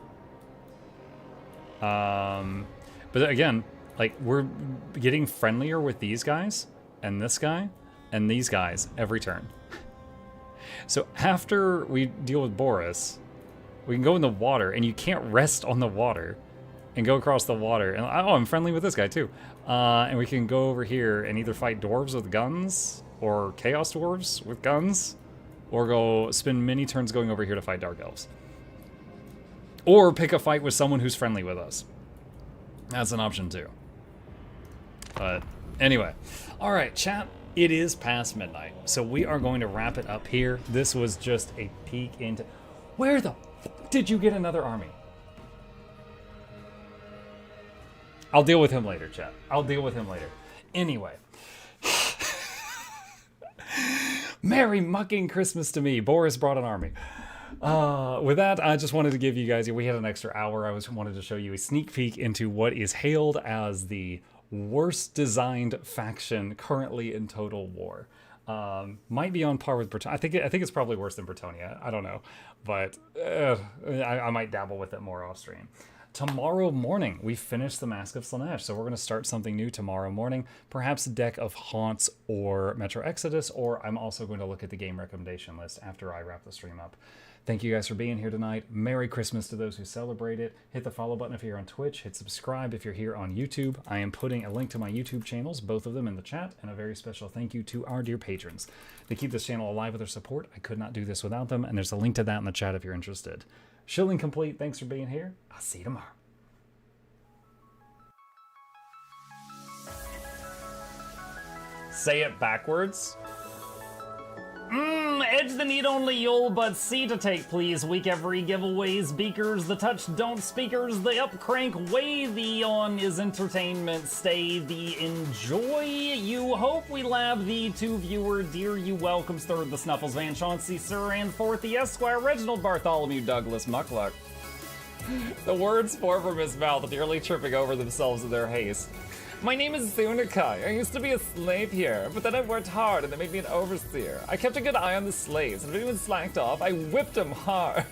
But again, like, we're getting friendlier with these guys, and this guy, and these guys every turn. So after we deal with Boris, we can go in the water, and you can't rest on the water, and go across the water. And oh, I'm friendly with this guy too. And we can go over here and either fight dwarves with guns, or chaos dwarves with guns, or go spend many turns going over here to fight dark elves. Or pick a fight with someone who's friendly with us. That's an option too. But anyway. Alright, chat. It is past midnight. So we are going to wrap it up here. This was just a peek into... Where the fuck did you get another army? I'll deal with him later, chat. I'll deal with him later. Anyway. Merry mucking Christmas to me. Boris brought an army. With that, I just wanted to give you guys, we had an extra hour. I wanted to show you a sneak peek into what is hailed as the worst designed faction currently in Total War. Might be on par with Bretonnia. I think it's probably worse than Bretonnia. I don't know, but I might dabble with it more off stream. Tomorrow morning, we finish the Mask of Slannesh, so we're going to start something new tomorrow morning. Perhaps a deck of Haunts or Metro Exodus, or I'm also going to look at the game recommendation list after I wrap the stream up. Thank you guys for being here tonight. Merry Christmas to those who celebrate it. Hit the follow button if you're on Twitch. Hit subscribe if you're here on YouTube. I am putting a link to my YouTube channels, both of them in the chat, and a very special thank you to our dear patrons. They keep this channel alive with their support. I could not do this without them, and there's a link to that in the chat if you're interested. Shilling complete. Thanks for being here. I'll see you tomorrow. Say it backwards. Edge the need only you'll but see to take please. Week every giveaways, beakers, the touch don't speakers, the up crank way the on is entertainment, stay the enjoy. You hope we lab the two viewer, dear you welcomes third the Snuffles Van Chauncey, Sir, and fourth the Esquire Reginald Bartholomew Douglas Mukluk. The words pour from his mouth, nearly tripping over themselves in their haste. My name is Zunikai. I used to be a slave here, but then I worked hard and they made me an overseer. I kept a good eye on the slaves, and if anyone slacked off, I whipped them hard.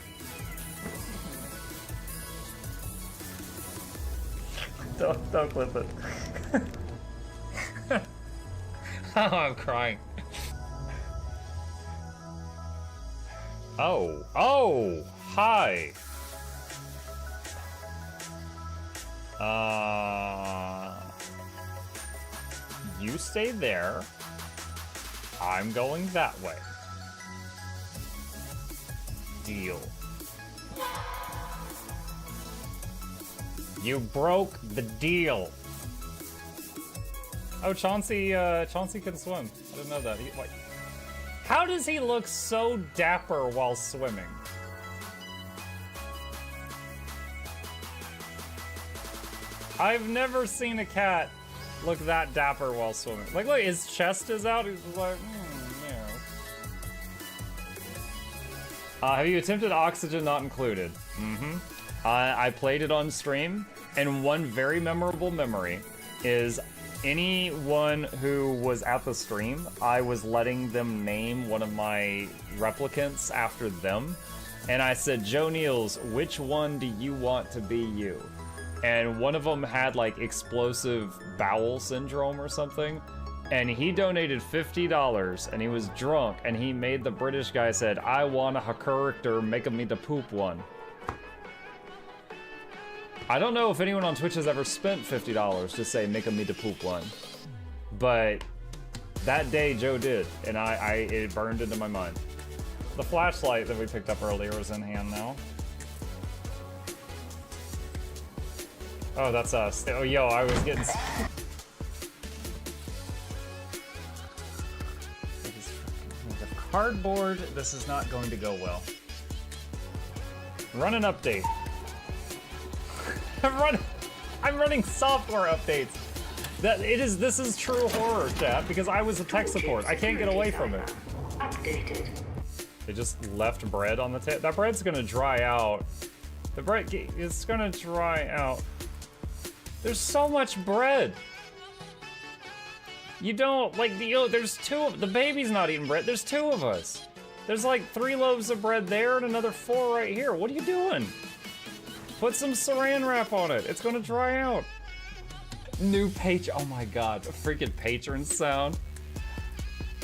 Don't clip it. Oh, I'm crying. Oh, hi. You stay there. I'm going that way. Deal. You broke the deal. Oh, Chauncey can swim. I didn't know that. How does he look so dapper while swimming? I've never seen a cat look that dapper while swimming. Like, look, his chest is out. He's just like, yeah. Have you attempted Oxygen Not Included? I played it on stream, and one very memorable memory is anyone who was at the stream, I was letting them name one of my replicants after them. And I said, Joe Niels, which one do you want to be you? And one of them had like explosive bowel syndrome or something. And he donated $50 and he was drunk and he made the British guy said, I want a character, make me the poop one. I don't know if anyone on Twitch has ever spent $50 to say, make me the poop one. But that day Joe did, and it burned into my mind. The flashlight that we picked up earlier is in hand now. Oh, that's us. Oh, yo, I was getting... Cardboard, this is not going to go well. Run an update. I'm running software updates. This is true horror, chat, because I was a tech support. I can't get away from it. Updated. They just left bread on the table. That bread's gonna dry out. The bread is gonna dry out. There's so much bread. You don't, like, there's two of, the baby's not eating bread. There's two of us. There's like 3 loaves of bread there and another 4 right here. What are you doing? Put some saran wrap on it. It's gonna dry out. New oh my god, a freaking patron sound.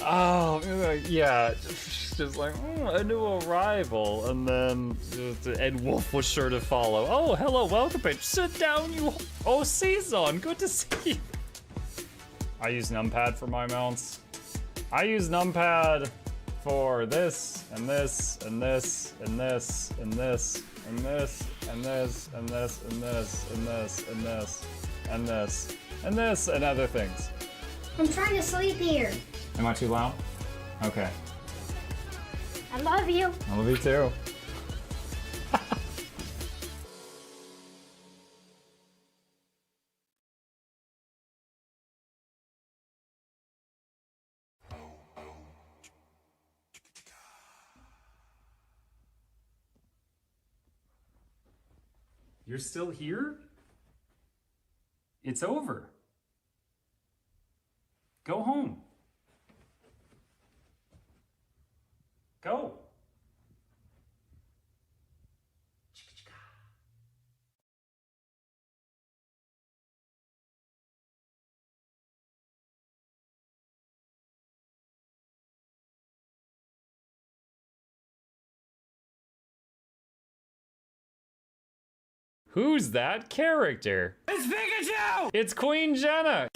Oh, yeah, just like, a new arrival, and then Ed Wolf was sure to follow. Oh, hello, welcome, page. Sit down, you. Oh, Season, good to see you. I use numpad for my mounts. I use numpad for this, and this, and this, and this, and this, and this, and this, and this, and this, and this, and this, and this, and this, and other things. I'm trying to sleep here. Am I too loud? Okay. I love you. I love you too. You're still here? It's over. Go home. Go. Who's that character? It's Pikachu! It's Queen Jenna!